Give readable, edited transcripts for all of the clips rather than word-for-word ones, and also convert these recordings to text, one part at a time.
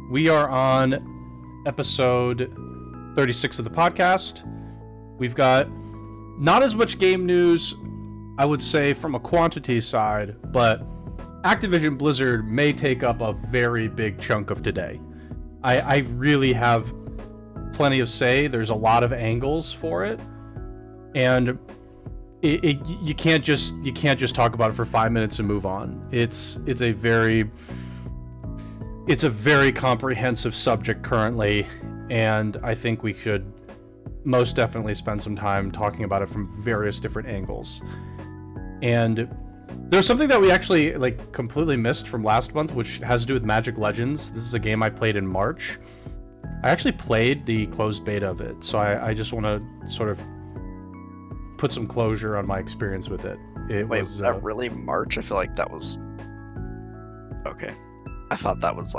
We are on episode 36 of the podcast. We've got not as much game news, I would say, from a quantity side, but Activision Blizzard may take up a very big chunk of today. I really have plenty of say. There's a lot of angles for it, and you can't just talk about it for 5 minutes and move on. It's a very comprehensive subject currently, and I think we could most definitely spend some time talking about it from various different angles. And there's something that we actually completely missed from last month, which has to do with Magic Legends. This is a game I played in March. I actually played the closed beta of it, so I just want to sort of put some closure on my experience with it. Was that really March? I feel like that was... Okay. I thought that was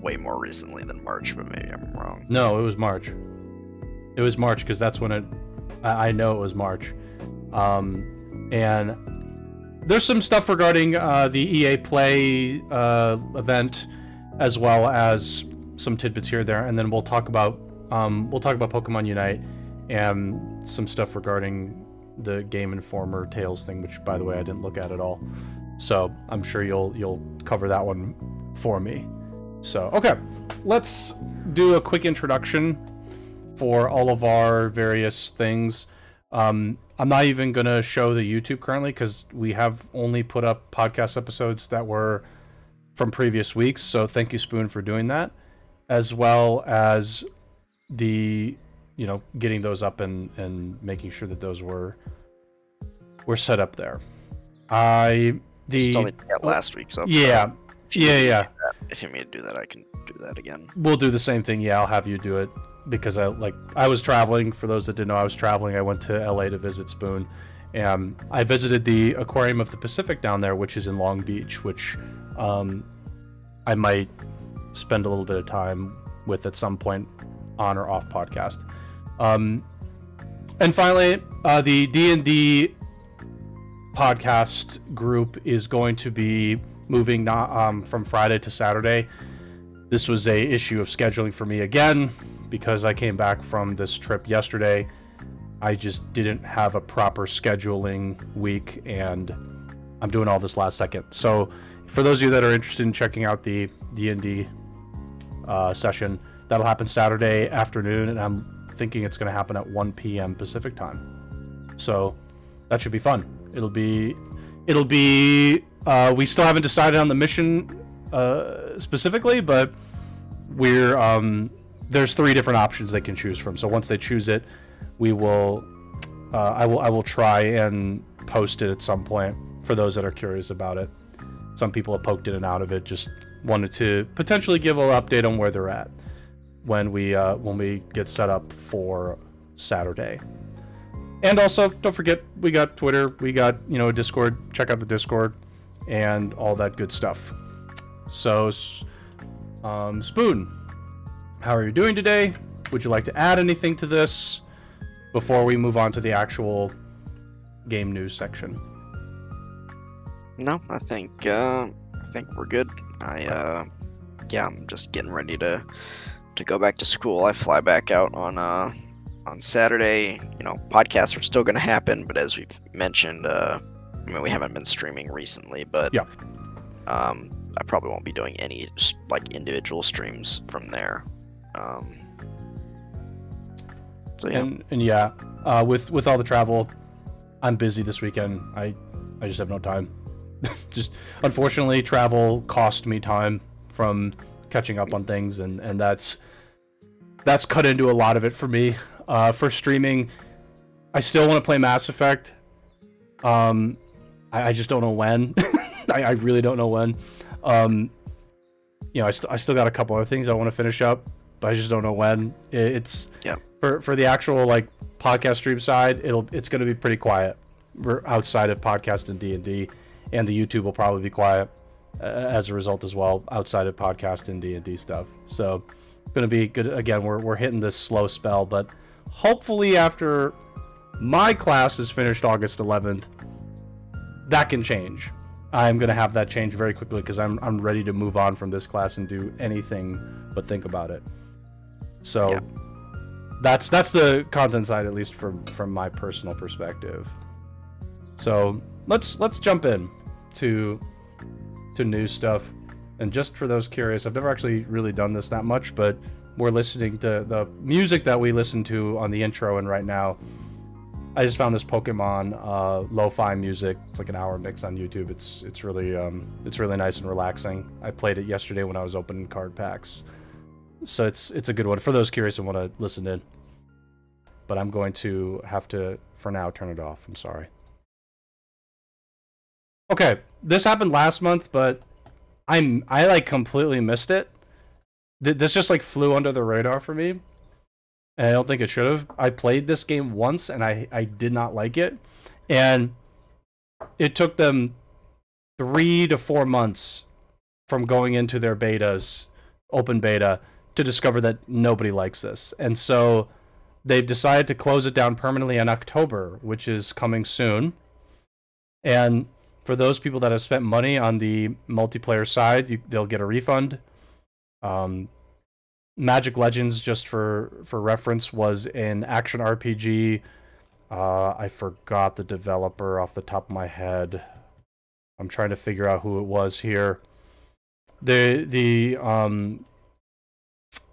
way more recently than March, but maybe I'm wrong. No, it was March. It was March because that's when I know it was March. And there's some stuff regarding the EA Play event, as well as some tidbits here and there, and then we'll talk about Pokemon Unite and some stuff regarding the Game Informer Tales thing, which, by the way, I didn't look at all. So I'm sure you'll cover that one for me. So okay, let's do a quick introduction for all of our various things. I'm not even gonna show the YouTube currently because we have only put up podcast episodes that were from previous weeks. So thank you, Spoon, for doing that, as well as the getting those up and making sure that those were set up there. Still need to get last week, so yeah. If you need me to do that, I can do that again. We'll do the same thing. Yeah, I'll have you do it because I was traveling. For those that didn't know, I was traveling. I went to LA to visit Spoon, and I visited the Aquarium of the Pacific down there, which is in Long Beach, which I might spend a little bit of time with at some point on or off podcast. And finally, the D&D podcast group is going to be moving from Friday to Saturday. This was a issue of scheduling for me again because I came back from this trip yesterday. I just didn't have a proper scheduling week, and I'm doing all this last second. So for those of you that are interested in checking out the D&D session, that'll happen Saturday afternoon, and I'm thinking it's going to happen at 1 p.m. Pacific time. So that should be fun. It'll be we still haven't decided on the mission specifically, but there's 3 different options they can choose from. So once they choose it, we will I will try and post it at some point for those that are curious about it. Some people have poked in and out of it, just wanted to potentially give a little update on where they're at when we get set up for Saturday. And also, don't forget, we got Twitter, we got a Discord. Check out the Discord and all that good stuff. So, Spoon, how are you doing today? Would you like to add anything to this before we move on to the actual game news section? No, I think we're good. I'm just getting ready to go back to school. I fly back out on Saturday. Podcasts are still going to happen, but as we've mentioned, we haven't been streaming recently, but yeah. I probably won't be doing any individual streams from there. So yeah. And yeah, with all the travel, I'm busy this weekend. I just have no time. Just unfortunately, travel cost me time from catching up on things, and that's cut into a lot of it for me. For streaming, I still want to play Mass Effect. I just don't know when. I really don't know when. I still got a couple other things I want to finish up, but I just don't know when. It's for the actual podcast stream side. It's going to be pretty quiet. We're outside of podcast and D&D, and the YouTube will probably be quiet as a result as well, outside of podcast and D&D stuff. So it's going to be good. Again, we're hitting this slow spell, but hopefully after my class is finished August 11th, that can change. I'm gonna have that change very quickly because I'm ready to move on from this class and do anything but think about it. So Yeah. that's the content side, at least from my personal perspective. So let's jump in to news stuff. And just for those curious, I've never actually really done this that much, but we're listening to the music that we listen to on the intro, and right now I just found this Pokemon lo-fi music. It's like an hour mix on YouTube. It's really nice and relaxing. I played it yesterday when I was opening card packs, so it's a good one for those curious and want to listen in. But I'm going to have to, for now, turn it off. I'm sorry. Okay, this happened last month, but I like completely missed it. This just like flew under the radar for me. And I don't think it should have. I played this game once, and I did not like it. And it took them 3 to 4 months from going into their betas, open beta, to discover that nobody likes this. And so they've decided to close it down permanently in October, which is coming soon. And for those people that have spent money on the multiplayer side, they'll get a refund. Magic Legends, just for reference, was an action RPG. I forgot the developer off the top of my head. I'm trying to figure out who it was here. The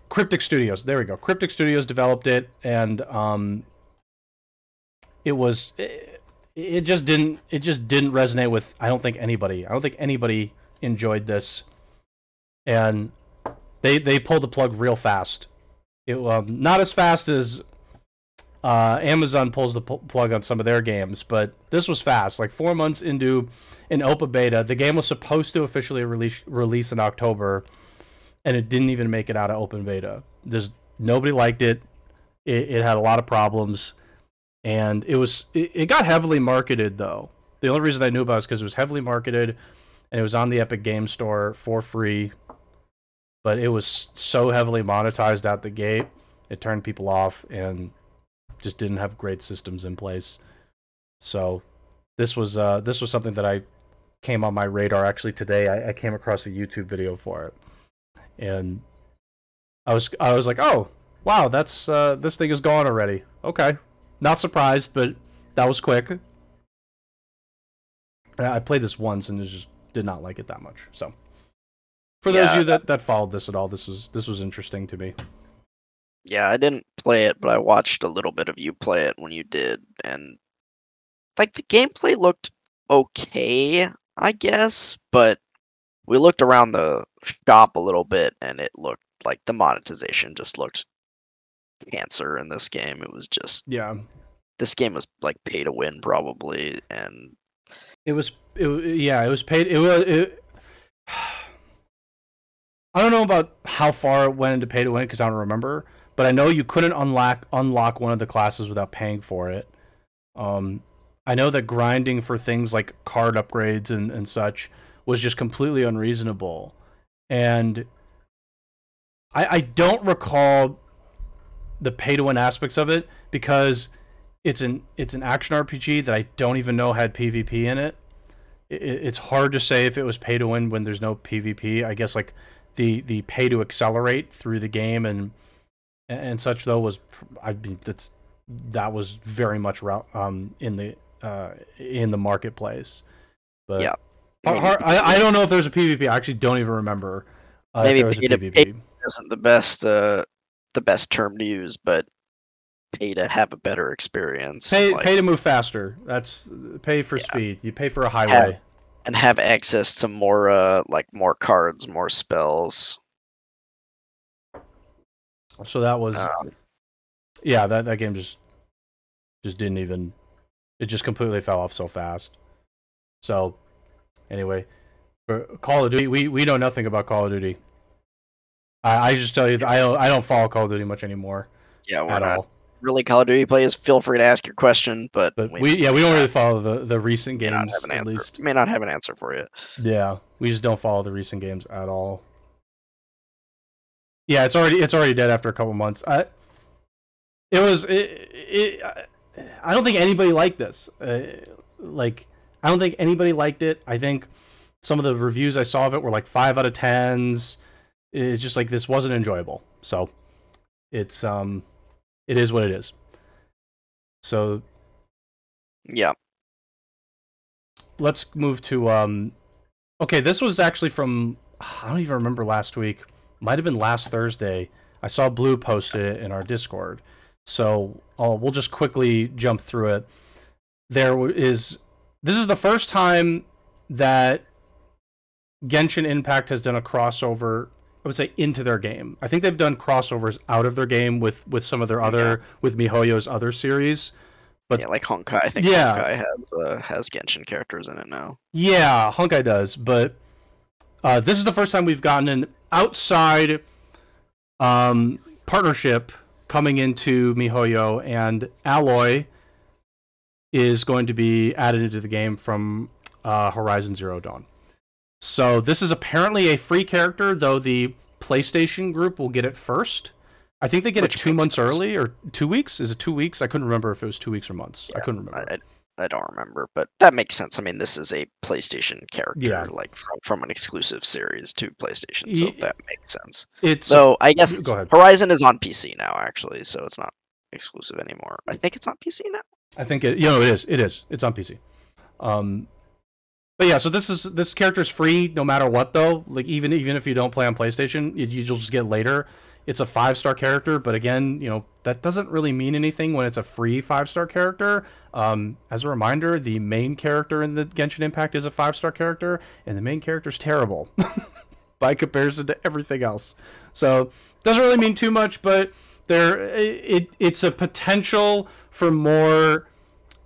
Cryptic Studios. There we go. Cryptic Studios developed it, and it just didn't resonate with, I don't think anybody enjoyed this, and they pulled the plug real fast. It not as fast as Amazon pulls the plug on some of their games, but this was fast. Like 4 months into an open beta, the game was supposed to officially release in October, and it didn't even make it out of open beta. Nobody liked it. It had a lot of problems, and it got heavily marketed though. The only reason I knew about it is because it was heavily marketed, and it was on the Epic Game Store for free. But it was so heavily monetized out the gate, it turned people off and just didn't have great systems in place. So this was something that I came on my radar actually today. I came across a YouTube video for it, and I was like, oh wow, that's this thing is gone already. Okay, not surprised, but that was quick. I played this once and just did not like it that much. So. For those of you that followed this at all, this was interesting to me. Yeah, I didn't play it, but I watched a little bit of you play it when you did, and like the gameplay looked okay, I guess, but we looked around the shop a little bit, and it looked like the monetization just looked cancer in this game. It was just this game was like pay to win probably, and it was paid. I don't know about how far it went into pay to win because I don't remember, but I know you couldn't unlock one of the classes without paying for it. I know that grinding for things like card upgrades and such was just completely unreasonable. And I don't recall the pay to win aspects of it because it's an action RPG that I don't even know had PvP in it. It's hard to say if it was pay to win when there's no PvP. I guess like the pay to accelerate through the game and such though was, that was very much in the marketplace. But yeah, I don't know if there's a PvP. I actually don't even remember. Maybe if there was a PvP isn't the best term to use, but pay to have a better experience. Pay to move faster. That's pay for speed. You pay for a highway. And have access to more more cards, more spells. So that was that game just didn't even, it just completely fell off so fast. So anyway, for Call of Duty, we know nothing about Call of Duty. I just tell you that I don't follow Call of Duty much anymore. Yeah, at all. Really Call of Duty players, feel free to ask your question, but we don't really follow the recent games. At least may not have an answer for you. Yeah, we just don't follow the recent games at all. Yeah, it's already dead after a couple months. I don't think anybody liked this. I don't think anybody liked it. I think some of the reviews I saw of it were like 5 out of 10s. It's just like this wasn't enjoyable. So it's it is what it is. So yeah. Let's move to okay, this was actually from I don't even remember last week. Might have been last Thursday. I saw Blue posted it in our Discord. So we'll just quickly jump through it. This is the first time that Genshin Impact has done a crossover, I would say, into their game. I think they've done crossovers out of their game with some of their other, with MiHoYo's other series. But yeah, like Honkai. I think Honkai has Genshin characters in it now. Yeah, Honkai does, but this is the first time we've gotten an outside partnership coming into MiHoYo, and Aloy is going to be added into the game from Horizon Zero Dawn. So this is apparently a free character, though the PlayStation group will get it first. I think they get it 2 months early, or 2 weeks? Is it 2 weeks? I couldn't remember if it was 2 weeks or months. Yeah, I couldn't remember. I don't remember, but that makes sense. I mean, this is a PlayStation character, like from an exclusive series to PlayStation, so that makes sense. Though I guess Horizon is on PC now, actually, so it's not exclusive anymore. I think it's on PC now. I think it is. It is. It's on PC. But yeah, so this character is free no matter what, though. Like even if you don't play on PlayStation, you'll just get later. It's a 5-star character, but again, that doesn't really mean anything when it's a free 5-star character. As a reminder, the main character in the Genshin Impact is a 5-star character, and the main character is terrible by comparison to everything else. So doesn't really mean too much, but it's a potential for more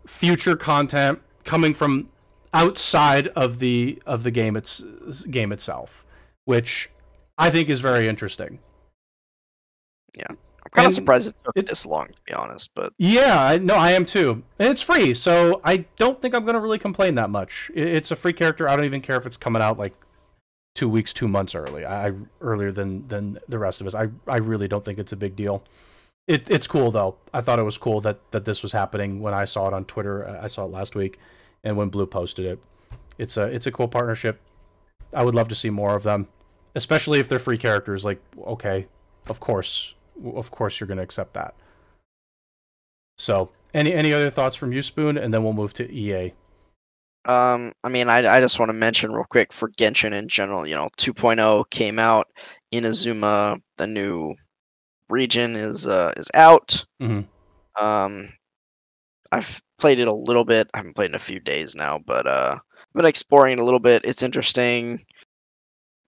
future content coming from outside of the game itself, which I think is very interesting. Yeah, I'm kind of surprised it took this long, to be honest. But yeah, I am too. And it's free, so I don't think I'm going to really complain that much. It's a free character. I don't even care if it's coming out like 2 weeks, 2 months early. Earlier than the rest of us. I really don't think it's a big deal. It's cool though. I thought it was cool that this was happening when I saw it on Twitter. I saw it last week, and when Blue posted it. It's a cool partnership. I would love to see more of them, especially if they're free characters. Like, okay, of course you're going to accept that. So, any other thoughts from you, Spoon, and then we'll move to EA. I mean, I just want to mention real quick for Genshin in general. 2.0 came out. Inazuma, the new region, is out. Mm-hmm. I've played it a little bit. I haven't played in a few days now, but I've been exploring it a little bit. It's interesting.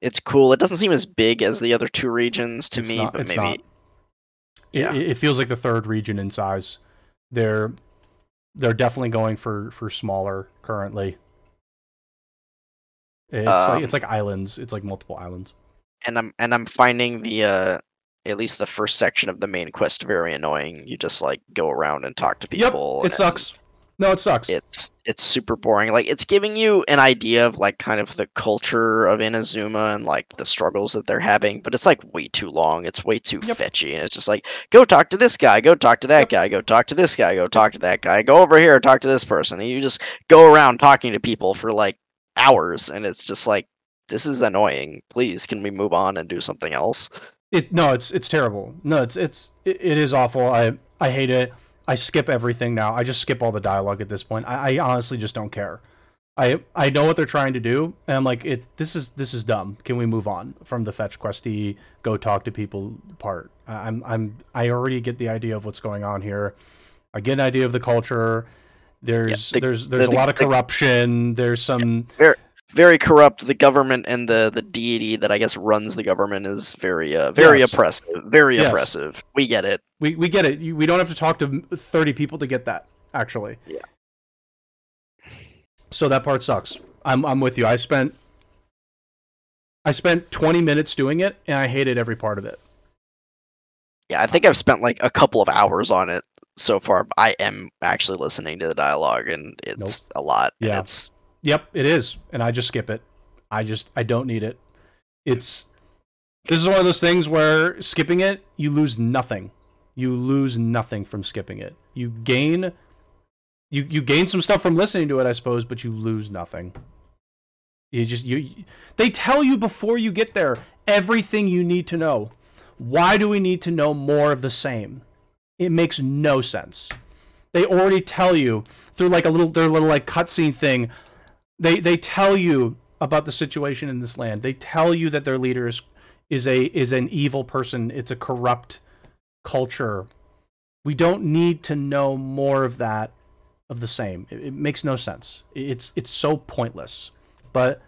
It's cool. It doesn't seem as big as the other 2 regions to me, but maybe. Yeah. It feels like the 3rd region in size. They're definitely going for smaller currently. It's like islands. It's like multiple islands. And I'm finding the at least the first section of the main quest very annoying. You just like go around and talk to people. Yep, it sucks. No, it sucks. It's super boring. Like, it's giving you an idea of like kind of the culture of Inazuma and like the struggles that they're having, but it's like way too long. It's way too fetchy, and it's just like, go talk to this guy, go talk to that guy, go talk to this guy, go talk to that guy, go over here, talk to this person, and you just go around talking to people for like hours, and it's just like, this is annoying. Please, can we move on and do something else? It's terrible. No, it is awful. I hate it. I skip everything now. I just skip all the dialogue at this point. I honestly just don't care. I know what they're trying to do, and I'm like, this is dumb. Can we move on from the fetch questy, go talk to people part? I already get the idea of what's going on here. I get an idea of the culture. There's a lot of corruption. There's some very corrupt. The government and the deity that I guess runs the government is very oppressive. Very oppressive. We get it. We get it. We don't have to talk to 30 people to get that, actually. Yeah. So that part sucks. I'm with you. I spent 20 minutes doing it, and I hated every part of it. Yeah, I think I've spent like a couple of hours on it so far. I am actually listening to the dialogue, and it's a lot. Yeah. Yep, it is, and I just skip it. I don't need it. This is one of those things where skipping it, you lose nothing. You lose nothing from skipping it. You gain some stuff from listening to it, I suppose, but you lose nothing. They tell you before you get there everything you need to know. Why do we need to know more of the same? It makes no sense. They already tell you through like their little like cutscene thing. They tell you about the situation in this land. They tell you that their leader is an evil person. It's a corrupt culture. We don't need to know more of that, of the same. It makes no sense. It's so pointless. But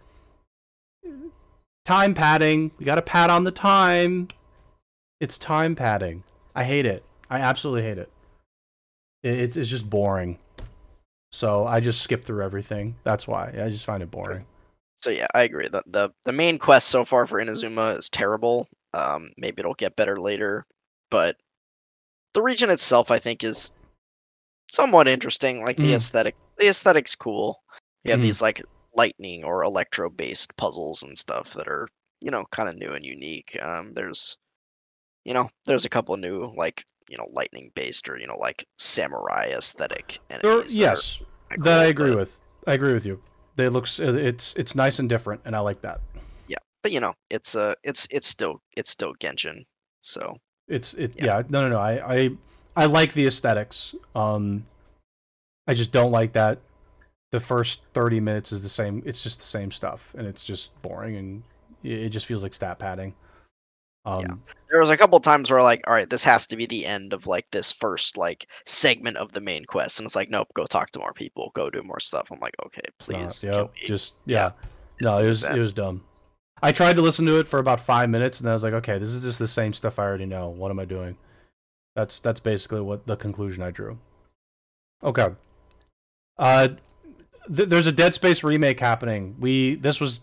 time padding. We got to pad on the time. It's time padding. I hate it. I absolutely hate it. It's just boring. So I just skip through everything. That's why. I just find it boring. So yeah, I agree. The main quest so far for Inazuma is terrible. Maybe it'll get better later, but the region itself, I think, is somewhat interesting. Like the aesthetic's cool. You have these like lightning or electro-based puzzles and stuff that are, kind of new and unique. There's a couple of new like, lightning-based or like samurai aesthetic enemies. Yes, that I agree with. I agree with you. It's nice and different, and I like that. Yeah, but it's still Genshin, so yeah. No. I like the aesthetics. I just don't like that the first 30 minutes is the same. It's just the same stuff, and it's just boring, and it just feels like stat padding. There was a couple times where like, all right, this has to be the end of like this first like segment of the main quest, and it's like, nope, go talk to more people, go do more stuff. I'm like, okay, please. No, it was dumb. I tried to listen to it for about 5 minutes, and I was like, okay, this is just the same stuff I already know. What am I doing? That's basically what the conclusion I drew. Okay. There's a Dead Space remake happening. This was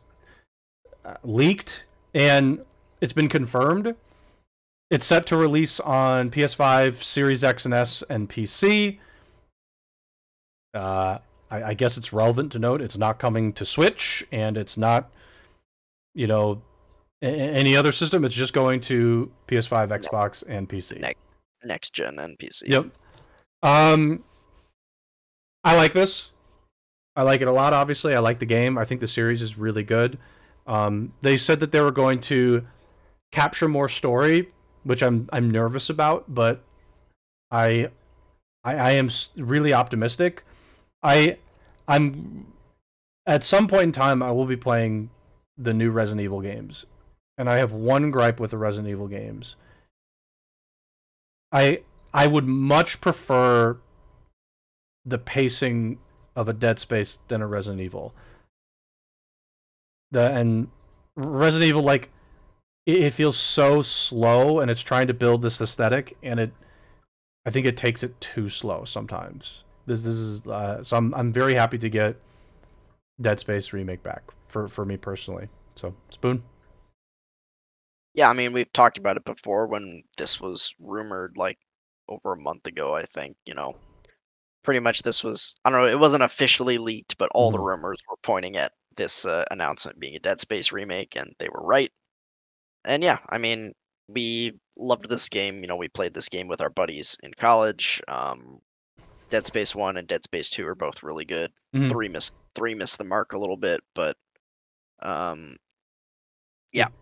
leaked, and it's been confirmed. It's set to release on PS5, Series X and S, and PC. I guess it's relevant to note it's not coming to Switch, and it's not, any other system. It's just going to PS5, Xbox, and PC. Next gen and PC. Yep. I like this. I like it a lot, obviously. I like the game. I think the series is really good. They said that they were going to capture more story, which I'm nervous about, but I am really optimistic. I'm at some point in time I will be playing the new Resident Evil games, and I have one gripe with the Resident Evil games. I would much prefer the pacing of a Dead Space than a Resident Evil. And Resident Evil, like, it feels so slow, and it's trying to build this aesthetic, and I think it takes it too slow sometimes. This is so I'm very happy to get Dead Space remake back for me personally. So Spoon. Yeah, I mean, we've talked about it before when this was rumored like over a month ago, I think, pretty much this was, I don't know, it wasn't officially leaked, but all the rumors were pointing at this announcement being a Dead Space remake, and they were right. And yeah, I mean, we loved this game. We played this game with our buddies in college. Dead Space 1 and Dead Space 2 are both really good. 3 missed the mark a little bit, but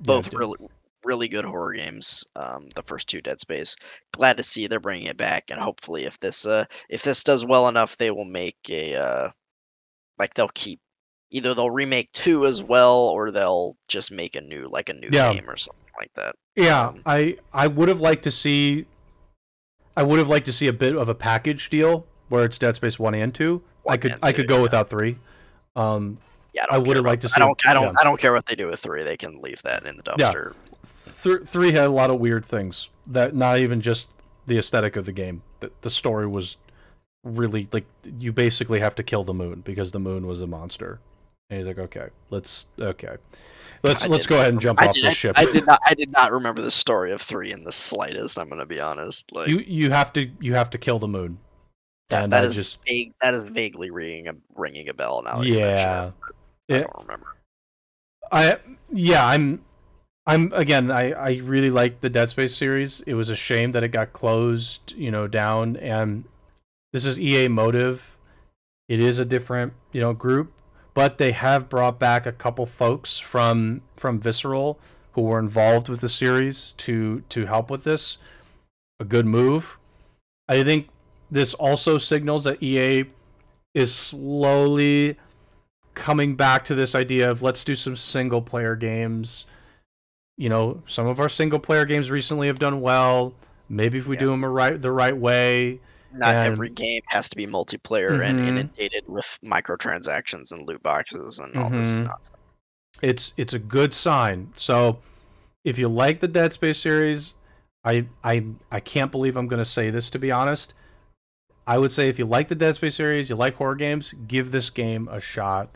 both really good horror games. The first 2 Dead Space. Glad to see they're bringing it back, and hopefully if this does well enough, they will make they'll keep, either they'll remake 2 as well, or they'll just make a new game or something like that. Yeah, I would have liked to see a bit of a package deal where it's Dead Space 1 and 2. I could go without 3. I would have liked to see. I don't care what they do with 3. They can leave that in the dumpster. Yeah. 3 had a lot of weird things that not even just the aesthetic of the game. The story was really like, you basically have to kill the moon because the moon was a monster. And he's like, okay, let's go ahead and jump off this ship. I did not remember the story of 3 in the slightest. I'm gonna be honest. Like, you have to kill the moon. That is vaguely ringing a bell now. I don't remember. I really like the Dead Space series. It was a shame that it got closed, down. And this is EA Motive. It is a different, group, but they have brought back a couple folks from Visceral who were involved with the series to help with this. A good move. I think this also signals that EA is slowly coming back to this idea of let's do some single player games. You know, some of our single player games recently have done well. Maybe if we do them the right way. Not every game has to be multiplayer and inundated with microtransactions and loot boxes and all this nonsense. It's a good sign. So if you like the Dead Space series, I can't believe I'm going to say this, to be honest. I would say if you like the Dead Space series, you like horror games, give this game a shot.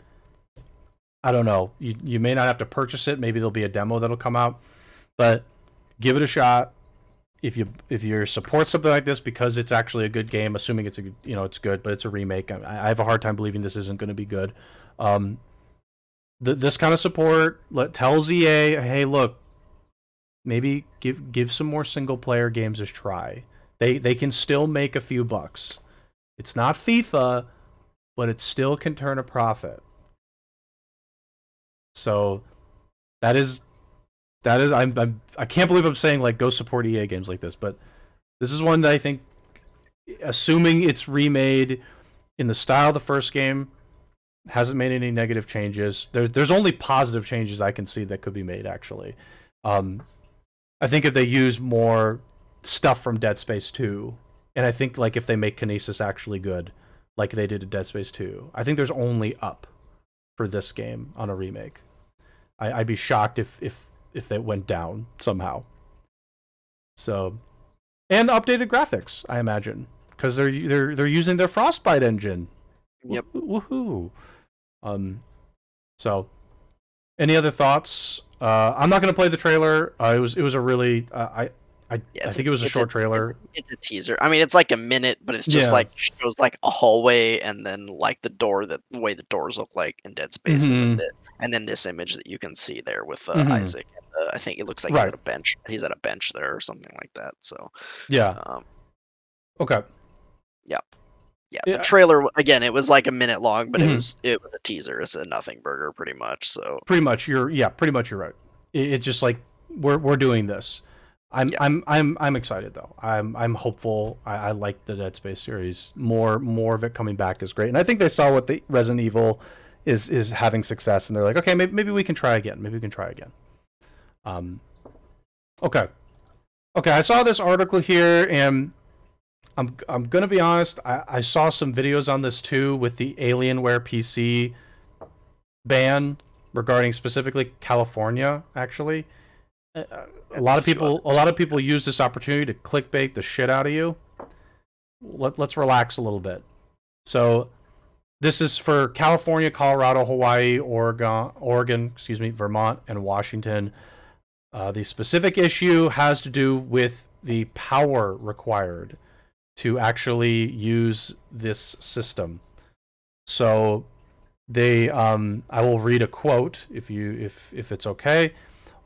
I don't know. You may not have to purchase it. Maybe there'll be a demo that'll come out, but give it a shot. If you support something like this because it's actually a good game, assuming it's it's good, but it's a remake. I have a hard time believing this isn't going to be good. This kind of support tells EA, hey, look, maybe give some more single player games a try. They can still make a few bucks. It's not FIFA, but it still can turn a profit. So that is I can't believe I'm saying like go support EA games like this, but this is one that I think, assuming it's remade in the style of the first game, hasn't made any negative changes. There's only positive changes I can see that could be made, actually. I think if they use more stuff from Dead Space 2, and I think like if they make Kinesis actually good, like they did in Dead Space 2, I think there's only up for this game on a remake. I'd be shocked if it went down somehow. So, and updated graphics, I imagine, because they're using their Frostbite engine. Yep. Woohoo. So, any other thoughts? I'm not going to play the trailer. It was a really I think it was a short trailer. It's a teaser. I mean, it's like a minute, but it's just like shows like a hallway and then like the way the doors look like in Dead Space, and then this image that you can see there with Isaac. I think it looks like he's at a bench. He's at a bench there or something like that. So yeah. Okay. Yeah. Yeah, the trailer again. It was like a minute long, but it was a teaser. It's a nothing burger, pretty much. So pretty much you're right. It's just like we're doing this. I'm excited though. I'm hopeful. I like the Dead Space series. More of it coming back is great. And I think they saw what the Resident Evil is having success, and they're like, okay, maybe we can try again. Okay. I saw this article here, and I'm gonna be honest. I saw some videos on this too with the Alienware PC ban regarding specifically California. Actually, a lot of people use this opportunity to clickbait the shit out of you. Let's relax a little bit. So, this is for California, Colorado, Hawaii, Oregon, Vermont, and Washington. The specific issue has to do with the power required to actually use this system. So they I will read a quote if it's okay.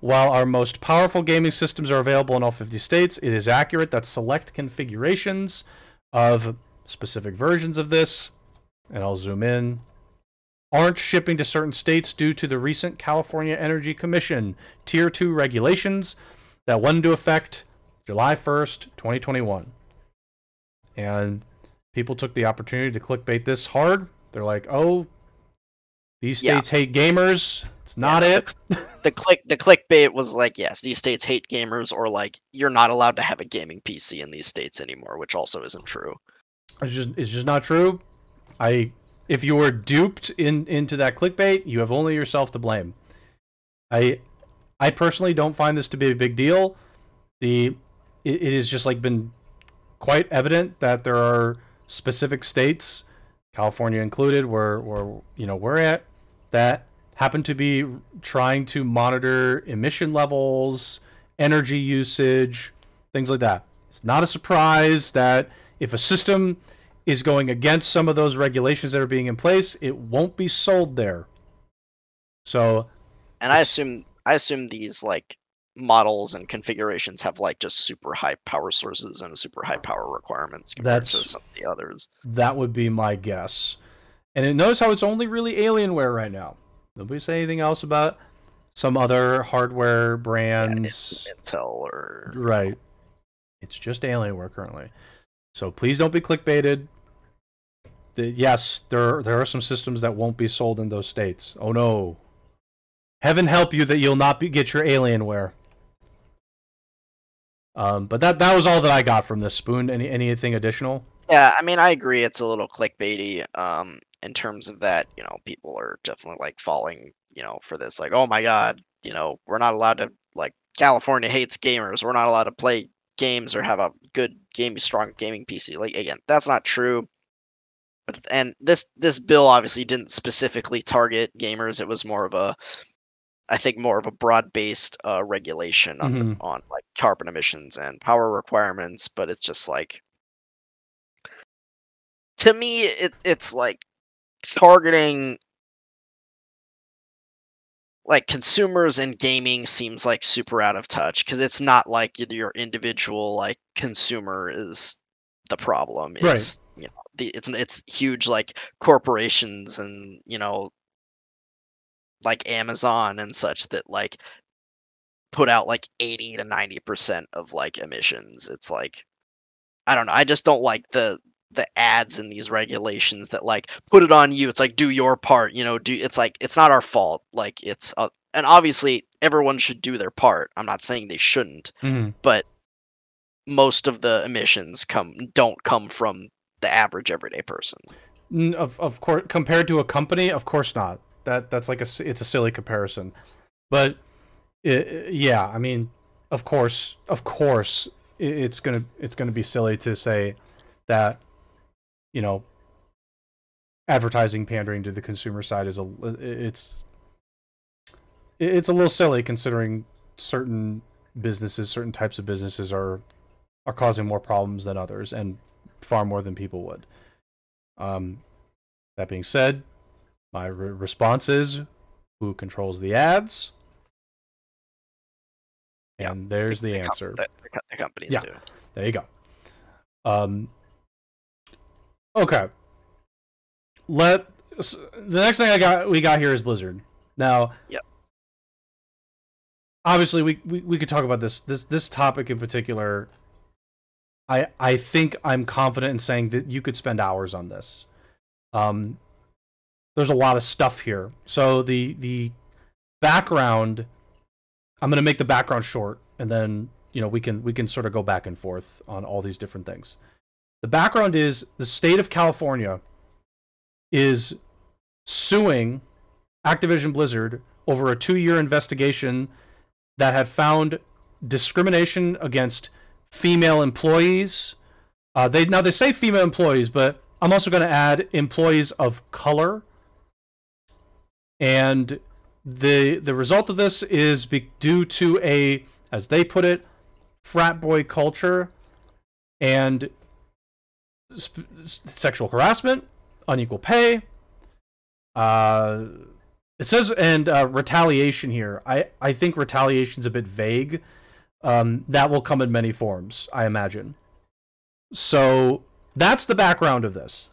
While our most powerful gaming systems are available in all 50 states, it is accurate that select configurations of specific versions of this, and I'll zoom in, aren't shipping to certain states due to the recent California Energy Commission Tier 2 regulations that went into effect July 1st, 2021. And people took the opportunity to clickbait this hard. They're like, oh, these states hate gamers. It's not it. The clickbait was like, yes, these states hate gamers, or like, you're not allowed to have a gaming PC in these states anymore, which also isn't true. It's just not true. If you were duped into that clickbait, you have only yourself to blame. I personally don't find this to be a big deal. It has just like been quite evident that there are specific states, California included, where we're at, that happen to be trying to monitor emission levels, energy usage, things like that. It's not a surprise that if a system is going against some of those regulations that are being in place, it won't be sold there. So, and I assume these like models and configurations have like just super high power sources and super high power requirements compared to some of the others. That would be my guess. And notice how it's only really Alienware right now. Nobody say anything else about some other hardware brands. Intel or... Right. It's just Alienware currently. So please don't be clickbaited. Yes, there are some systems that won't be sold in those states. Oh no. Heaven help you that you'll not get your Alienware. But that was all that I got from this, Spoon. Anything additional? Yeah, I mean, I agree. It's a little clickbaity. In terms of that, you know, people are definitely like falling, you know, for this. Like, oh my God, you know, we're not allowed to, like, California hates gamers. We're not allowed to play games or have a good strong gaming PC. Like, again, that's not true. And this bill obviously didn't specifically target gamers. It was more of a, I think, more of a broad-based regulation on like carbon emissions and power requirements. But it's just like, to me, it's like targeting like consumers and gaming seems like super out of touch, because it's not like your individual like consumer is the problem. It's Right. you know, it's huge like corporations and, you know, like Amazon and such that like put out like 80 to 90% of like emissions. It's like, I don't know. I just don't like the ads in these regulations that like put it on you. It's like, do your part, you know, it's like, it's not our fault. Like, it's and obviously everyone should do their part. I'm not saying they shouldn't, but most of the emissions don't come from the average everyday person. Of course, compared to a company, of course not. That's like it's a silly comparison. But yeah, I mean, of course, it's gonna be silly to say that, you know, advertising pandering to the consumer side is it's a little silly, considering certain types of businesses are causing more problems than others, and far more than people would. That being said, my response is, who controls the ads? And there's the answer. The companies do. There you go. Okay. The next thing we got here is Blizzard. Now, obviously we could talk about this topic in particular. I think I'm confident in saying that you could spend hours on this. There's a lot of stuff here. So the background, I'm going to make the background short, and then, you know, we can sort of go back and forth on all these different things. The background is the state of California is suing Activision Blizzard over a 2-year investigation that had found discrimination against female employees. They say female employees, but I'm also going to add employees of color. And the result of this is due to a, as they put it, frat boy culture and sexual harassment, unequal pay. It says, and retaliation here. I think retaliation's a bit vague. That will come in many forms, I imagine. So that's the background of this.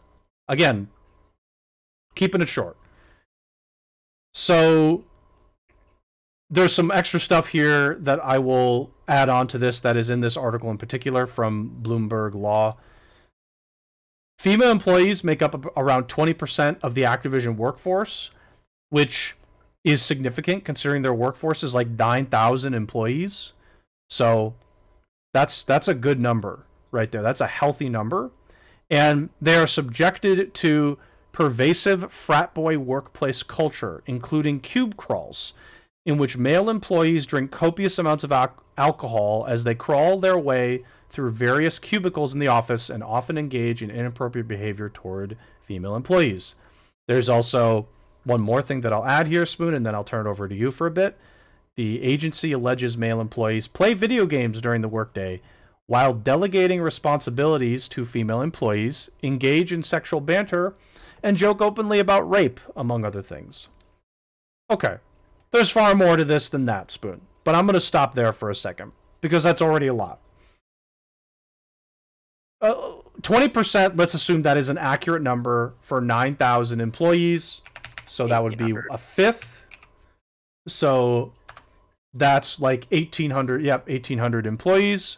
Again, keeping it short. So there's some extra stuff here that I will add on to this that is in this article in particular from Bloomberg Law. Female employees make up around 20% of the Activision workforce, which is significant considering their workforce is like 9,000 employees. So that's a good number right there. That's a healthy number. And they are subjected to pervasive frat boy workplace culture, including cube crawls, in which male employees drink copious amounts of alcohol as they crawl their way through various cubicles in the office and often engage in inappropriate behavior toward female employees. There's also one more thing that I'll add here, Spoon, and then I'll turn it over to you for a bit. The agency alleges male employees play video games during the workday while delegating responsibilities to female employees, engage in sexual banter, and joke openly about rape, among other things. Okay, there's far more to this than that, Spoon, but I'm going to stop there for a second, because that's already a lot. 20%, let's assume that is an accurate number for 9,000 employees. So that would be a fifth. So that's like 1,800. Yep, 1,800 employees.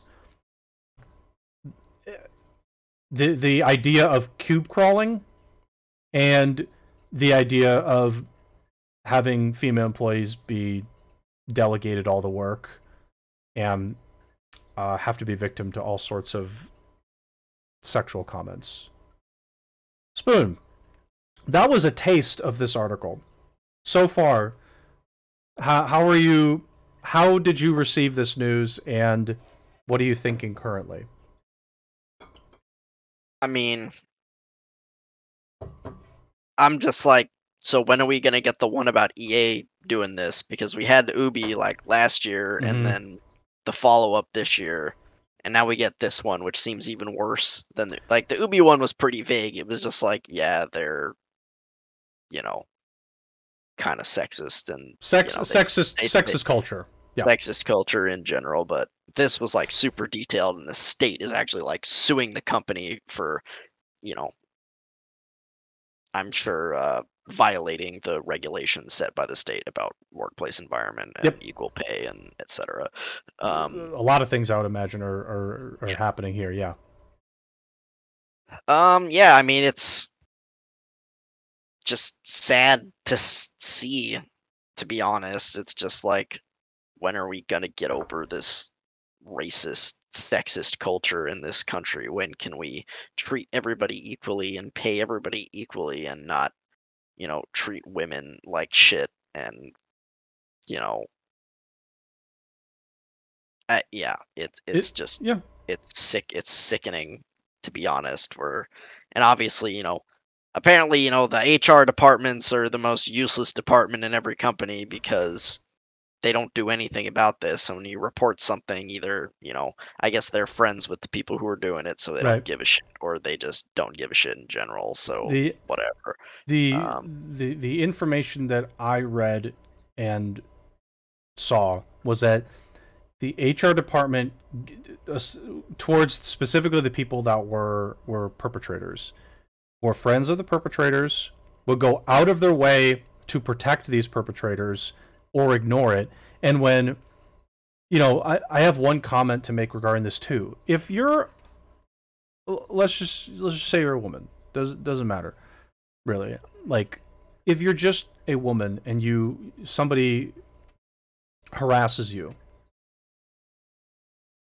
The idea of cube crawling and the idea of having female employees be delegated all the work and have to be victim to all sorts of sexual comments. Spoon, that was a taste of this article. So far, how are you? How did you receive this news, and what are you thinking currently? I mean, I'm just like, so when are we gonna get the one about EA doing this? Because we had Ubi like last year, and then the follow-up this year, and now we get this one, which seems even worse than the Ubi one was pretty vague. It was just like, yeah, they're, kind of sexist and sexist culture. Yeah. Sexist culture in general, but this was like super detailed, and the state is actually like suing the company for, I'm sure violating the regulations set by the state about workplace environment and equal pay and etc. A lot of things I would imagine are happening here. Yeah. Yeah. I mean, it's just sad to see. To be honest, it's just like, when are we gonna get over this racist, sexist culture in this country? When can we treat everybody equally and pay everybody equally and not, treat women like shit? And, yeah, it's sick. It's sickening, to be honest. And obviously, apparently, the HR departments are the most useless department in every company because they don't do anything about this. And when you report something, either, I guess they're friends with the people who are doing it, so they don't give a shit, or they just don't give a shit in general. So whatever. The information that I read and saw was that the HR department, towards specifically the people that were perpetrators, were friends of the perpetrators, would go out of their way to protect these perpetrators or ignore it. And when, I have one comment to make regarding this too. If you're, let's just say you're a woman, doesn't matter, really. Like, if you're just a woman and somebody harasses you,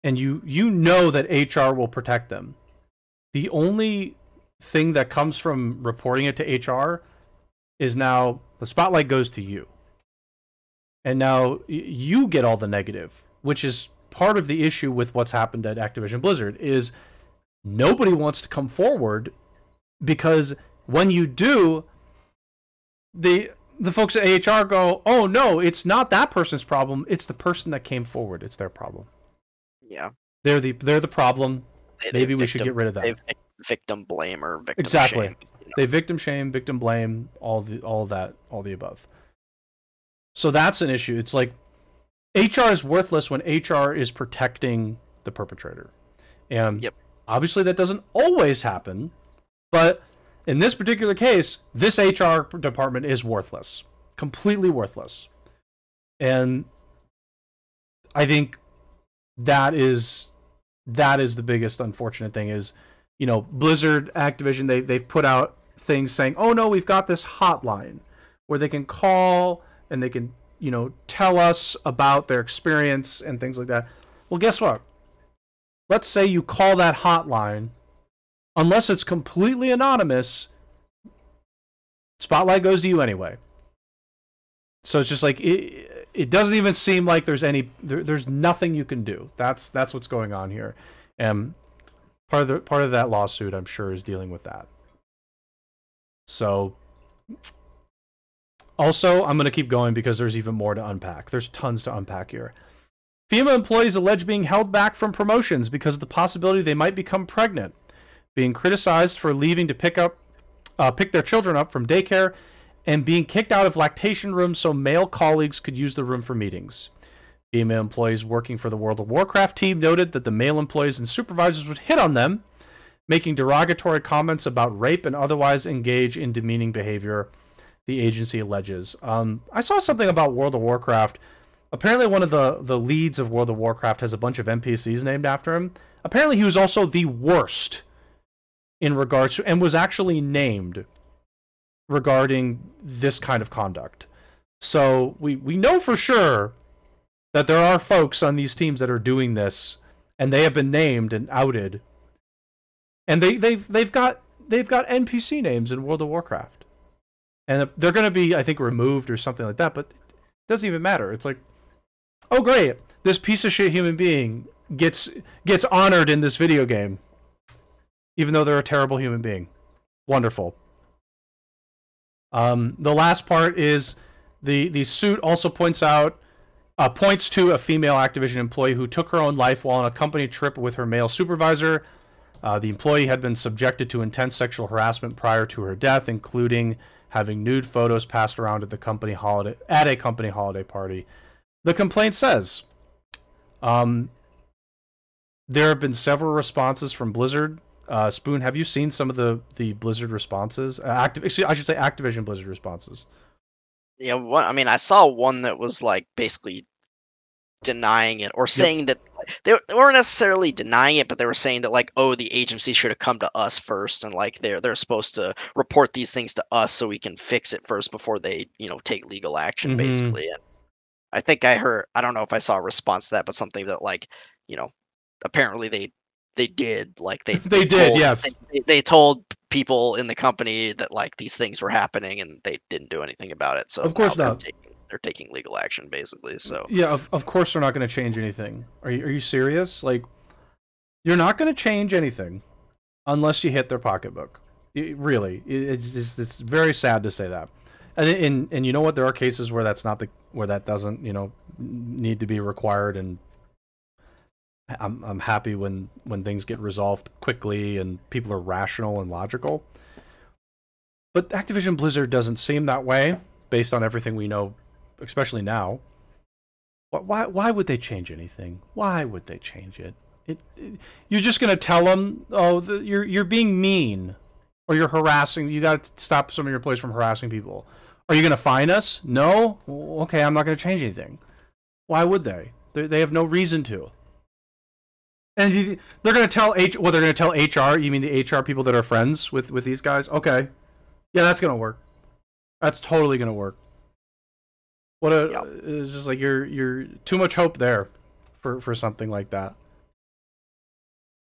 and you know that HR will protect them, the only thing that comes from reporting it to HR is now the spotlight goes to you. And now you get all the negative, which is part of the issue with what's happened at Activision Blizzard, is nobody wants to come forward, because when you do, the folks at HR go, oh no, it's not that person's problem, it's the person that came forward, it's their problem. Yeah. They're the problem. Maybe we should get rid of that. Victim blame or victim shame. They victim shame, victim blame, all the above. So that's an issue. It's like, HR is worthless when HR is protecting the perpetrator. And obviously that doesn't always happen, but in this particular case, this HR department is worthless. Completely worthless. And I think that is the biggest unfortunate thing is, Blizzard, Activision, they've put out things saying, oh no, we've got this hotline where they can call and they can, tell us about their experience and things like that. Well, guess what? Let's say you call that hotline, unless it's completely anonymous, spotlight goes to you anyway. So it's just like, it doesn't even seem like there's nothing you can do. That's what's going on here. And part of that lawsuit, I'm sure, is dealing with that. So, also, I'm going to keep going because there's even more to unpack. There's tons to unpack here. Female employees alleged being held back from promotions because of the possibility they might become pregnant, being criticized for leaving to pick their children up from daycare, and being kicked out of lactation rooms so male colleagues could use the room for meetings. Female employees working for the World of Warcraft team noted that the male employees and supervisors would hit on them, making derogatory comments about rape and otherwise engage in demeaning behavior, the agency alleges. I saw something about World of Warcraft. Apparently one of the leads of World of Warcraft has a bunch of NPCs named after him. Apparently he was also the worst in regards to, and was actually named regarding this kind of conduct. So we know for sure that there are folks on these teams that are doing this, and they have been named and outed. And they've got NPC names in World of Warcraft. And they're going to be, I think, removed or something like that, but it doesn't even matter. It's like, oh great, this piece of shit human being gets honored in this video game, even though they're a terrible human being. Wonderful. The last part is the suit also points to a female Activision employee who took her own life while on a company trip with her male supervisor. The employee had been subjected to intense sexual harassment prior to her death, including having nude photos passed around at a company holiday party. The complaint says, there have been several responses from Blizzard. Spoon, have you seen some of the Blizzard responses? I should say Activision Blizzard responses. Yeah, I mean, I saw one that was like basically denying it, or saying that they weren't necessarily denying it, but they were saying that like, oh, the agency should have come to us first, and like they're supposed to report these things to us so we can fix it first before they take legal action, basically. And I think I don't know if I saw a response to that, but something that like apparently they did, like they did, told, yes. They told people in the company that like these things were happening, and they didn't do anything about it. So of course not. They're taking legal action, basically. So yeah, of course they're not going to change anything. Are you serious? Like, you're not going to change anything unless you hit their pocketbook. It's very sad to say that. And you know what? There are cases where that doesn't need to be required, and I'm happy when things get resolved quickly and people are rational and logical. But Activision Blizzard doesn't seem that way based on everything we know, especially now. Why would they change anything? Why would they change it? You're just gonna tell them, oh, you're being mean, or you're harassing. You got to stop some of your employees from harassing people. Are you gonna fine us? No. Okay, I'm not gonna change anything. Why would they? They have no reason to. And they're going to tell they're going to tell HR. You mean the HR people that are friends with these guys? Okay, yeah, that's going to work. That's totally going to work. It's just like you're too much hope there for something like that.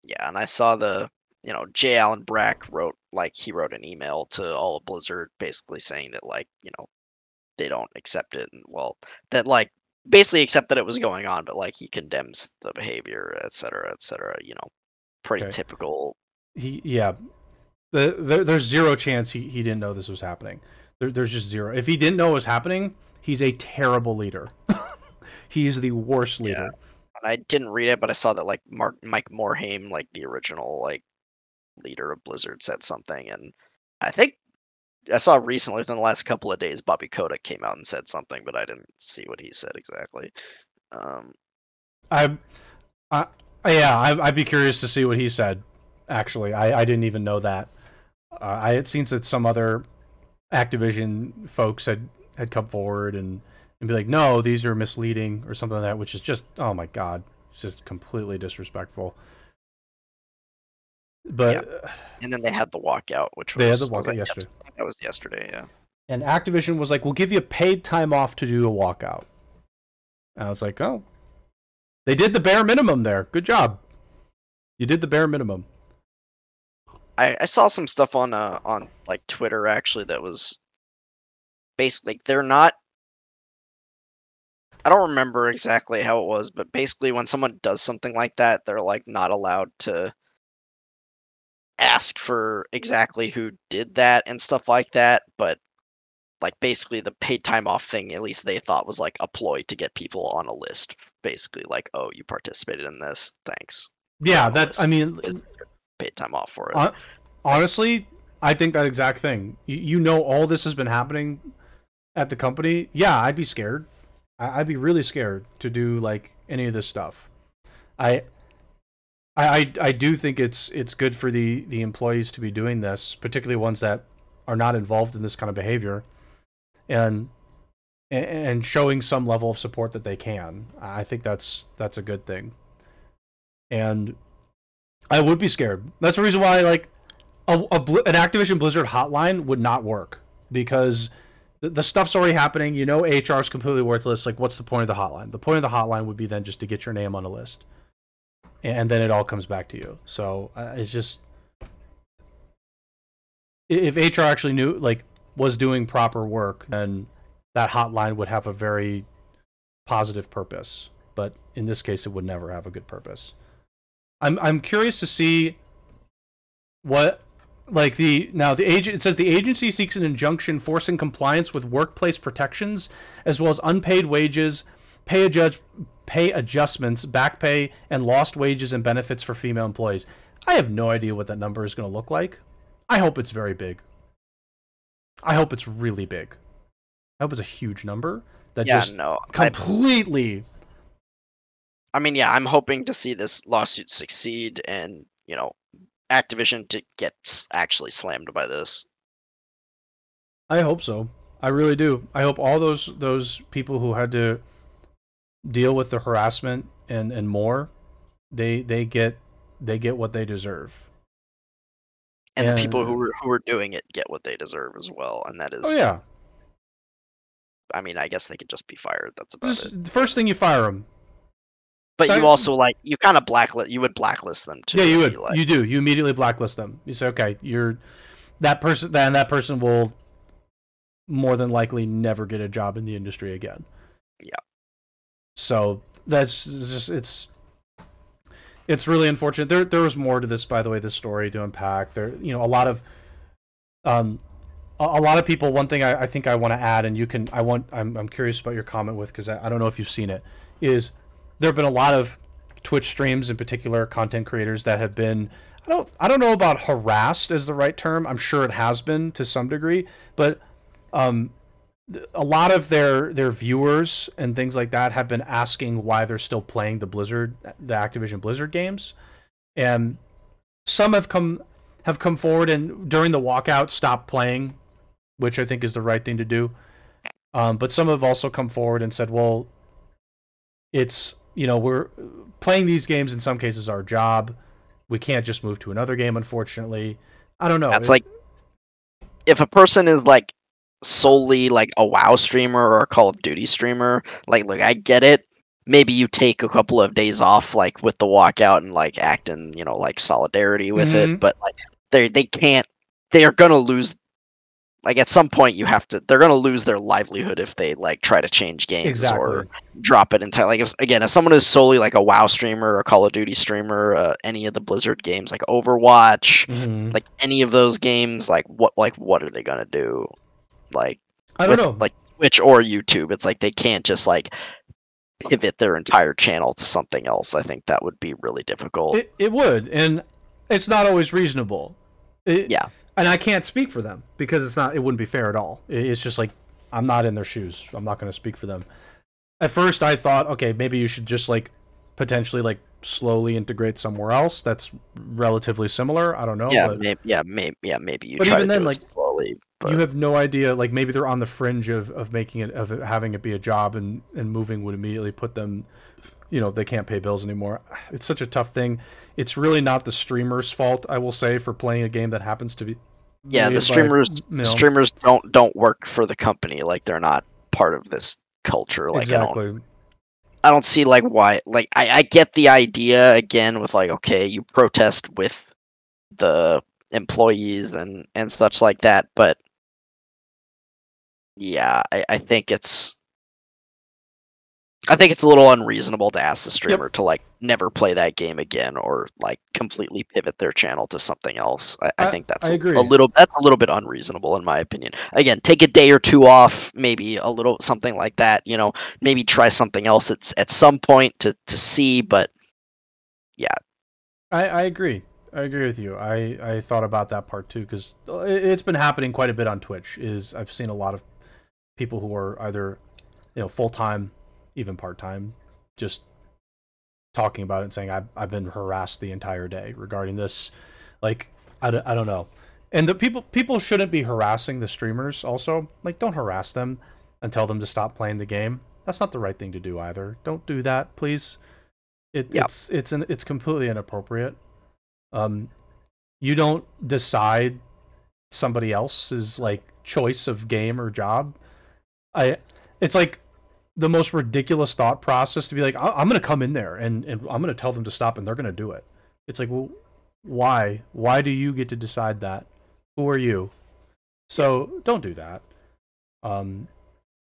Yeah, and I saw J. Allen Brack wrote an email to all of Blizzard basically saying that they don't accept it, and that basically accept that it was going on, but he condemns the behavior, etc., etc. Pretty typical. There's zero chance he didn't know this was happening. There's just zero. If he didn't know it was happening, he's a terrible leader. He's the worst leader. Yeah. And I didn't read it, but I saw that Mike Morhaime, the original leader of Blizzard, said something, and I think I saw recently within the last couple of days, Bobby Kotick came out and said something, but I didn't see what he said exactly. I'd be curious to see what he said. Actually, I didn't even know that. I had seen that some other Activision folks had come forward and be like, no, these are misleading or something like that, which is just, oh my god, it's just completely disrespectful. But and then they had the walkout, which they had the walkout yesterday. That was yesterday, yeah. And Activision was like, we'll give you paid time off to do a walkout. And I was like, oh, they did the bare minimum there. Good job. You did the bare minimum. I saw some stuff on Twitter actually that was basically they're not. I don't remember exactly how it was, but basically when someone does something like that, they're not allowed to ask for exactly who did that and stuff like that, but basically the paid time off thing, at least they thought was a ploy to get people on a list, basically oh, you participated in this, thanks. Yeah, I mean, paid time off for it. Honestly, I think that exact thing. All this has been happening at the company. Yeah, I'd be scared. I'd be really scared to do any of this stuff. I do think it's good for the employees to be doing this, particularly ones that are not involved in this kind of behavior, and and showing some level of support that they can. I think that's a good thing. And I would be scared. That's the reason why like an Activision Blizzard hotline would not work, because the stuff's already happening. You know, HR is completely worthless. Like, what's the point of the hotline? The point of the hotline would be then just to get your name on a list, and then it all comes back to you. So it's just, if HR actually knew, like, was doing proper work, then that hotline would have a very positive purpose. But in this case, it would never have a good purpose. I'm curious to see what, like, the agent, it says the agency seeks an injunction forcing compliance with workplace protections as well as unpaid wages, pay adjustments, back pay, and lost wages and benefits for female employees. I have no idea what that number is going to look like. I hope it's very big. I hope it's really big. I hope it's a huge number that completely. I mean, yeah, I'm hoping to see this lawsuit succeed, and Activision to get actually slammed by this. I hope so. I really do. I hope all those people who had to deal with the harassment and more, they get what they deserve. And the people who are doing it get what they deserve as well, and that is. Oh yeah. I mean, I guess they could just be fired. That's about it. The first thing, you fire them. But you also you kind of blacklist them too. Yeah, you would. You do. You immediately blacklist them. You say, okay, you're that person. Then that person will more than likely never get a job in the industry again. Yeah. So that's just it's really unfortunate. There was more to this, by the way, this story to unpack. There, a lot of people. One thing I think I want to add, and I'm curious about your comment with, because I don't know if you've seen it, is there have been a lot of Twitch streams, in particular, content creators that have been, I don't know about harassed as the right term. I'm sure it has been to some degree, but a lot of their viewers and things like that have been asking why they're still playing the Activision Blizzard games, and some have come forward and during the walkout stopped playing, which I think is the right thing to do. But some have also come forward and said, well, it's, we're playing these games, in some cases, our job. We can't just move to another game, unfortunately. I don't know. That's like, if a person is like solely like a WoW streamer or a Call of Duty streamer, like, look, I get it. Maybe you take a couple of days off, like with the walkout, and like act in, like solidarity with it. But like, they can't. They are gonna lose. Like, at some point, they're going to lose their livelihood if they, like, try to change games or drop it entirely. Like, if someone is solely, like, a WoW streamer or a Call of Duty streamer, any of the Blizzard games, like Overwatch, like, any of those games, what are they going to do? Like, I don't know. Like, Twitch or YouTube, it's like they can't just, like, pivot their entire channel to something else. I think that would be really difficult. It would, and it's not always reasonable. Yeah. And I can't speak for them, because it wouldn't be fair at all. It's just like, I'm not in their shoes. I'm not going to speak for them. At first I thought, okay, maybe you should just like potentially like slowly integrate somewhere else that's relatively similar. I don't know. Yeah, maybe you but try even to then, do like, it slowly. But you have no idea, like, maybe they're on the fringe of having it be a job, and moving would immediately put them, they can't pay bills anymore. It's such a tough thing. It's really not the streamer's fault, I will say, for playing a game that happens to be. Yeah, the streamers don't work for the company. Like, they're not part of this culture. Like, exactly. I don't see like why. Like, I get the idea again with like, okay, you protest with the employees and such like that, but yeah, I think it's a little unreasonable to ask the streamer to like never play that game again, or like completely pivot their channel to something else. I think that's a little bit unreasonable in my opinion. Again, take a day or two off, maybe a little something like that. Maybe try something else at some point to see. But yeah, I agree. I agree with you. I thought about that part too, because it's been happening quite a bit on Twitch. I've seen a lot of people who are either full time, even part-time, just talking about it and saying I've been harassed the entire day regarding this. Like I don't know. And the people shouldn't be harassing the streamers also. Like don't harass them and tell them to stop playing the game. That's not the right thing to do either. Don't do that, please. It's completely inappropriate. You don't decide somebody else's like choice of game or job. It's like the most ridiculous thought process to be like, I'm gonna come in there and I'm gonna tell them to stop and they're gonna do it. It's like, well, why? Why do you get to decide that? Who are you? So don't do that.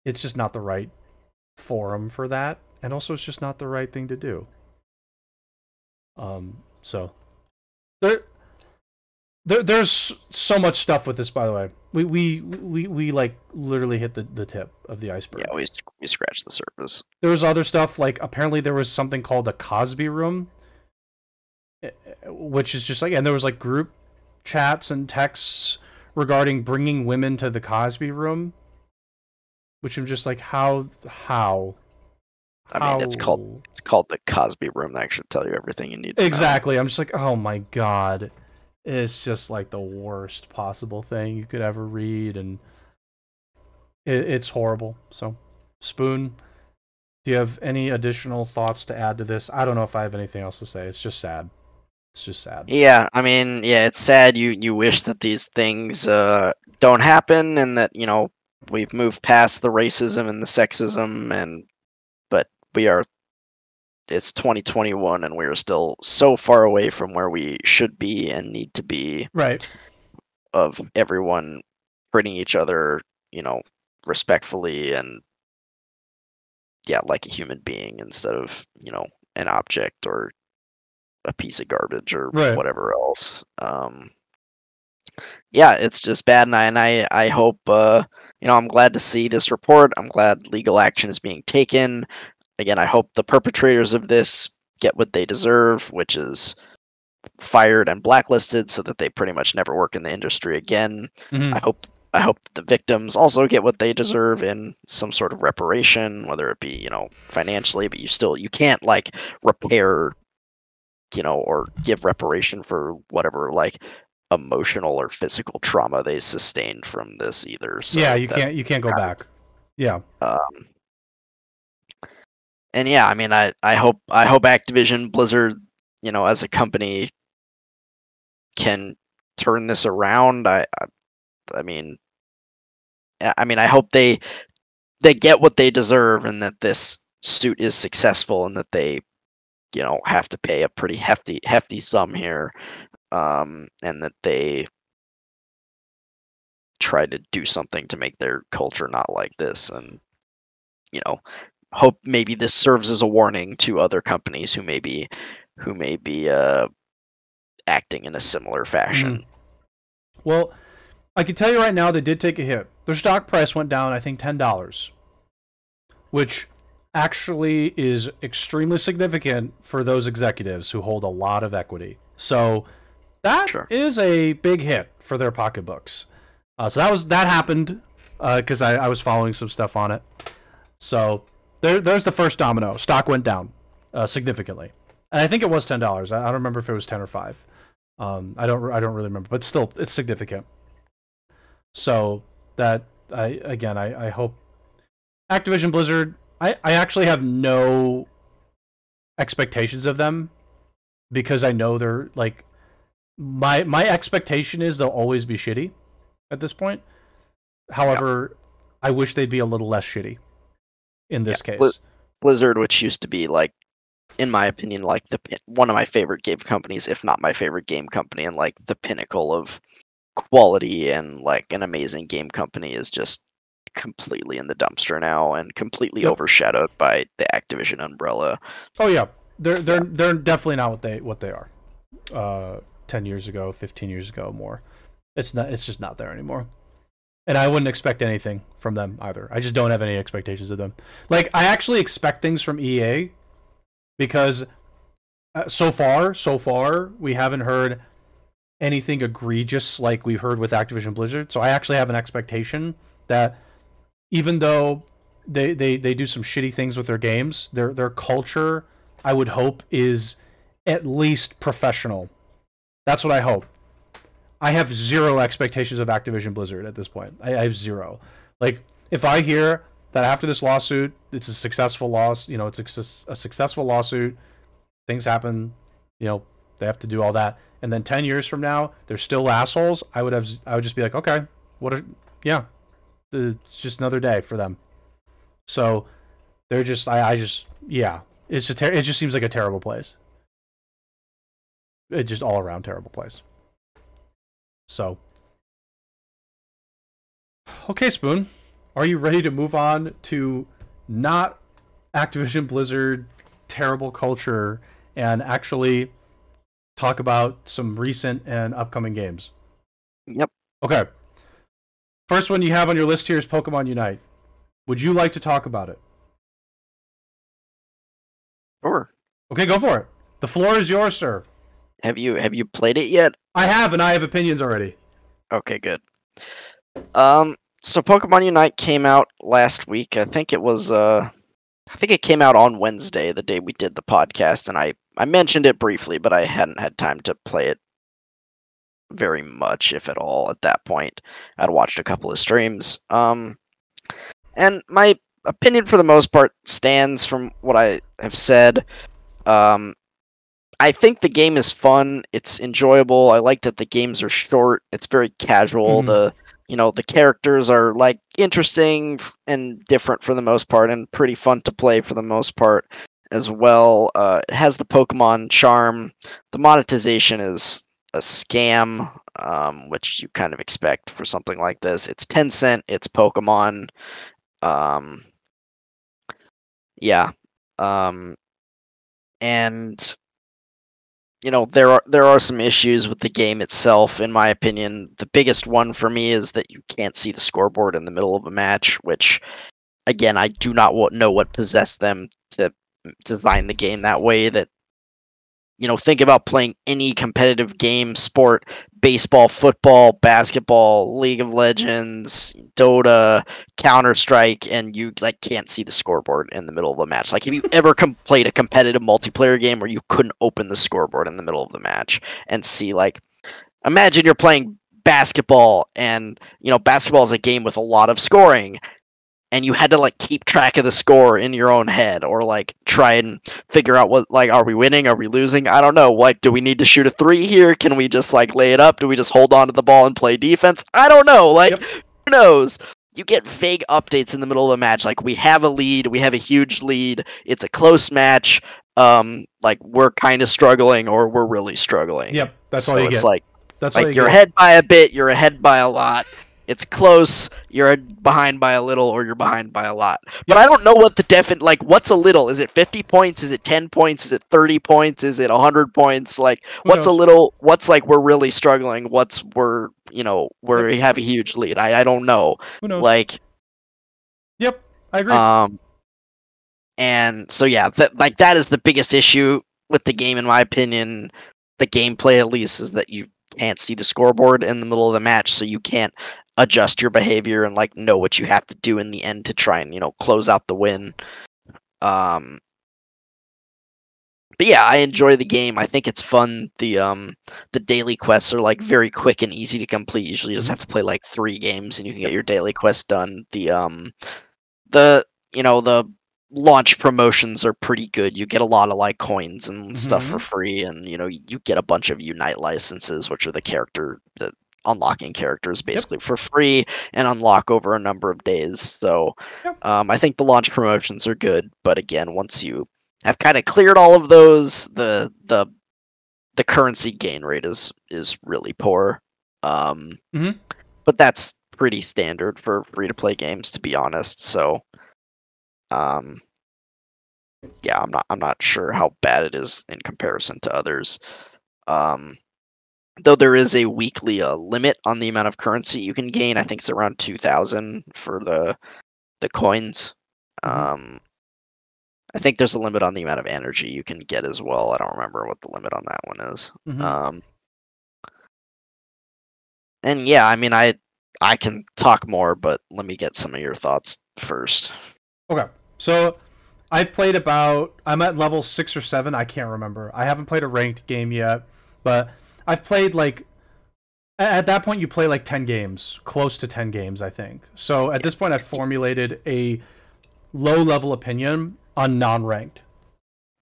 It's just not the right forum for that, and also it's just not the right thing to do. So there's so much stuff with this. By the way, we like literally hit the tip of the iceberg. Yeah, we scratched the surface. There was other stuff, like apparently there was something called a Cosby Room, which is just like, and there was like group chats and texts regarding bringing women to the Cosby Room, which I'm just like, how? I mean, it's called the Cosby Room. That should tell you everything you need to exactly. know. I'm just like, oh my god, it's just like the worst possible thing you could ever read, and it's horrible. So, Spoon, do you have any additional thoughts to add to this? I don't know if I have anything else to say. It's just sad. It's just sad. Yeah, I mean, yeah, it's sad. You wish that these things don't happen, and that we've moved past the racism and the sexism, but it's 2021 and we're still so far away from where we should be and need to be. Right. Of everyone treating each other, respectfully and like a human being instead of, an object or a piece of garbage or whatever else. Yeah, it's just bad, and I hope I'm glad to see this report. I'm glad legal action is being taken. Again, I hope the perpetrators of this get what they deserve, which is fired and blacklisted so that they pretty much never work in the industry again. Mm-hmm. I hope that the victims also get what they deserve in some sort of reparation, whether it be, financially, but you can't like repair, or give reparation for whatever like emotional or physical trauma they sustained from this either. So yeah, you can't go back. Yeah. And yeah, I mean, I hope Activision Blizzard, as a company, can turn this around. I mean, I hope they get what they deserve, and that this suit is successful, and that they, have to pay a pretty hefty sum here, and that they try to do something to make their culture not like this, and hope maybe this serves as a warning to other companies who may be acting in a similar fashion. Mm-hmm. Well, I can tell you right now, they did take a hit. Their stock price went down, I think, $10, which actually is extremely significant for those executives who hold a lot of equity. So that is a big hit for their pocketbooks. So that happened because I was following some stuff on it. So there's the first domino. Stock went down significantly, and I think it was $10. I don't remember if it was 10 or 5. I don't really remember, but still, it's significant. So that I hope Activision Blizzard. I actually have no expectations of them, because I know they're like my expectation is they'll always be shitty at this point. However, I wish they'd be a little less shitty in this case. Blizzard, which used to be like, in my opinion, like one of my favorite game companies, if not my favorite game company, and like the pinnacle of quality and like an amazing game company, is just completely in the dumpster now and completely overshadowed by the Activision umbrella. Oh yeah, they're definitely not what they are. 10 years ago, 15 years ago, more. It's just not there anymore. And I wouldn't expect anything from them either. I just don't have any expectations of them. Like, I actually expect things from EA, because so far we haven't heard anything egregious like we heard with Activision Blizzard. So I actually have an expectation that even though they do some shitty things with their games, their culture I would hope, is at least professional. That's what I hope. I have zero expectations of Activision Blizzard at this point. I have zero. Like, if I hear that after this lawsuit, it's a successful loss, it's a successful lawsuit, things happen, they have to do all that, and then 10 years from now, they're still assholes, I would just be like, okay, yeah, it's just another day for them. So, they're just, yeah, it just seems like a terrible place. It's just all around terrible place. So, okay, Spoon, are you ready to move on to not Activision Blizzard terrible culture and actually talk about some recent and upcoming games? Yep. Okay. First one you have on your list here is Pokemon Unite. Would you like to talk about it? Sure. Okay, go for it. The floor is yours, sir. Have you played it yet? I have, and I have opinions already. Okay, good. So Pokemon Unite came out last week. I think it came out on Wednesday, the day we did the podcast, and I mentioned it briefly, but I hadn't had time to play it very much, if at all, at that point. I'd watched a couple of streams. And my opinion for the most part stands from what I have said. I think the game is fun. It's enjoyable. I like that the games are short. It's very casual. The characters are like interesting and different for the most part, and pretty fun to play for the most part as well. It has the Pokemon charm. The monetization is a scam, which you kind of expect for something like this. It's Tencent. It's Pokemon. Yeah. And there are some issues with the game itself. In my opinion, the biggest one for me is that you can't see the scoreboard in the middle of a match, which, again, I do not know what possessed them to design the game that way. That, think about playing any competitive game, sport, baseball, football, basketball, League of Legends, Dota, Counter-Strike, and you can't see the scoreboard in the middle of a match. Like, have you ever played a competitive multiplayer game where you couldn't open the scoreboard in the middle of the match and see, imagine you're playing basketball, and basketball is a game with a lot of scoring, and you had to keep track of the score in your own head, or try and figure out what, are we winning, are we losing? I don't know. Do we need to shoot a 3 here? Can we just lay it up? Do we just hold on to the ball and play defense? I don't know. Yep. Who knows? You get vague updates in the middle of the match. We have a lead, we have a huge lead, it's a close match. We're kind of struggling, or we're really struggling. Yep, that's all you get. That's you're ahead by a bit, you're ahead by a lot. It's close, you're behind by a little, or you're behind by a lot. But I don't know what the what's a little? Is it 50 points? Is it 10 points? Is it 30 points? Is it 100 points? What's a little? What's we're really struggling? What's we have a huge lead? I don't know. Who knows? Yep, I agree. And so yeah, that is the biggest issue with the game, in my opinion. The gameplay, at least, is that you can't see the scoreboard in the middle of the match, so you can't adjust your behavior and know what you have to do in the end to try and close out the win. But yeah, I enjoy the game. I think it's fun. The daily quests are very quick and easy to complete. Usually you just have to play 3 games and you can get your daily quest done. The launch promotions are pretty good. You get a lot of coins and stuff for free, and you get a bunch of Unite licenses, which are the unlocking characters basically for free and unlock over a number of days. So I think the launch promotions are good, but again, once you have kind of cleared all of those, the currency gain rate is really poor. But that's pretty standard for free to play games, to be honest. So yeah, I'm not sure how bad it is in comparison to others. Though there is a weekly limit on the amount of currency you can gain. I think it's around 2,000 for the coins. I think there's a limit on the amount of energy you can get as well. I don't remember what the limit on that one is. And yeah, I mean, I can talk more, but let me get some of your thoughts first. Okay, so I've played about. I'm at level 6 or 7. I can't remember. I haven't played a ranked game yet, but I've played like. At that point, you play like 10 games, close to 10 games, I think. So at this point, I've formulated a low-level opinion on non-ranked,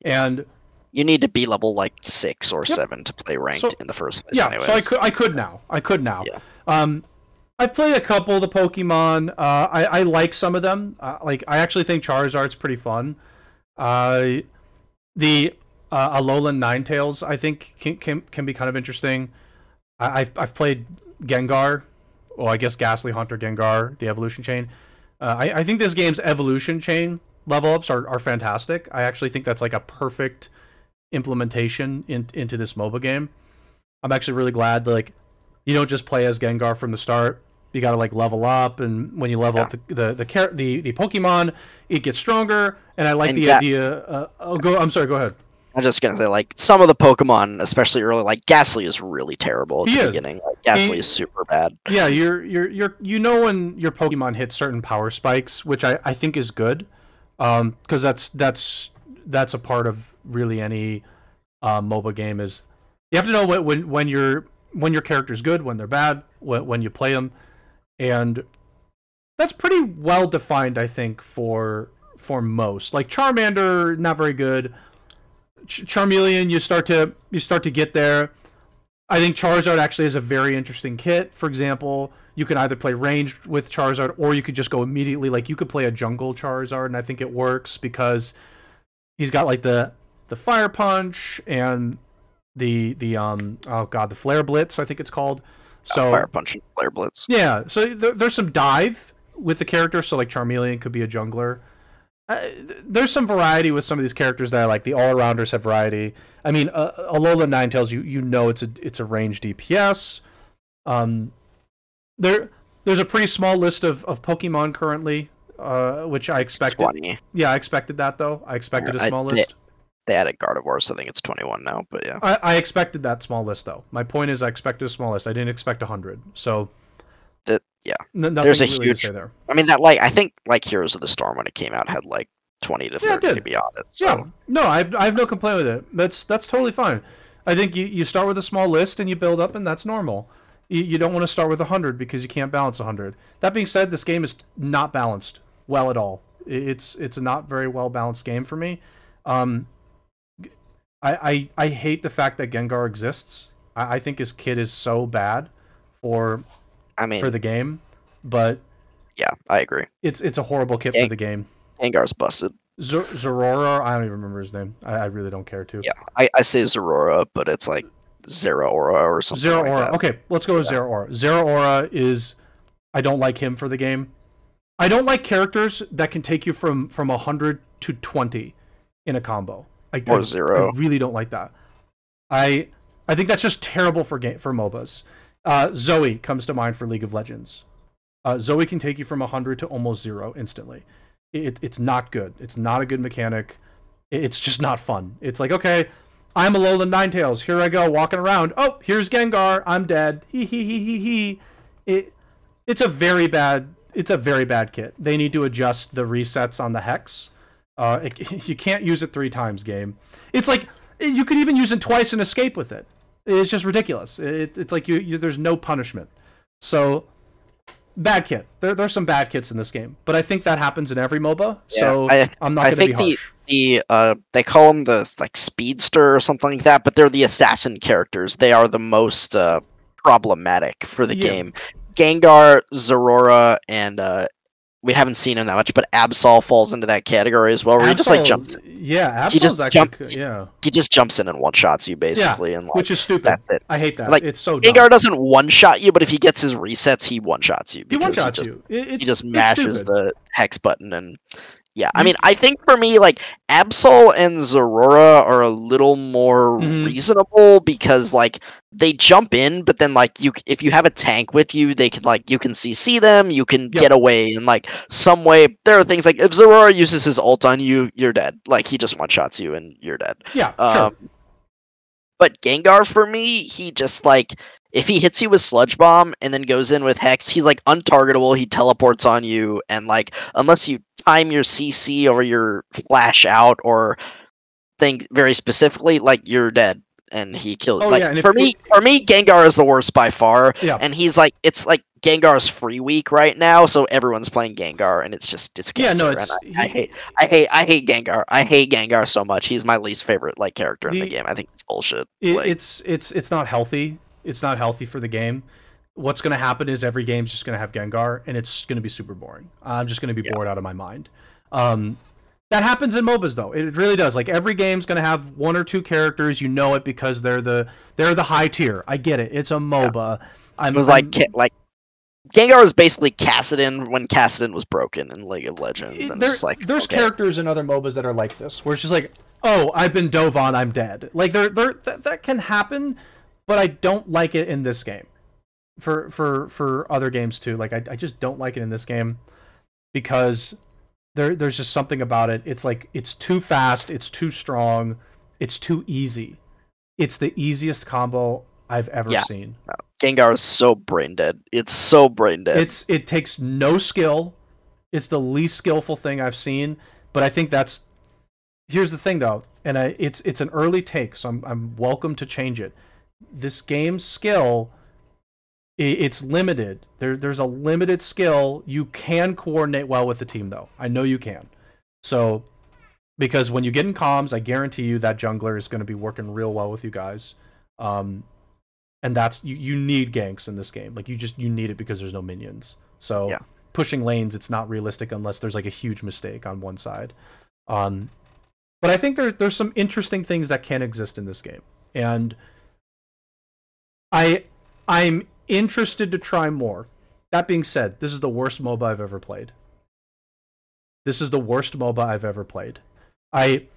and you need to be level like 6 or 7 to play ranked in the first place. Yeah, anyways. so I could now. Yeah. I've played a couple of the Pokemon. I like some of them. Like I actually think Charizard's pretty fun. The Alolan Ninetales I think can be kind of interesting. I've played Gengar, well I guess Ghastly Hunter Gengar, the evolution chain. I think this game's evolution chain level ups are fantastic. I actually think that's like a perfect implementation into this MOBA game. I'm actually really glad that like you don't just play as Gengar from the start. You got to like level up, and when you level up the Pokemon, it gets stronger. And I like the idea. I'm sorry. Go ahead. I'm just gonna say, like, some of the Pokemon, especially early, like Ghastly is really terrible at the beginning. Like, Ghastly is super bad. Yeah, you know when your Pokemon hit certain power spikes, which I think is good, because that's a part of really any MOBA game is you have to know when your character's good, when they're bad, when you play them, and that's pretty well defined, I think, for most. Like Charmander, not very good. Charmeleon, you start to get there. I think Charizard actually is a very interesting kit. For example, you can either play ranged with Charizard, or you could just go immediately. Like you could play a jungle Charizard, and I think it works because he's got like the Fire Punch and the Flare Blitz, I think it's called. So Fire Punch and Flare Blitz. Yeah, so there's some dive with the character. So like Charmeleon could be a jungler. There's some variety with some of these characters that I like. The all-arounders have variety. I mean, Alola Ninetales, you know it's a range DPS. There's a pretty small list of Pokemon currently, which I expected. 20. Yeah, I expected that though. I expected a small list. They added Gardevoir, so I think it's 21 now. But yeah, I expected that small list though. My point is, I expected a small list. I didn't expect 100. So. Yeah, there's a really huge. There. I mean, that I think Heroes of the Storm when it came out had like 20 to 30 to be honest. So. Yeah, no, I have no complaint with it. That's totally fine. I think you start with a small list and you build up, and that's normal. You don't want to start with 100 because you can't balance 100. That being said, this game is not balanced well at all. It's a not very well balanced game for me. I hate the fact that Gengar exists. I think his kit is so bad for the game, but yeah, I agree. It's a horrible kit for the game. Gengar's busted. Zorora, I don't even remember his name. I really don't care to. Yeah, I say Zorora, but it's like Zeraora or something. Zeraora. Like that. Okay, let's go with Zeraora. Zeraora is, I don't like him for the game. I don't like characters that can take you from 100 to 20 in a combo. Or 0. I really don't like that. I think that's just terrible for MOBAs. Zoe comes to mind for League of Legends. Zoe can take you from 100 to almost 0 instantly. It's not good. It's not a good mechanic. It's just not fun. It's like, okay, I'm Alola Ninetales. Here I go, walking around. Oh, here's Gengar. I'm dead. He. It's a very bad kit. They need to adjust the resets on the hex. You can't use it 3 times, game. It's like you could even use it twice and escape with it. It's just ridiculous. It's like there's no punishment. So bad kit. There's some bad kits in this game, but I think that happens in every MOBA. Yeah, so I'm not going to be harsh. They call them the speedster or something like that, but they're the assassin characters. They are the most problematic for the game. Gengar, Zorora, and we haven't seen him that much, but Absol falls into that category as well, where he just jumps. Yeah, he just jumps in and one-shots you basically, and which is stupid. That's it. I hate that. It's so dumb. Gengar doesn't one-shot you, but if he gets his resets, he one-shots you. He one-shots you. He just mashes the hex button and. Yeah, I mean, I think for me, Absol and Zorora are a little more reasonable because, they jump in, but then, if you have a tank with you, they can, you can CC them, you can get away in, some way. There are things if Zorora uses his ult on you, you're dead. He just one-shots you and you're dead. Yeah, sure. But Gengar, for me, he just, if he hits you with Sludge Bomb and then goes in with Hex, he's like untargetable. He teleports on you, and like unless you time your CC or your flash out or think very specifically, like you're dead. And he killed. Oh like yeah, and for me, Gengar is the worst by far. Yeah. And he's like, it's like Gengar's free week right now, so everyone's playing Gengar, and it's cancer. Yeah, no, it's I hate Gengar. I hate Gengar so much. He's my least favorite like character in the game. I think it's bullshit. It's not healthy. It's not healthy for the game. What's going to happen is every game's just going to have Gengar, and it's going to be super boring. I'm just going to be bored out of my mind. That happens in MOBAs though. It really does. Like every game's gonna have one or two characters. You know it because they're the high tier. I get it. It's a MOBA. Yeah. It was like Gengar was basically Kassadin when Kassadin was broken in League of Legends. And there's characters in other MOBAs that are like this, where it's just like, oh, I've been dove on, I'm dead. Like that can happen, but I don't like it in this game. For other games too. Like I just don't like it in this game because there's just something about it. It's like it's too fast, it's too strong, it's too easy. It's the easiest combo I've ever seen. Gengar is so brain dead. It's so brain dead. It takes no skill. It's the least skillful thing I've seen. But I think that's here's the thing though, and it's an early take, so I'm welcome to change it. This game's skill, it's limited. There's a limited skill. You can coordinate well with the team, though. I know you can. So, because when you get in comms, I guarantee you that jungler is going to be working real well with you guys. And that's you need ganks in this game. Like you need it because there's no minions. So pushing lanes, it's not realistic unless there's like a huge mistake on one side. But I think there's some interesting things that can exist in this game, and I'm interested to try more. That being said, this is the worst MOBA I've ever played. This is the worst MOBA I've ever played. I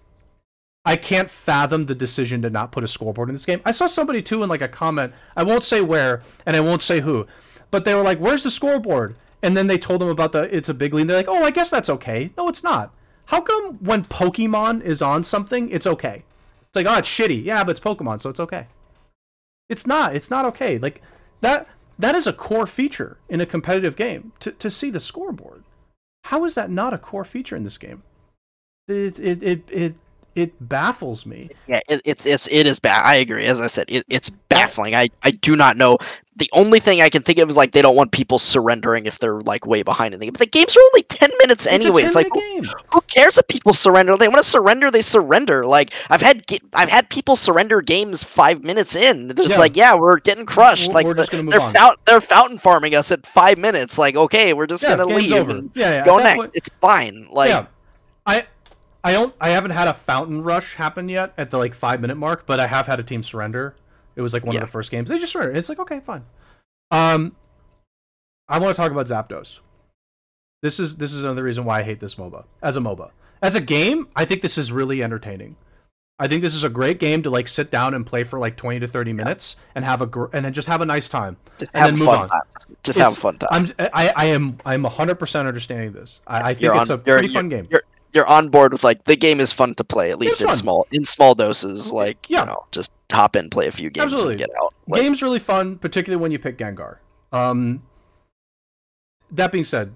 can't fathom the decision to not put a scoreboard in this game. I saw somebody too in like a comment, I won't say where and I won't say who, but they were like, where's the scoreboard? And then they told them about it's a big lead. They're like, oh, I guess that's okay. No, it's not. How come when Pokemon is on something, it's okay? It's like, oh, it's shitty. Yeah, but it's Pokemon, so it's okay. It's not okay. Like that is a core feature in a competitive game, to see the scoreboard. How is that not a core feature in this game? It baffles me. Yeah, it is bad. I agree. As I said, it's baffling. I do not know. The only thing I can think of is like they don't want people surrendering if they're like way behind in the game. But the games are only 10 minutes anyways. Like who cares if people surrender? They want to surrender, they surrender. Like I've had people surrender games 5 minutes in. They're just like, yeah, we're getting crushed. They're fountain farming us at 5 minutes. Like, okay, we're just gonna leave and go next. Point, it's fine. Like I haven't had a fountain rush happen yet at the like 5 minute mark, but I have had a team surrender. It was like one of the first games. They just surrendered. It's like, okay, fine. I want to talk about Zapdos. This is another reason why I hate this MOBA. As a MOBA. As a game, I think this is really entertaining. I think this is a great game to like sit down and play for like 20 to 30 minutes and then just have a nice time. Have a fun time. I'm 100% understanding this. I think it's a pretty fun game. You're on board with like the game is fun to play, at least in small doses. Like you know, just hop in, play a few games, and get out. Like, game's really fun, particularly when you pick Gengar. That being said,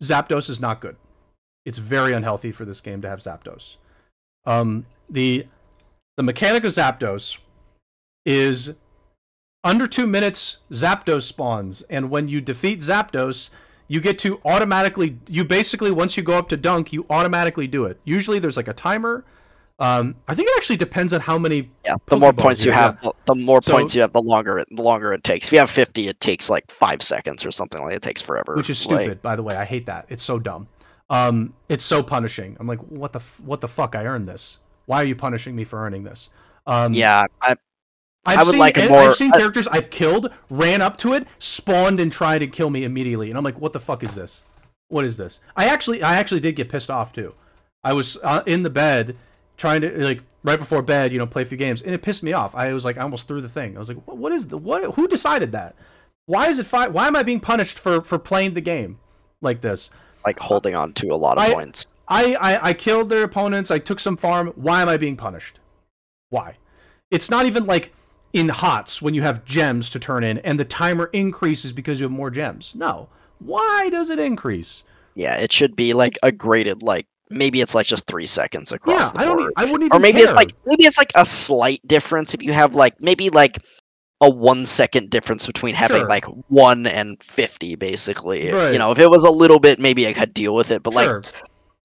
Zapdos is not good. It's very unhealthy for this game to have Zapdos. The mechanic of Zapdos is under 2 minutes, Zapdos spawns, and when you defeat Zapdos, you get to automatically, basically, once you go up to dunk, you automatically do it. Usually there's like a timer. I think it actually depends on how many. Yeah, the more points you have, the longer it takes. If you have 50, it takes like 5 seconds or something. Like it takes forever. Which is stupid, by the way. I hate that. It's so dumb. It's so punishing. I'm like, what the fuck? I earned this. Why are you punishing me for earning this? I've seen characters I've killed, ran up to it, spawned, and tried to kill me immediately, and I'm like, what the fuck is this? What is this? I actually did get pissed off too. I was in the bed trying to like right before bed, play a few games, and it pissed me off. I was like, I almost threw the thing. I was like, what? Who decided that? Why is it fine? Why am I being punished for playing the game like this? Like holding on to a lot of points. I killed their opponents. I took some farm. Why am I being punished? Why? It's not even like in HOTS when you have gems to turn in, and the timer increases because you have more gems. No. Why does it increase? Yeah, it should be like a graded like maybe it's like just 3 seconds across the board. I wouldn't even Or maybe care. maybe it's like a slight difference if you have like maybe like a 1 second difference between having Sure. like 1 and 50 basically. Right. You know, if it was a little bit maybe I could deal with it, but Sure. like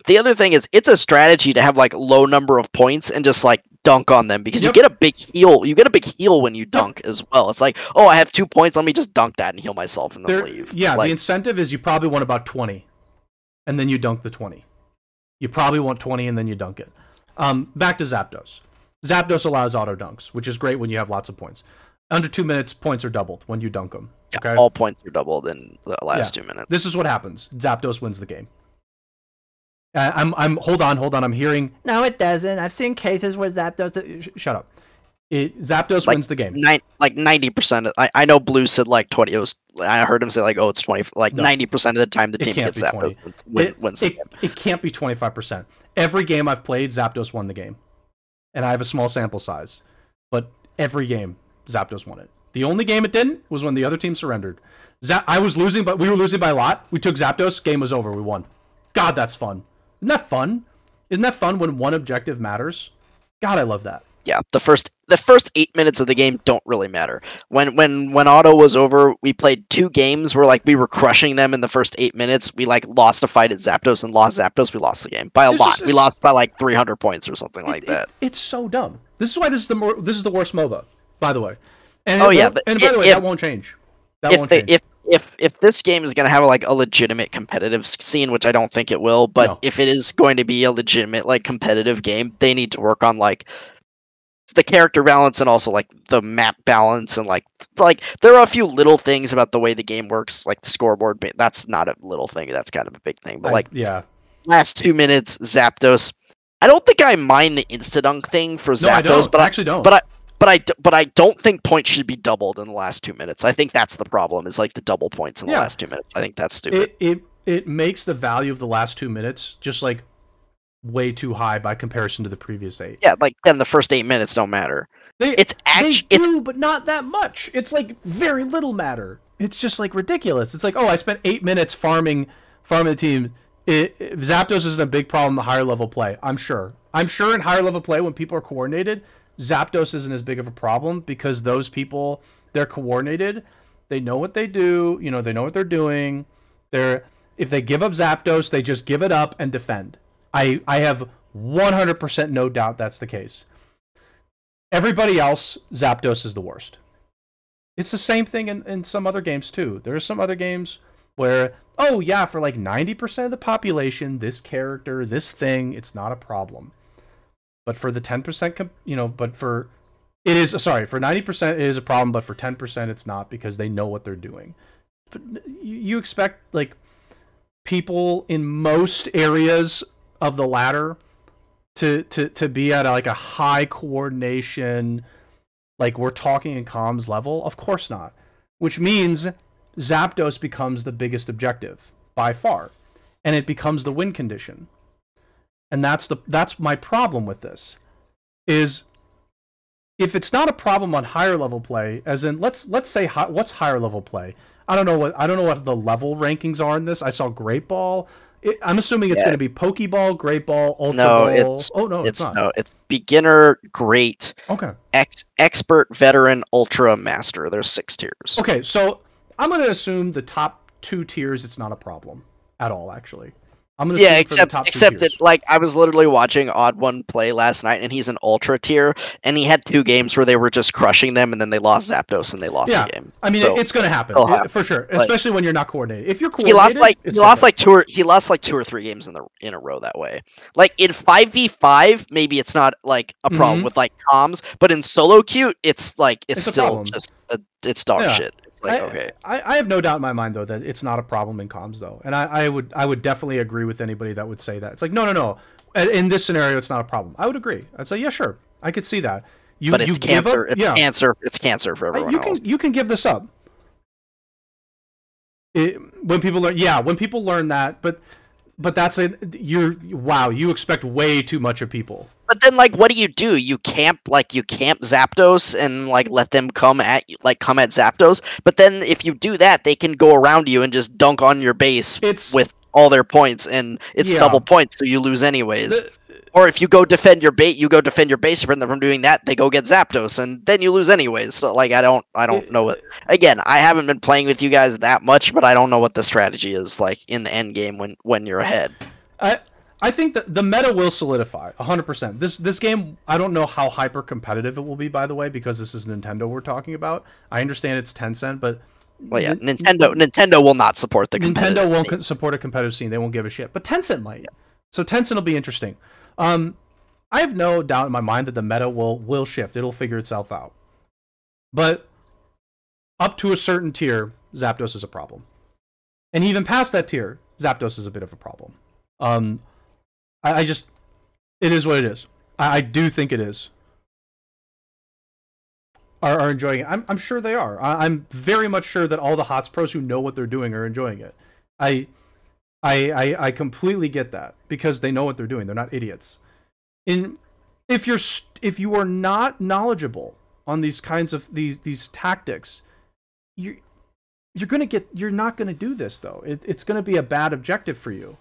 the other thing is it's a strategy to have like low number of points and just like dunk on them because you get a big heal. You get a big heal when you dunk as well. It's like, oh, I have 2 points, let me just dunk that and heal myself and then leave. Yeah, like, the incentive is you probably want about 20, and then you dunk the 20. You probably want 20 and then you dunk it. Back to Zapdos. Zapdos allows auto dunks, which is great when you have lots of points. Under 2 minutes, points are doubled when you dunk them. Okay? Yeah, all points are doubled in the last 2 minutes. This is what happens. Zapdos wins the game. Hold on. I'm hearing. No, it doesn't. I've seen cases where Zapdos. Shut up. Zapdos wins the game. 90%. I know Blue said like 20. It was. I heard him say like, oh, it's 20. Like 90% of the time, the team gets Zapdos wins the game. It can't be 25%. Every game I've played, Zapdos won the game, and I have a small sample size, but every game Zapdos won it. The only game it didn't was when the other team surrendered. I was losing, but we were losing by a lot. We took Zapdos. Game was over. We won. God, that's fun. Isn't that fun? Isn't that fun when one objective matters? God, I love that. Yeah, the first 8 minutes of the game don't really matter. When auto was over, we played 2 games where like we were crushing them in the first 8 minutes. We like lost a fight at Zapdos and lost Zapdos. We lost the game by a lot. We lost by like 300 points or something like that. It's so dumb. This is why this is the worst MOBA, by the way. And by the way, that won't change. That won't change. If this game is going to have like a legitimate competitive scene, which I don't think it will, but if it is going to be a legitimate like competitive game, they need to work on like the character balance and also like the map balance and like there are a few little things about the way the game works, like the scoreboard. That's not a little thing. That's kind of a big thing. But last 2 minutes, Zapdos. I don't think I mind the insta-dunk thing for Zapdos, but I actually don't. But I don't think points should be doubled in the last 2 minutes. I think that's the problem. Is like the double points in the last 2 minutes. I think that's stupid. It makes the value of the last 2 minutes just like way too high by comparison to the previous 8. Yeah, like then the first 8 minutes don't matter. They do, but not that much. It's like very little matter. It's just like ridiculous. It's like, oh, I spent 8 minutes farming the team. Zapdos isn't a big problem in higher level play. I'm sure in higher level play when people are coordinated, Zapdos isn't as big of a problem because those people, they're coordinated. They know what they do. You know, they know what they're doing. If they give up Zapdos, they just give it up and defend. I have 100% no doubt that's the case. Everybody else, Zapdos is the worst. It's the same thing in some other games too. There are some other games where, oh yeah, for like 90% of the population, this character, this thing, it's not a problem. But for the 10%, for 90% it is a problem, but for 10% it's not because they know what they're doing. But you expect like people in most areas of the ladder to be at like a high coordination, like we're talking in comms level? Of course not. Which means Zapdos becomes the biggest objective by far, and it becomes the win condition. And that's my problem with this, is if it's not a problem on higher level play, as in let's say what's higher level play? I don't know what the level rankings are in this. I saw Great Ball. I'm assuming it's going to be Pokeball, Great Ball, Ultra Ball. It's not. No, it's beginner, great, okay, expert, veteran, ultra, master. There's 6 tiers. Okay, so I'm going to assume the top 2 tiers. It's not a problem at all, actually. I'm gonna except that like I was literally watching Odd One play last night, and he's an ultra tier, and he had 2 games where they were just crushing them, and then they lost Zapdos and they lost the game. I mean, so, it's gonna happen for sure, especially when you're not coordinated. If you're coordinated, he lost like 2 or 3 games in a row that way. Like in 5v5, maybe it's not like a problem with like comms, but in solo queue, it's like it's still just it's dog shit. Like, I have no doubt in my mind though that it's not a problem in comms though, and I would definitely agree with anybody that would say that. It's like no. In this scenario, it's not a problem. I would agree. I'd say yeah, sure, I could see that. But it's cancer. It's cancer for everyone else. You can give this up. When people learn that, but that's you expect way too much of people. But then, like, what do? You camp Zapdos and like let them come at Zapdos. But then, if you do that, they can go around you and just dunk on your base with all their points, and it's double points, so you lose anyways. Or if you go defend your base, to prevent them from doing that, they go get Zapdos, and then you lose anyways. So, like, I don't know what. Again, I haven't been playing with you guys that much, but I don't know what the strategy is like in the end game when you're ahead. I think that the meta will solidify 100%. This game, I don't know how hyper competitive it will be, by the way, because this is Nintendo we're talking about. I understand it's Tencent, but well, yeah, Nintendo will not support the competitive Nintendo won't support a competitive scene. They won't give a shit, but Tencent might. Yeah. So Tencent will be interesting. I have no doubt in my mind that the meta will shift. It'll figure itself out. But up to a certain tier, Zapdos is a problem. And even past that tier, Zapdos is a bit of a problem. I just... It is what it is. I do think it is. Are enjoying it. I'm sure they are. I'm very much sure that all the HOTS pros who know what they're doing are enjoying it. I completely get that because they know what they're doing. They're not idiots. If you are not knowledgeable on these kinds of these tactics, you're not gonna do this though. It's gonna be a bad objective for you.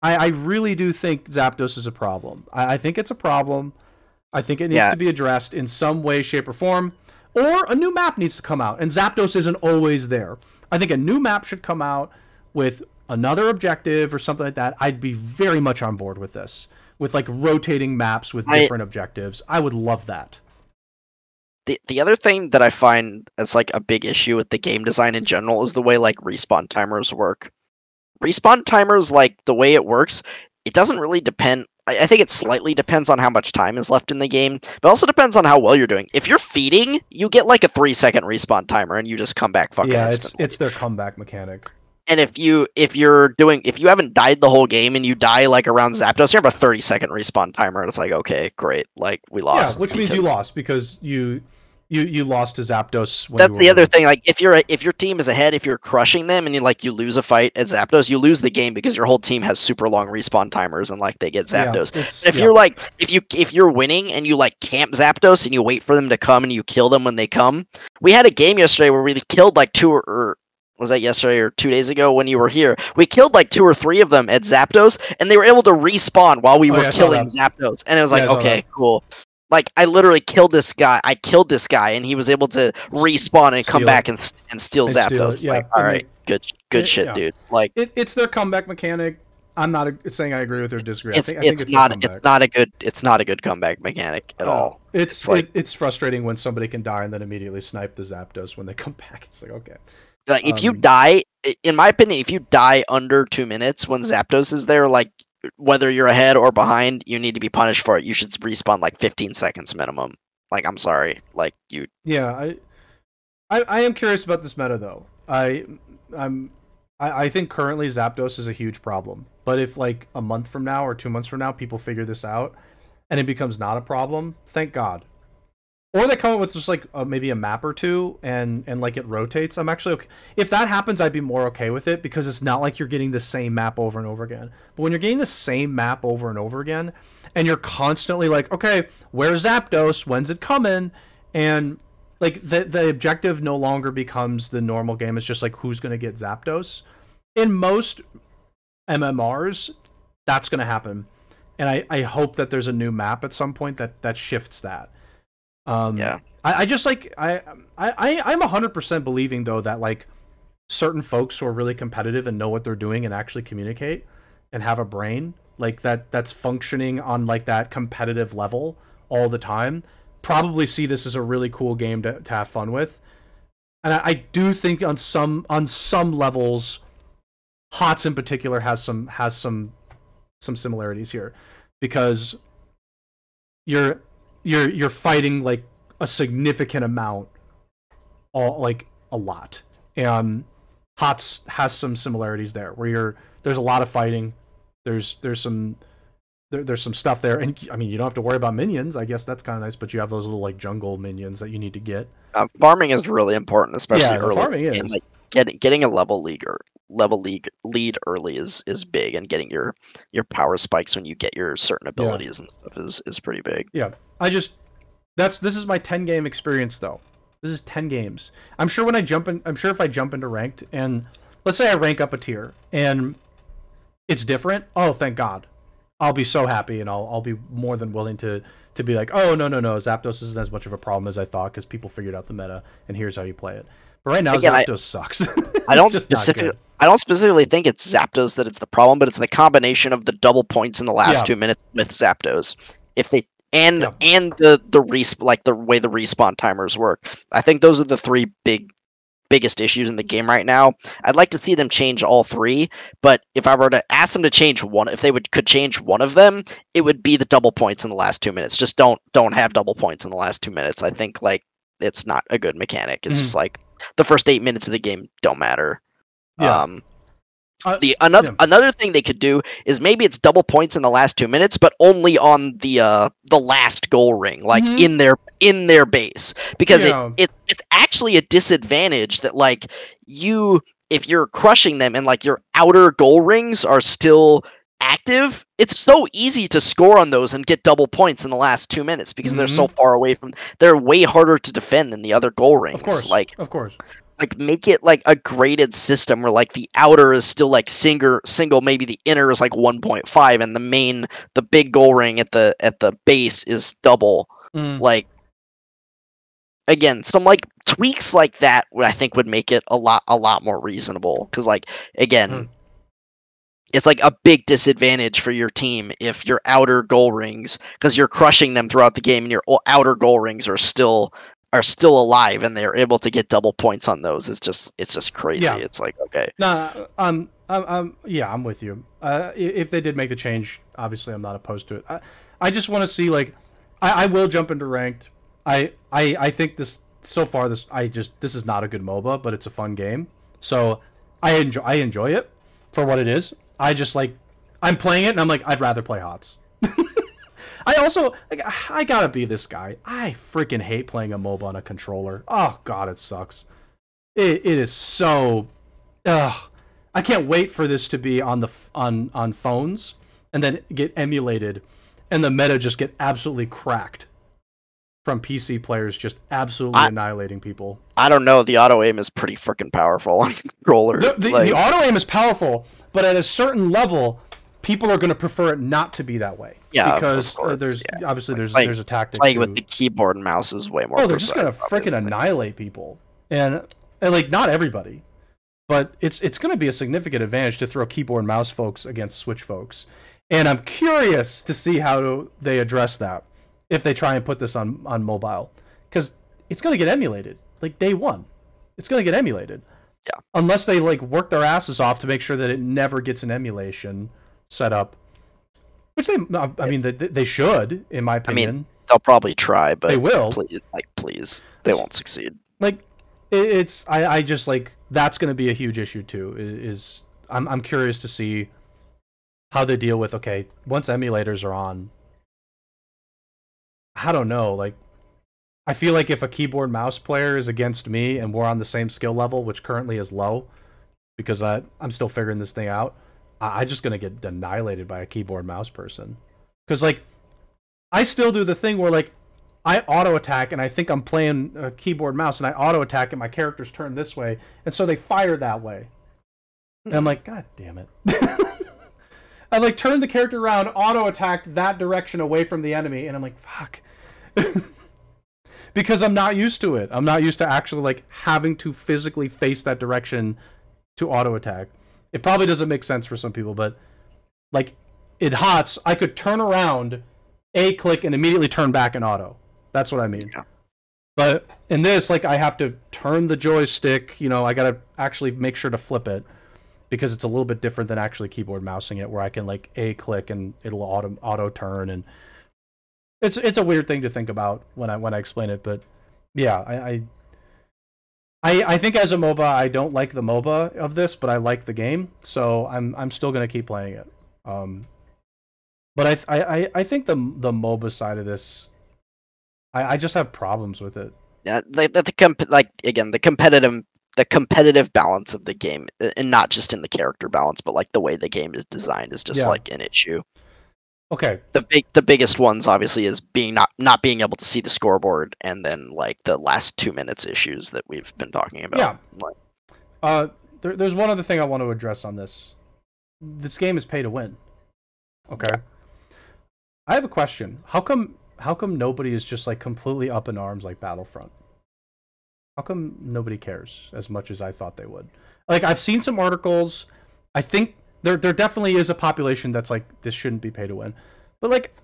I really do think Zapdos is a problem. I think it's a problem. I think it needs to be addressed in some way, shape, or form. Or a new map needs to come out, and Zapdos isn't always there. I think a new map should come out with another objective or something like that. I'd be very much on board with this. With like rotating maps with different objectives. I would love that. The other thing that I find as like a big issue with the game design in general is the way like respawn timers work. Respawn timers, like the way it works, it doesn't really depend. I think it slightly depends on how much time is left in the game, but also depends on how well you're doing. If you're feeding, you get like a 3-second respawn timer, and you just come back fucking instantly. It's their comeback mechanic. And if you haven't died the whole game and you die like around Zapdos, you have a 30-second respawn timer, and it's like, okay, great, like we lost. Yeah, which means you lost because you lost to Zapdos. That's the other thing. Like if your team is ahead, if you're crushing them and you lose a fight at Zapdos, you lose the game because your whole team has super long respawn timers and like they get Zapdos. If you're winning and you like camp Zapdos and you wait for them to come and you kill them when they come. We had a game yesterday where we killed like was that yesterday or 2 days ago when you were here? We killed like 2 or 3 of them at Zapdos, and they were able to respawn while we were killing Zapdos. And it was like, okay, cool. Like, I literally killed this guy. I killed this guy, and he was able to respawn and come back and steal Zapdos. Yeah. Like, all right, good shit, dude. Like, it's their comeback mechanic. I'm not saying I agree with or disagree. It's not a good comeback mechanic at all. It's frustrating when somebody can die and then immediately snipe the Zapdos when they come back. It's like, okay. Like, if you die, in my opinion, if you die under 2 minutes when Zapdos is there, like, whether you're ahead or behind, you need to be punished for it. You should respawn like 15 seconds minimum. Like, I'm sorry. Like, you... Yeah, I am curious about this meta, though. I think currently Zapdos is a huge problem. But if, like, a month from now or 2 months from now, people figure this out, and it becomes not a problem, thank God. Or they come up with just like maybe a map or two and like it rotates. I'm actually okay. If that happens, I'd be more okay with it because it's not like you're getting the same map over and over again. But when you're getting the same map over and over again and you're constantly like, okay, where's Zapdos? When's it coming? And like the objective no longer becomes the normal game. It's just like who's going to get Zapdos. In most MMRs, that's going to happen. And I hope that there's a new map at some point that shifts that. I just like I'm 100% believing though that like certain folks who are really competitive and know what they're doing and actually communicate and have a brain like that's functioning on like that competitive level all the time probably see this as a really cool game to have fun with. And I do think on some levels HOTS in particular has some similarities here because you're fighting like a significant amount, like a lot, and HOTS has some similarities there where there's a lot of fighting, there's some stuff there, and I mean you don't have to worry about minions. I guess that's kind of nice, but you have those little like jungle minions that you need to get. Farming is really important, especially early. Farming is. And, like getting a level leaguer level lead early is big, and getting your power spikes when you get your certain abilities and stuff is pretty big. Yeah, this is my 10-game experience though. This is 10 games. I'm sure if I jump into ranked and let's say I rank up a tier and it's different, oh thank God. I'll be so happy and I'll be more than willing to be like, oh no, Zapdos isn't as much of a problem as I thought because people figured out the meta and here's how you play it. But right now Zapdos sucks. I don't specifically think it's Zapdos that it's the problem, but it's the combination of the double points in the last 2 minutes with Zapdos. If they and the the way the respawn timers work. I think those are the three biggest issues in the game right now. I'd like to see them change all three, but if I were to ask them to change one, if they could change one of them, it would be the double points in the last 2 minutes. Just don't have double points in the last 2 minutes. I think like it's not a good mechanic. It's just like the first 8 minutes of the game don't matter. Yeah. Another thing they could do is maybe it's double points in the last 2 minutes, but only on the last goal ring, like in their base, because it's actually a disadvantage that like if you're crushing them and like your outer goal rings are still active, it's so easy to score on those and get double points in the last 2 minutes because they're so far away from. They're way harder to defend than the other goal rings. Of course. Like make it like a graded system where like the outer is still like single, maybe the inner is like 1.5 and the big goal ring at the base is double. Like again, some like tweaks like that I think would make it a lot more reasonable, because like again it's like a big disadvantage for your team if your outer goal rings, because you're crushing them throughout the game and your outer goal rings are still alive and they're able to get double points on those. It's just crazy. Yeah. It's like, okay. I'm with you. If they did make the change, obviously I'm not opposed to it. I just want to see like I will jump into ranked. I think this is not a good MOBA, but it's a fun game. So I enjoy it for what it is. I just like I'm playing it and I'm like I'd rather play HOTS. I also, like, I gotta be this guy. I freaking hate playing a MOBA on a controller. Oh, God, it sucks. It is so... I can't wait for this to be on phones and then get emulated and the meta just get absolutely cracked from PC players just absolutely annihilating people. I don't know. The auto-aim is pretty freaking powerful on a controller. The auto-aim is powerful, but at a certain level... people are going to prefer it not to be that way. Yeah, because there's a tactic. Playing with the keyboard and mouse is way more. Oh, they're just going to freaking annihilate people, and like not everybody, but it's going to be a significant advantage to throw keyboard and mouse folks against Switch folks, and I'm curious to see how they address that if they try and put this on mobile, because it's going to get emulated like day one. It's going to get emulated. Yeah. Unless they like work their asses off to make sure that it never gets an emulation set up, which they should, in my opinion. I mean, they'll probably try, but they will. Please, they won't succeed. Like, I just like that's going to be a huge issue too. I'm curious to see how they deal with once emulators are on. I don't know. Like, I feel like if a keyboard mouse player is against me and we're on the same skill level, which currently is low, because I'm still figuring this thing out. I'm just going to get annihilated by a keyboard mouse person. Because, like, I still do the thing where, like, I auto-attack and I think I'm playing a keyboard mouse and I auto-attack and my character's turned this way. And so they fire that way. And I'm like, God damn it. I, like, turned the character around, auto-attacked that direction away from the enemy. And I'm like, fuck. Because I'm not used to it. I'm not used to actually, like, having to physically face that direction to auto-attack. It probably doesn't make sense for some people, but like in HOTS, I could turn around, click, and immediately turn back in auto. That's what I mean. Yeah. But in this, like I have to turn the joystick. I gotta actually make sure to flip it because it's a little bit different than actually keyboard mousing it, where I can like click and it'll auto turn, and it's a weird thing to think about when I explain it. But yeah, I think as a MOBA, I don't like the MOBA of this, but I like the game, so I'm still gonna keep playing it. But I think the MOBA side of this, I just have problems with it. Yeah, the competitive the competitive balance of the game, and not just in the character balance, but like the way the game is designed is just like an issue. Okay. The biggest ones obviously is being not being able to see the scoreboard, and then like the last 2 minutes issues that we've been talking about. Yeah. There's one other thing I want to address on this. This game is pay to win. Okay. Yeah. I have a question. How come nobody is just like completely up in arms like Battlefront? How come nobody cares as much as I thought they would? Like, I've seen some articles. I think there definitely is a population that's like, this shouldn't be pay to win. But like,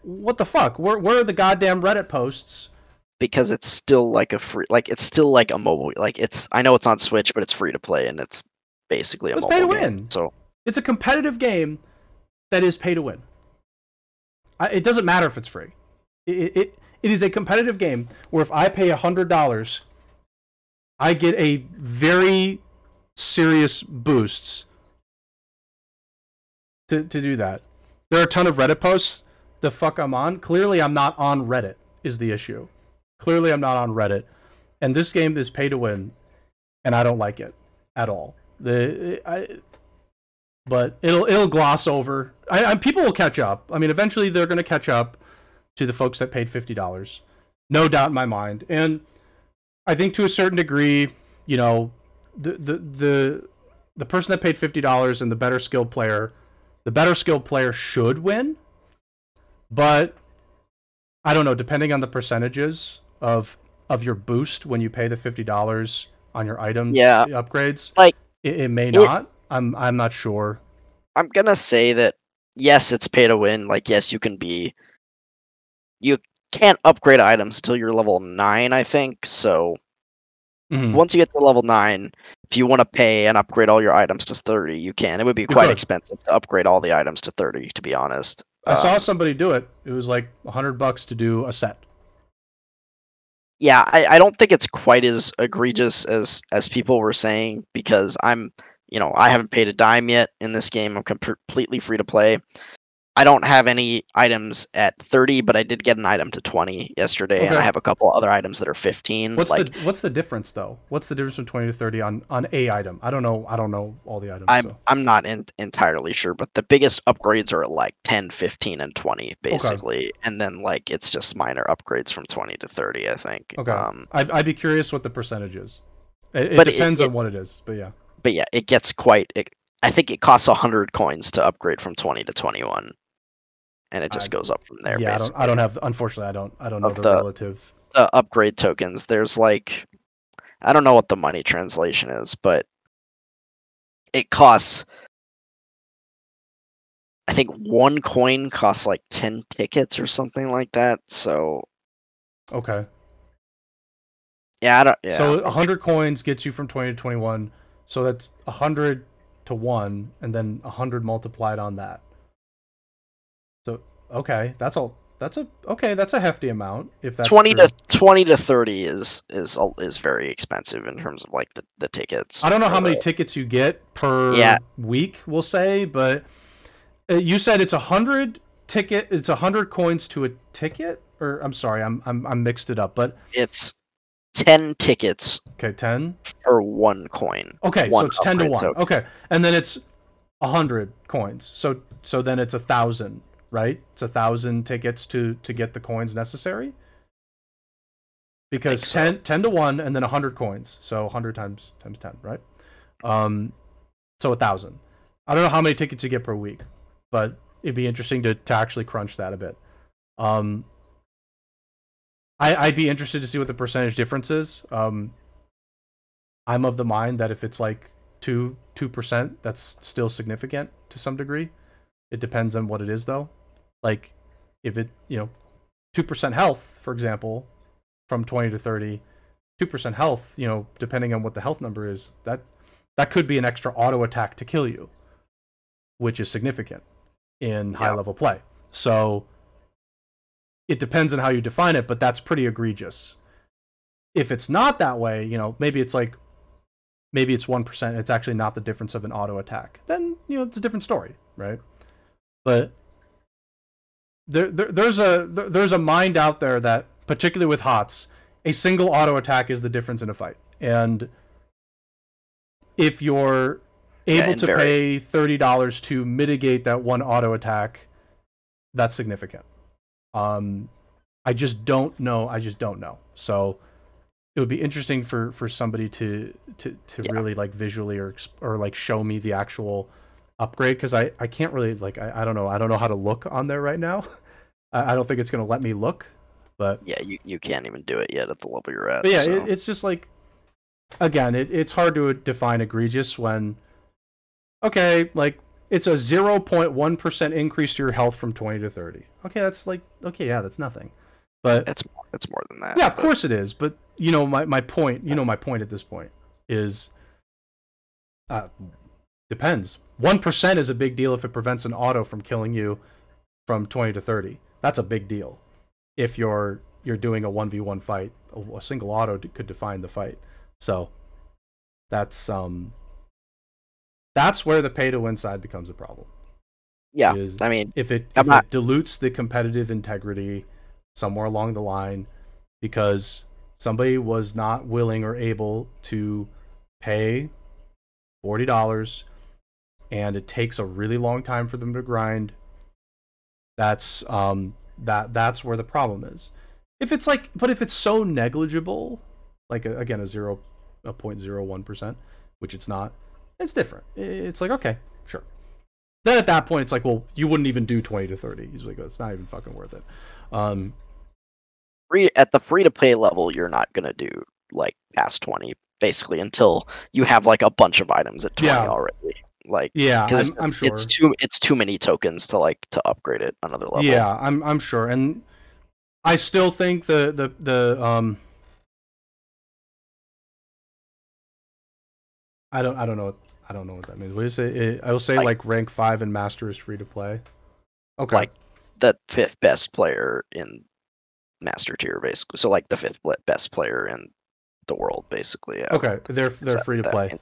what the fuck? Where are the goddamn Reddit posts? Because it's still like it's still like a mobile, like I know it's on Switch, but it's free to play, and it's basically a mobile game. It's pay to win. So it's a competitive game that is pay to win. It doesn't matter if it's free. It is a competitive game where if I pay $100, I get a very serious boosts to do that. There are a ton of Reddit posts. The fuck I'm on? Clearly I'm not on Reddit is the issue. Clearly I'm not on Reddit. And this game is pay to win, and I don't like it at all. But it'll gloss over. People will catch up. I mean, eventually they're going to catch up to the folks that paid $50. No doubt in my mind. And I think to a certain degree, you know, the person that paid $50 and the better skilled player should win. But I don't know, depending on the percentages of your boost when you pay the $50 on your item upgrades, like it may not. I'm not sure. I'm gonna say that yes, it's pay to win. Like, yes, you can't upgrade items until you're level 9, I think. So once you get to level 9, if you want to pay and upgrade all your items to 30, you can. It would be quite expensive to upgrade all the items to 30, to be honest. I saw somebody do it. It was like $100 to do a set. Yeah, I don't think it's quite as egregious as people were saying, because I haven't paid a dime yet in this game. I'm completely free to play. I don't have any items at 30, but I did get an item to 20 yesterday, and I have a couple other items that are 15. What's the difference though? What's the difference from 20 to 30 on a item? I don't know all the items. I'm not entirely sure, but the biggest upgrades are at like 10, 15, and 20 basically, and then like it's just minor upgrades from 20 to 30, I think. Okay. I'd be curious what the percentage is. It depends on what it is, but yeah. But yeah, it gets quite. I think it costs 100 coins to upgrade from 20 to 21. And it just goes up from there. Yeah, basically. I don't have. Unfortunately, I don't know the relative. The upgrade tokens. There's like, I don't know what the money translation is, but it costs. I think 1 coin costs like 10 tickets or something like that. So. Okay. Yeah, I don't. Yeah. So 100 coins gets you from 20 to 21. So that's 100 to 1, and then 100 multiplied on that. So okay, that's a hefty amount. If that's 20 to 30 is very expensive in terms of like the tickets. I don't know how many tickets you get per week, we'll say, but you said it's 100 ticket. It's 100 coins to a ticket, or I'm sorry, I'm mixed it up, but it's 10 tickets. Okay, 10 for 1 coin. Okay, so it's 10 to 1. Token. Okay, and then it's 100 coins. So then it's 1,000. Right? It's 1,000 tickets to get the coins necessary. Because 10 to 1 and then 100 coins. So 100 times 10, right? So 1,000. I don't know how many tickets you get per week, but it'd be interesting to actually crunch that a bit. I'd be interested to see what the percentage difference is. I'm of the mind that if it's like 2%, that's still significant to some degree. It depends on what it is, though. Like, if it, 2% health, for example, from 20 to 30, 2% health, depending on what the health number is, that could be an extra auto attack to kill you, which is significant in high-level play. So, it depends on how you define it, but that's pretty egregious. If it's not that way, maybe it's 1%, it's actually not the difference of an auto attack, then, it's a different story, right? But there's a mind out there that, particularly with HOTS, a single auto attack is the difference in a fight. And if you're able to pay $30 to mitigate that one auto attack, that's significant. I just don't know. So it would be interesting for somebody to really like visually or like show me the actual upgrade, because I can't really like I don't know how to look on there right now. I don't think it's gonna let me look, but yeah, you can't even do it yet at the level you're at. But yeah, so. it's just like, again, it's hard to define egregious when, okay, like it's a 0.1% increase to your health from 20 to 30. Okay, that's like, okay, yeah, that's nothing. But it's more than that. Yeah, of course it is. But my point, my point at this point is, depends. 1% is a big deal if it prevents an auto from killing you from 20 to 30. That's a big deal. If you're doing a 1v1 fight, a single auto could define the fight. So that's where the pay to win side becomes a problem. Yeah, I mean, if it dilutes the competitive integrity somewhere along the line because somebody was not willing or able to pay $40 and it takes a really long time for them to grind, that's where the problem is. If it's like, but if it's so negligible, like again a 0.01%, which it's not, it's different. It's like, okay, sure. Then at that point, it's like, well, you wouldn't even do 20 to 30. He's like, it's not even fucking worth it. At the free to play level, you're not gonna do like past 20 basically until you have like a bunch of items at 20 already. Like, yeah, I'm sure it's too many tokens to upgrade it another level. Yeah, I'm sure, and I still think the I don't know what that means. What do you say? I will say like rank 5 and master is free to play. Okay. Like the 5th best player in master tier, basically. So like the 5th best player in the world, basically. Yeah. Okay, they're free to play.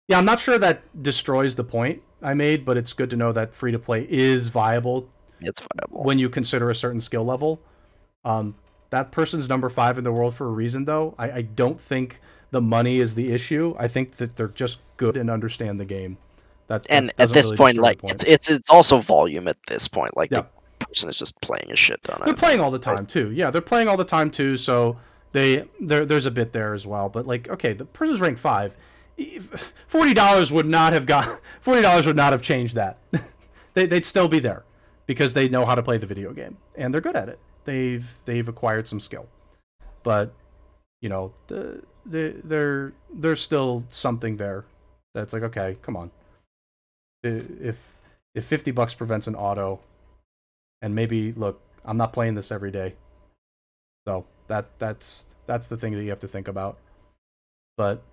Yeah, I'm not sure that destroys the point I made, but it's good to know that free to play is viable. It's viable when you consider a certain skill level. That person's number 5 in the world for a reason, though. I don't think the money is the issue. I think that they're just good and understand the game. That at this point, like it's also volume at this point. Like the person is just playing a shit ton. They're playing all the time too. Yeah, they're playing all the time too. So there's a bit there as well. But like, okay, the person's ranked 5. $40 would not have changed that. They'd still be there because they know how to play the video game and they're good at it. They've acquired some skill, but there's still something there that's like, okay, come on. If $50 prevents an auto, and maybe look, I'm not playing this every day, so that's the thing that you have to think about. But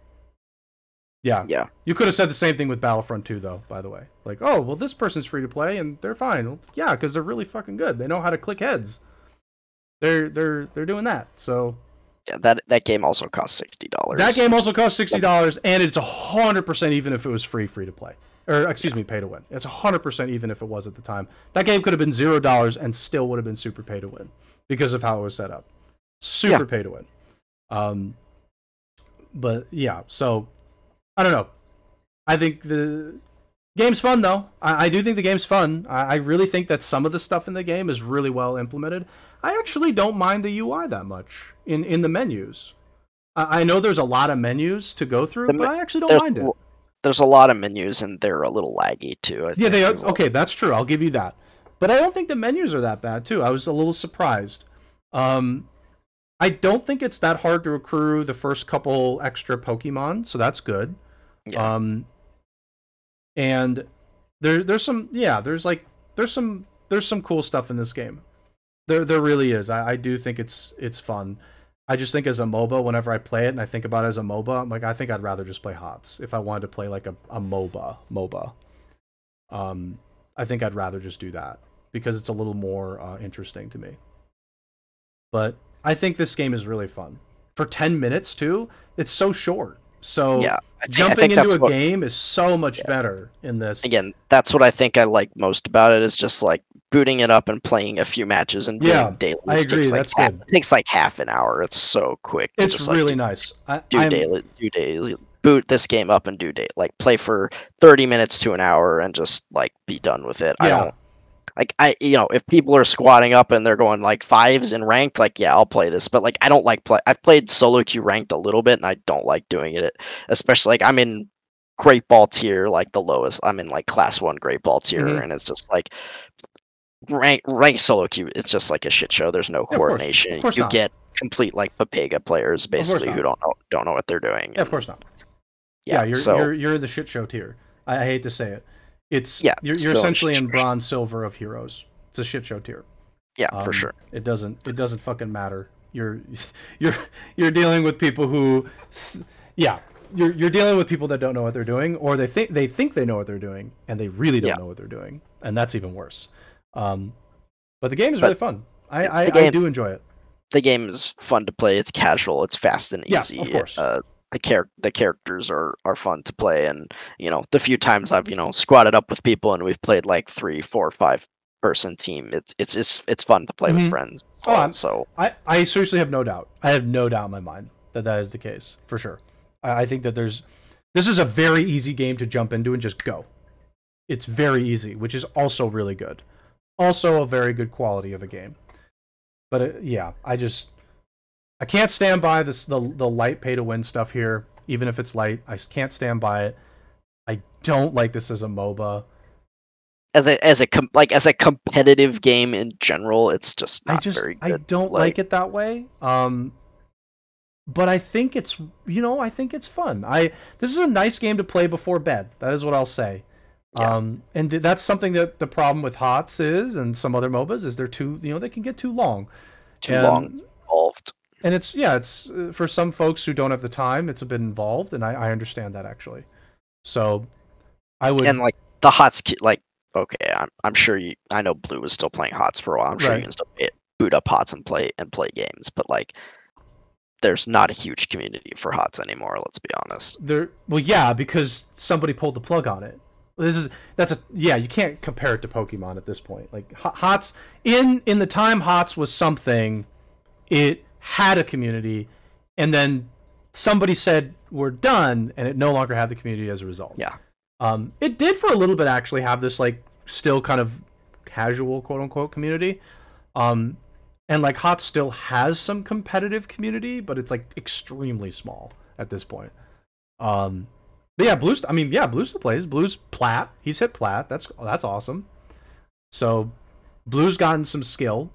yeah, you could have said the same thing with Battlefront 2, though. By the way, like, oh well, this person's free to play and they're fine. Well, yeah, because they're really fucking good. They know how to click heads. They're doing that. So yeah, that game also costs $60. That game also costs $60, and it's 100% even if it was free to play, or excuse me, pay to win. It's 100% even if it was at the time. That game could have been $0 and still would have been super pay to win because of how it was set up. Super pay to win. But yeah, so I don't know. I think the game's fun, though. I do think the game's fun. I really think that some of the stuff in the game is really well implemented. I actually don't mind the UI that much in the menus. I know there's a lot of menus to go through, but I actually don't mind it. There's a lot of menus, and they're a little laggy, too. Yeah, they are. Okay, that's true. I'll give you that. But I don't think the menus are that bad, too. I was a little surprised. I don't think it's that hard to accrue the first couple extra Pokemon, so that's good. Yeah. And there's some cool stuff in this game. There really is. I do think it's fun. I just think as a MOBA, whenever I play it and I think about it as a MOBA, I'm like, I think I'd rather just play HOTS if I wanted to play like a MOBA. I think I'd rather just do that because it's a little more interesting to me. But I think this game is really fun. For 10 minutes too, it's so short. So Yeah, I jumping think that's into a what, game is so much better in this. again, that's what I think I like most about it, is just like booting it up and playing a few matches and Yeah, doing I dailies agree. That's good. it takes like half an hour. It's so quick to It's just like really nice. do daily, boot this game up and do day, like play for 30 minutes to an hour and just like be done with it. I Yeah. don't like, if people are squatting up and they're going like fives in ranked, like, yeah, I'll play this, but like I don't like play. I've played solo queue ranked a little bit and I don't like doing it, especially like I'm in great ball tier, like the lowest. I'm in like class 1 great ball tier, Mhm. and it's just like rank solo queue. It's just like a shit show. There's no Yeah, coordination. Of course You not. get complete like Papega players Of course basically not. who don't know what they're doing. Yeah, of course not. Yeah, you're the shit show tier. I hate to say it. You're still essentially shit in show. bronze silver of heroes. It's a shit show tier. Yeah, for sure. It doesn't fucking matter. You're you're dealing with people who, yeah, you're dealing with people that don't know what they're doing, or they think they know what they're doing, and they really don't know what they're doing, and that's even worse. But the game is really fun. I do enjoy it. The game is fun to play. It's casual. It's fast and easy. Yeah, of course. The characters are fun to play, and the few times I've squatted up with people and we've played like 3, 4, 5 person team, it's fun to play with friends. So I seriously have no doubt. I have no doubt in my mind that is the case for sure. I think that this is a very easy game to jump into and just go. It's very easy, which is also really good. Also a very good quality of a game. But yeah, I can't stand by the light pay to win stuff here. Even if it's light, I can't stand by it. I don't like this as a MOBA. As a competitive game in general, it's just not very good. I don't like it that way. But I think it's fun. This is a nice game to play before bed. That is what I'll say. Yeah. And that's something that the problem with HOTS is, and some other MOBAs, is they're too, they can get too long. Long involved. And it's for some folks who don't have the time, it's a bit involved, and I understand that actually. So I would, and like the HOTS, like, okay, I'm sure I know Blue was still playing HOTS for a while. I'm sure you can still boot up HOTS and play games, but like there's not a huge community for HOTS anymore, let's be honest. Well, yeah, because somebody pulled the plug on it. You can't compare it to Pokemon at this point. Like HOTS in the time HOTS was something, it had a community, and then somebody said we're done, and it no longer had the community as a result. Yeah. It did for a little bit actually have this like still kind of casual quote unquote community. And like HOTS still has some competitive community, but it's like extremely small at this point. But yeah, Blue still plays. Blue's plat. He's hit plat. That's awesome. So Blue's gotten some skill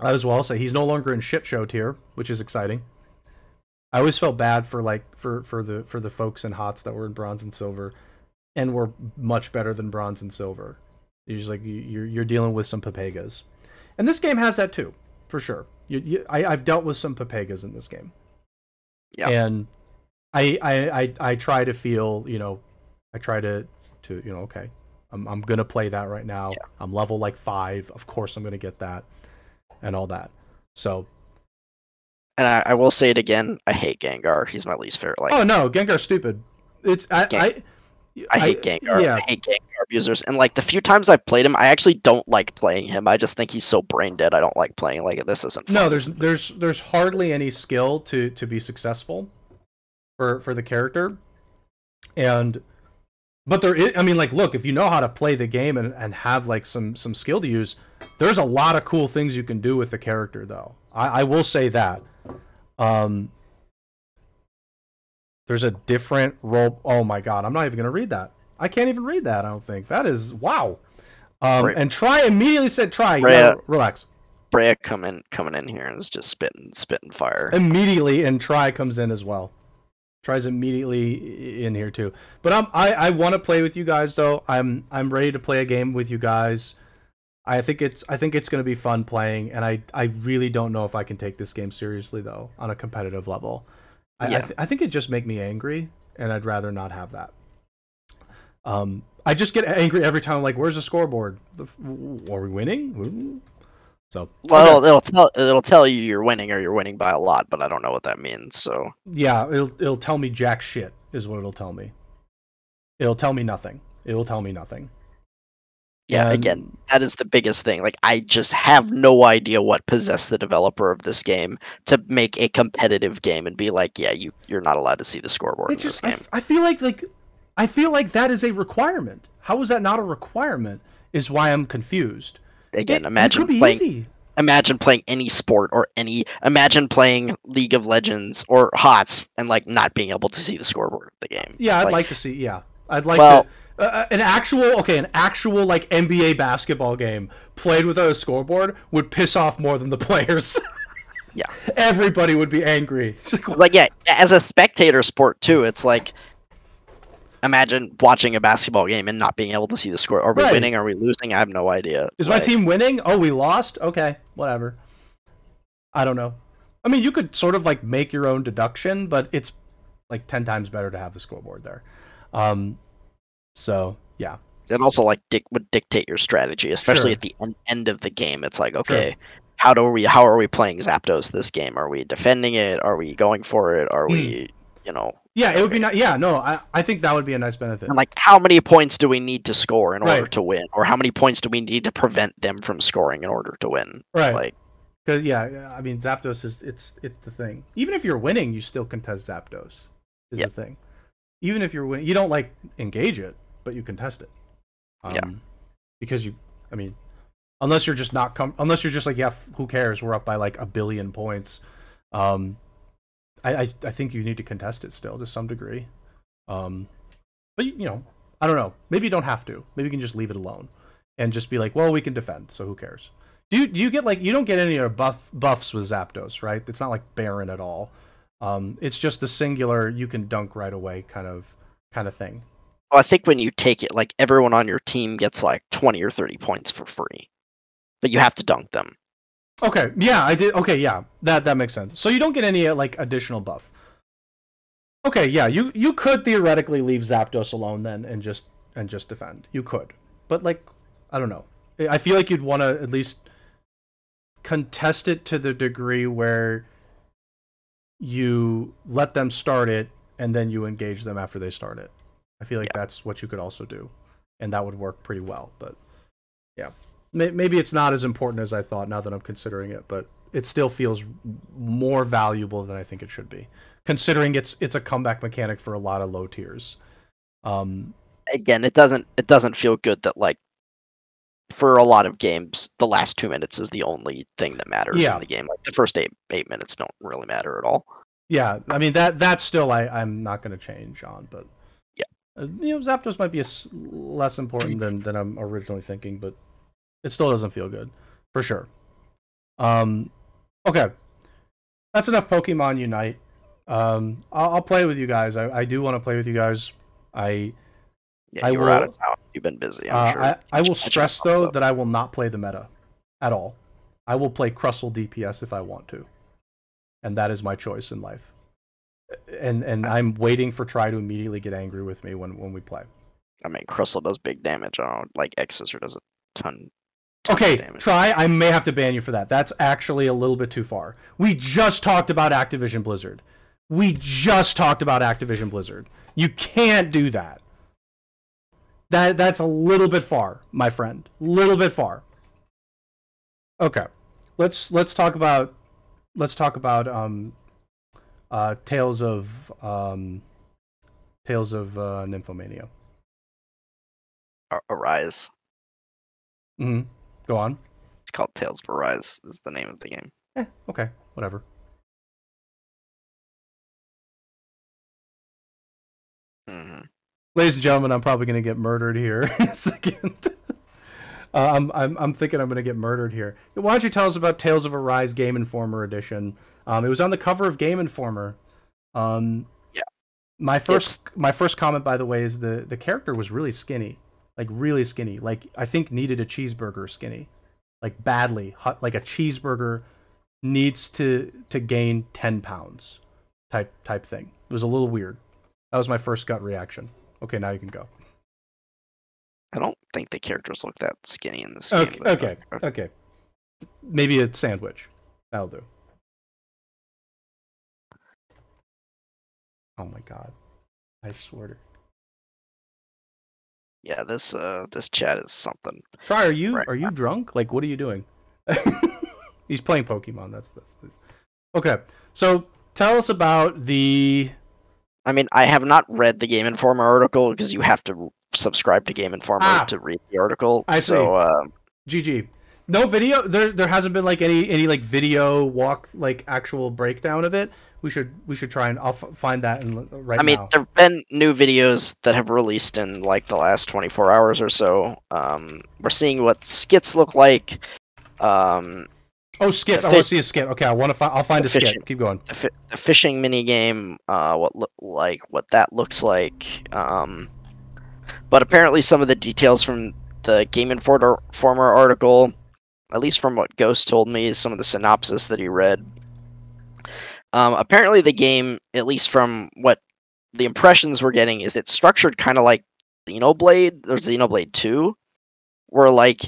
as well. So he's no longer in shit show tier, which is exciting. I always felt bad for the folks in HOTS that were in bronze and silver, and were much better than bronze and silver. You're dealing with some Papegas, and this game has that too, for sure. I've dealt with some Papegas in this game. Yeah. And I try to feel, I try to okay, I'm gonna play that right now. Yeah. I'm level like 5. Of course I'm gonna get that, and all that. So. And I will say it again. I hate Gengar. He's my least favorite. Oh no, Gengar's stupid. I hate Gengar. Yeah. I hate Gengar abusers. And like the few times I've played him, I actually don't like playing him. I just think he's so brain dead. I don't like playing like it. This isn't fun. No, there's hardly any skill to be successful for the character. But there is, I mean, like, look, if you know how to play the game and have like some skill to use, there's a lot of cool things you can do with the character though. I will say that. There's a different role. Oh my god, I'm not even gonna read that. I can't even read that. I don't think that is wow. And Try immediately said Try. Relax. Brea coming in here and is just spitting fire immediately, and Try comes in as well. Tries immediately in here too. But I want to play with you guys though. I'm ready to play a game with you guys. I think it's going to be fun playing, and I really don't know if I can take this game seriously though on a competitive level. I think it just make me angry, and I'd rather not have that. I just get angry every time. I'm like, where's the scoreboard? Are we winning? So well, it'll tell you you're winning or you're winning by a lot, but I don't know what that means. So yeah, it'll tell me jack shit is what it'll tell me. It'll tell me nothing. It will tell me nothing. yeah, again, that is the biggest thing. Like, I just have no idea what possessed the developer of this game to make a competitive game and be like, yeah, you're not allowed to see the scoreboard in this game. I feel like that is a requirement. How is that not a requirement? Is why I'm confused. Again, imagine playing any sport or imagine playing League of Legends or HOTS and like not being able to see the scoreboard of the game. Yeah, I'd like to see. Yeah, I'd like to. An actual like NBA basketball game played without a scoreboard would piss off more than the players. Yeah, everybody would be angry. Like, yeah, as a spectator sport too, it's like, imagine watching a basketball game and not being able to see the score. Are we winning? Are we losing? I have no idea. Is my team winning? Oh, we lost? Okay, whatever. I don't know. I mean, you could sort of like make your own deduction, but it's like 10 times better to have the scoreboard there. So, yeah. It also like would dictate your strategy, especially at the end of the game. It's like, okay, how are we playing Zapdos this game? Are we defending it? Are we going for it? Are we, Yeah, it would be not. Yeah, no, I think that would be a nice benefit. And like, how many points do we need to score in order to win, or how many points do we need to prevent them from scoring in order to win? Right. Like, because I mean, Zapdos is it's the thing. Even if you're winning, you still contest Zapdos. Is the thing. Even if you're winning, you don't like engage it, but you contest it. Because unless you're just unless you're just like, yeah, who cares? We're up by like 1 billion points. I think you need to contest it still to some degree. But I don't know. Maybe you don't have to. Maybe you can just leave it alone and just be like, well, we can defend, so who cares? Do you get like, you don't get any of buffs with Zapdos, right? It's not like Baron at all. It's just the singular you can dunk right away kind of thing. Well, I think when you take it, like, everyone on your team gets like 20 or 30 points for free, but you have to dunk them. Okay, yeah, I did. Okay, yeah, that makes sense. So you don't get any like additional buff. Okay, yeah, you could theoretically leave Zapdos alone then and just defend. You could, but like, I don't know. I feel like you'd want to at least contest it to the degree where you let them start it and then you engage them after they start it. I feel like that's what you could also do, and that would work pretty well. But yeah, maybe it's not as important as I thought now that I'm considering it, but it still feels more valuable than I think it should be, considering it's a comeback mechanic for a lot of low tiers. Again, it doesn't feel good that, like, for a lot of games, the last 2 minutes is the only thing that matters in the game. Like, the first eight minutes don't really matter at all. Yeah, I mean, that's still I'm not going to change on, but Zapdos might be less important than I'm originally thinking, but it still doesn't feel good, for sure. Okay, that's enough Pokemon Unite. I'll play with you guys. I do want to play with you guys. You were out of town. You've been busy, I'm sure. I will stress, though, that I will not play the meta at all. I will play Crustle DPS if I want to. And that is my choice in life. And I'm waiting for Try to immediately get angry with me when we play. I mean, Crustle does big damage. I don't know, like X-Scissor does a ton okay, of damage. Try, I may have to ban you for that. That's actually a little bit too far. We just talked about Activision Blizzard. You can't do that. That's a little bit far, my friend. Little bit far. Okay. Let's talk about Tales of Nymphomania. Arise. Mm-hmm. Go on. It's called Tales of Arise, is the name of the game. Okay, whatever. Mm-hmm. Ladies and gentlemen, I'm probably going to get murdered here in a second. I'm thinking I'm going to get murdered here. Why don't you tell us about Tales of Arise Game Informer Edition? It was on the cover of Game Informer. My first comment, by the way, is the character was really skinny. Like, really skinny. Like, I think needed a cheeseburger skinny. Like, badly. Like, a cheeseburger needs to gain 10 pounds type thing. It was a little weird. That was my first gut reaction. Okay, now you can go. I don't think the characters look that skinny in this game. Okay. Maybe a sandwich. That'll do. Oh my god. I swear to... Yeah, this chat is something. Try, are you Right. drunk? Like, what are you doing? He's playing Pokemon. That's okay. So tell us about the... I mean, I have not read the Game Informer article because you have to subscribe to Game Informer to read the article. I see. So, GG. No video. There hasn't been like any like video walk, like actual breakdown of it. We should try and I'll find that and right now. I mean, there've been new videos that have released in like the last 24 hours or so. We're seeing what skits look like. Oh, skits! I want to see a skit. Okay, I'll find a skit. Keep going. The fishing mini game. What that looks like. But apparently, some of the details from the Game Informer article, at least from what Ghost told me, some of the synopsis that he read. Apparently, the game, at least from what the impressions we're getting, is it's structured kind of like Xenoblade or Xenoblade 2, where like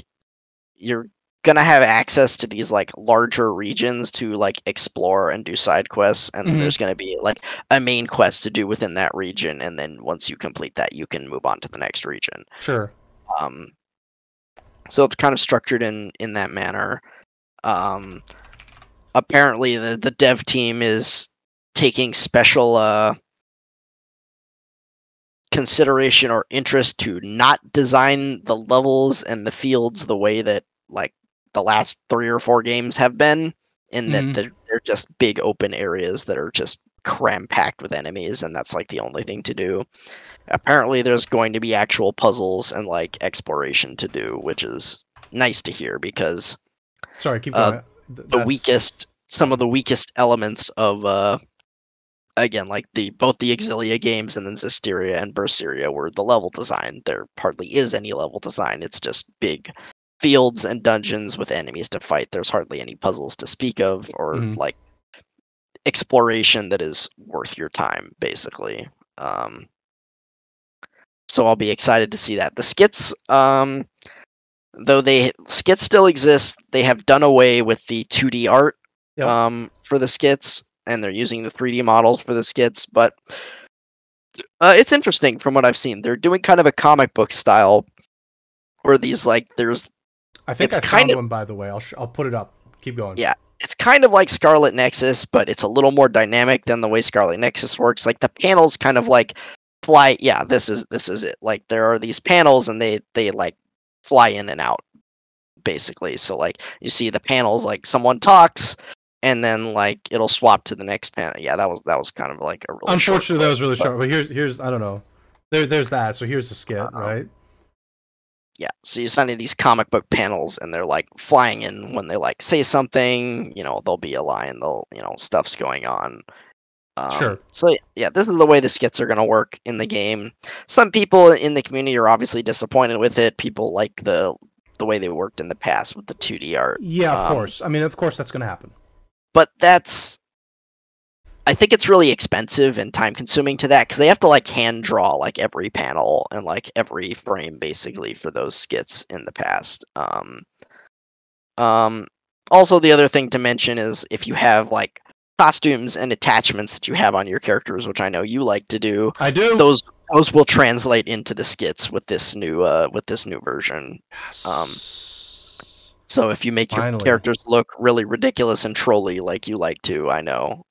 you're gonna have access to these like larger regions to like explore and do side quests, and there's gonna be like a main quest to do within that region, and then once you complete that, you can move on to the next region. Sure. So it's kind of structured in that manner. Apparently, the dev team is taking special consideration or interest to not design the levels and the fields the way that like the last 3 or 4 games have been, in that they're just big open areas that are just cram-packed with enemies, and that's like the only thing to do. Apparently there's going to be actual puzzles and like exploration to do, which is nice to hear, because sorry, keep going. Some of the weakest elements of again, like both the Exilia games and then Zestiria and Berseria were the level design. There hardly is any level design. It's just big fields and dungeons with enemies to fight. There's hardly any puzzles to speak of, or like exploration that is worth your time, basically. So I'll be excited to see that. The skits, though skits still exist, they have done away with the 2D art for the skits, and they're using the 3D models for the skits, but it's interesting from what I've seen. They're doing kind of a comic book style, where these like I think I found one, by the way. I'll put it up. Keep going. Yeah, it's kind of like Scarlet Nexus, but it's a little more dynamic than the way Scarlet Nexus works. Like the panels kind of like fly. Yeah, this is it. Like there are these panels, and they like fly in and out, basically. So like you see the panels, like someone talks, and then like it'll swap to the next panel. Yeah, that was kind of like a really unfortunately that was really short. But here's I don't know. There's that. So here's the skit, right? Yeah, so you see any of these comic book panels, and they're like flying in when they like say something. There'll be a line. Stuff's going on. Sure. So yeah, this is the way the skits are going to work in the game. Some people in the community are obviously disappointed with it. People like the way they worked in the past with the 2D art. Yeah, of course. I mean, of course that's going to happen. But I think it's really expensive and time consuming to that, because they have to like hand draw like every panel and like every frame basically for those skits in the past. Also, the other thing to mention is if you have like costumes and attachments that you have on your characters, which I know you like to do. I do. Those will translate into the skits with this new version. Yes. So if you make your characters look really ridiculous and trolly like you like to, I know.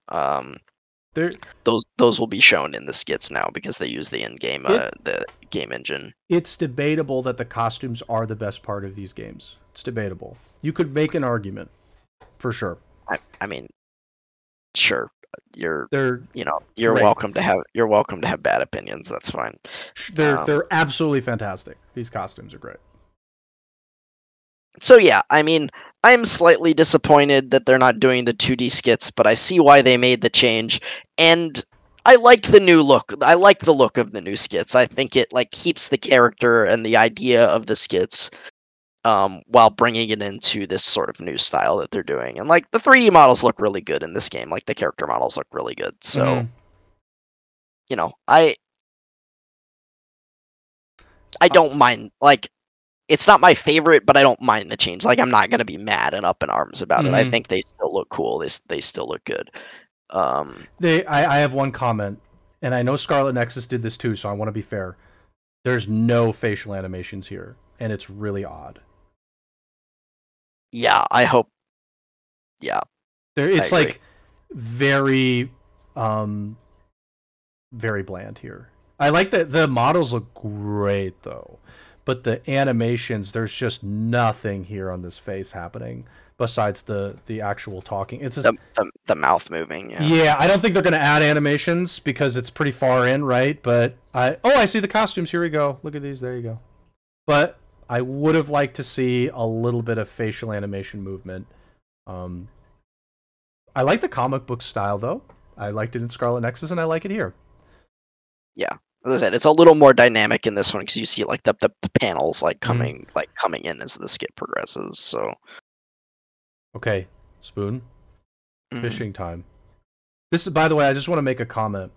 Those will be shown in the skits now, because they use the in-game the game engine. It's debatable that the costumes are the best part of these games. It's debatable. You could make an argument, for sure. I mean, sure. You're great. welcome to have bad opinions. That's fine. They're absolutely fantastic. These costumes are great. So yeah, I mean, I'm slightly disappointed that they're not doing the 2D skits, but I see why they made the change, and I like the new look. I like the look of the new skits. I think it like keeps the character and the idea of the skits, while bringing it into this sort of new style that they're doing. And like the 3D models look really good in this game. Like the character models look really good. So, I don't mind. Like, it's not my favorite, but I don't mind the change. Like, I'm not gonna be mad and up in arms about it. I Mhm. think they still look cool. They still look good. I have one comment, and I know Scarlet Nexus did this too, so I want to be fair. There's no facial animations here, and it's really odd. Yeah, I hope. Yeah, It's agree. like very, very bland here. I like that the models look great though, but the animations, there's just nothing here on this face happening besides the actual talking. It's just, The mouth moving. Yeah. yeah, I don't think they're gonna add animations because it's pretty far in, right? But I see the costumes. Here we go. Look at these. There you go. But I would have liked to see a little bit of facial animation movement. Um, I like the comic book style though. I liked it in Scarlet Nexus, and I like it here. Yeah. As I said, it's a little more dynamic in this one because you see like the panels like Mm-hmm. coming in as the skit progresses. So. Okay, Spoon. Mhm. Fishing time. This is, by the way, I just want to make a comment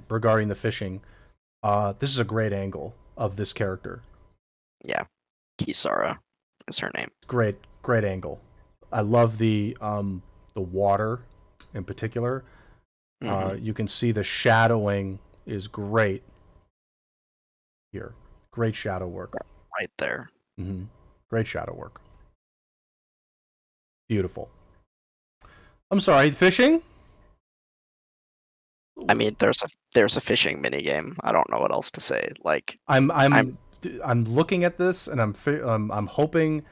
regarding the fishing. This is a great angle of this character. Yeah, Kisara is her name. Great angle. I love the water in particular. Hmm. You can see the shadowing is great here. Great shadow work. Right there. Mm-hmm. Great shadow work. Beautiful. I'm sorry, fishing? I mean, there's a fishing mini game. I don't know what else to say. Like, I'm I'm I'm I'm looking at this and I'm hoping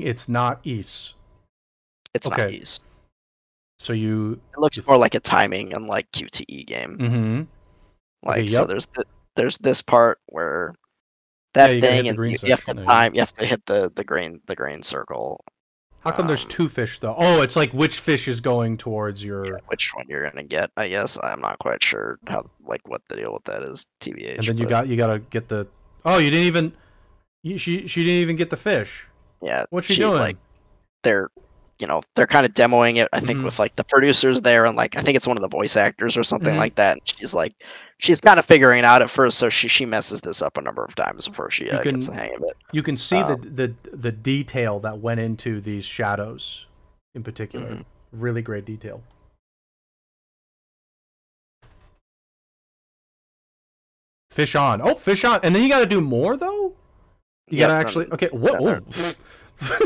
it's not East. it's not Okay, easy. so you. It looks more like a timing and like QTE game. Mm-hmm. Okay. Like, so Yep. there's this part where Yeah, that you gotta hit thing, the and green you have to section. There you go. time. You have to hit the green circle. How come there's Um, two fish though? Oh, it's like which fish is going towards yeah, your. which one you're gonna get? I guess I'm not quite sure how like what the deal with that is. And TBH, then but you gotta get the. Oh, you didn't even. She didn't even get the fish. yeah, What's she she doing? they're they're kind of demoing it, I think, Mm-hmm. with like the producers there, and like I think it's one of the voice actors or something Mm-hmm. like that, and she's kind of figuring it out at first, so she messes this up a number of times before she You gets the can hang of it. you can see um, the detail that went into these shadows, in particular. mhm. Really great detail. Fish on. Oh, fish on. And then you got to do more though. You got to Yep, actually. Okay. Whoa. then there- Whoa.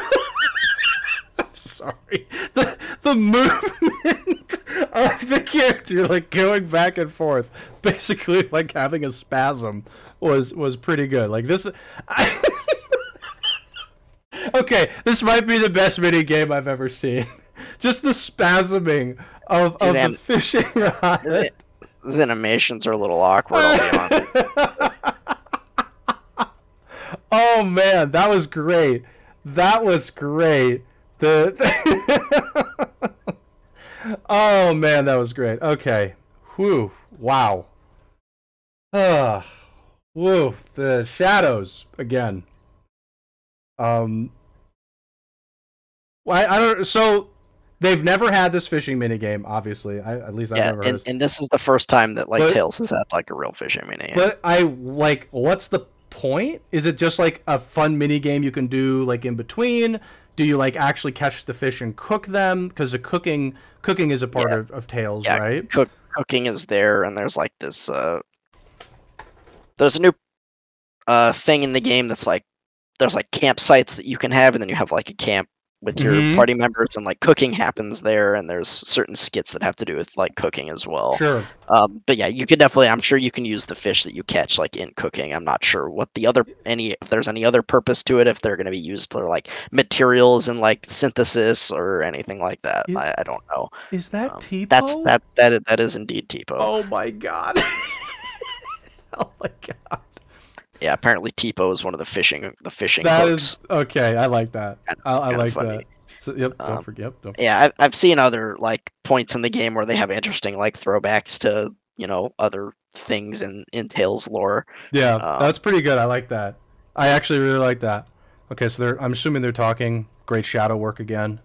I'm sorry. The movement of the character, like going back and forth, basically like having a spasm, was pretty good. Like this. Okay, this might be the best mini game I've ever seen. Just the spasming these, of the an- fishing rod. these animations are a little awkward, I'll be honest. Oh man, that was great. That was great. Oh man, that was great. Okay. Whew. Wow. Ah. Woo. The shadows again. Um I don't so they've never had this fishing mini game, obviously. At least I've Yeah, never heard of. and this is the first time that like But Tails has had like a real fishing mini game. but I like what's the point? Is it just like a fun mini game you can do like in between? Do you like actually catch the fish and cook them? Because the cooking is a part Yeah, of Tails, yeah. right? Cooking is there, and there's like this there's a new thing in the game that's like there's like campsites that you can have, and then you have like a camp with your Mm-hmm. party members, and like cooking happens there, and there's certain skits that have to do with like cooking as well. Sure. But yeah, you could definitely, I'm sure you can use the fish that you catch like in cooking. I'm not sure what the other any if there's any other purpose to it, if they're going to be used for like materials and like synthesis or anything like that. Is, I don't know. is that That's Tipo? that is indeed Tipo. Oh my god. Oh my god. Yeah, apparently Tipo is one of the fishing That hooks. is okay. I like that. I Kind of like that. funny. So, yep. Don't Um, forget. Yep. Don't. yeah, I've seen other like points in the game where they have interesting like throwbacks to other things in Tales lore. Yeah, Um, that's pretty good. I like that. I actually really like that. Okay, so I'm assuming they're talking great shadow work again.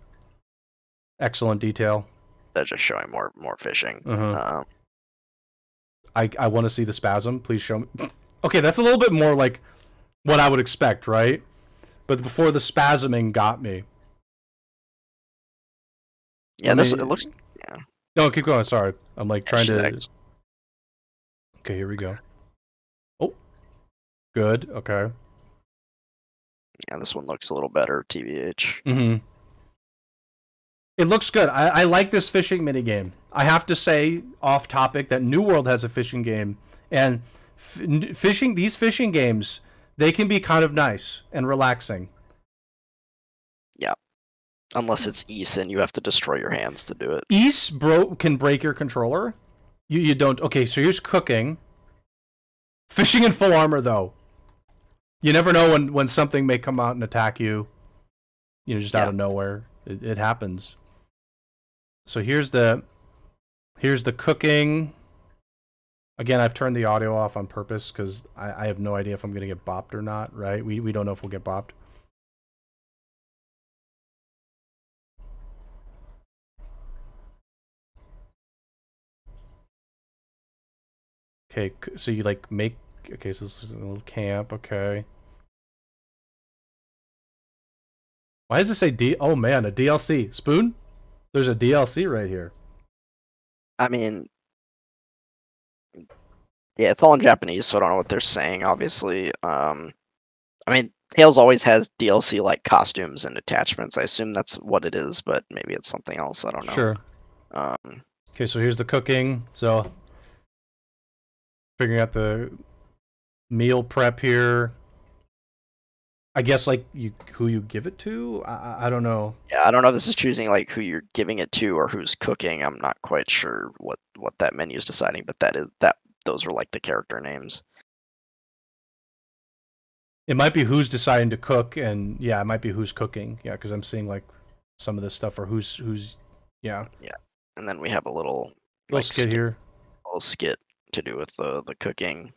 Excellent detail. they're just showing more fishing. Uh-huh. I want to see the spasm. Please show me. Okay, that's a little bit more like what I would expect, right? But before the spasming got me. Yeah, Let this it me. looks. Yeah, No, keep going. Sorry, I'm like yeah, trying to. Okay, here we go. Oh, good. Okay. yeah, this one looks a little better, TBH. Mm-hmm. It looks good. I like this fishing minigame. I have to say, off topic, that New World has a fishing game, and these fishing games, they can be kind of nice and relaxing. Yeah, unless it's East and you have to destroy your hands to do it. East can break your controller. You don't. Okay, so here's cooking. Fishing in full armor though. You never know when something may come out and attack you. You know, just out of nowhere. It happens. So here's the cooking. Again, I've turned the audio off on purpose because I have no idea if I'm gonna get bopped or not. Right? We don't know if we'll get bopped. Okay, so you like make. Okay, so this is a little camp. Okay. Why does it say D? Oh man, a DLC. Spoon? There's a DLC right here. I mean, yeah, it's all in Japanese, so I don't know what they're saying. Obviously, I mean, Tails always has DLC like costumes and attachments. I assume that's what it is, but maybe it's something else. I don't know. Sure. Um, Okay, so here's the cooking. So figuring out the meal prep here. I guess like who you give it to. I don't know. yeah, I don't know if this is choosing like who you're giving it to or who's cooking. I'm not quite sure what that menu is deciding, but those are like the character names. It might be who's deciding to cook, and yeah, it might be who's cooking. Yeah, because I'm seeing like some of this stuff or who's yeah. Yeah, and then we have a little skit here. Little skit to do with the cooking.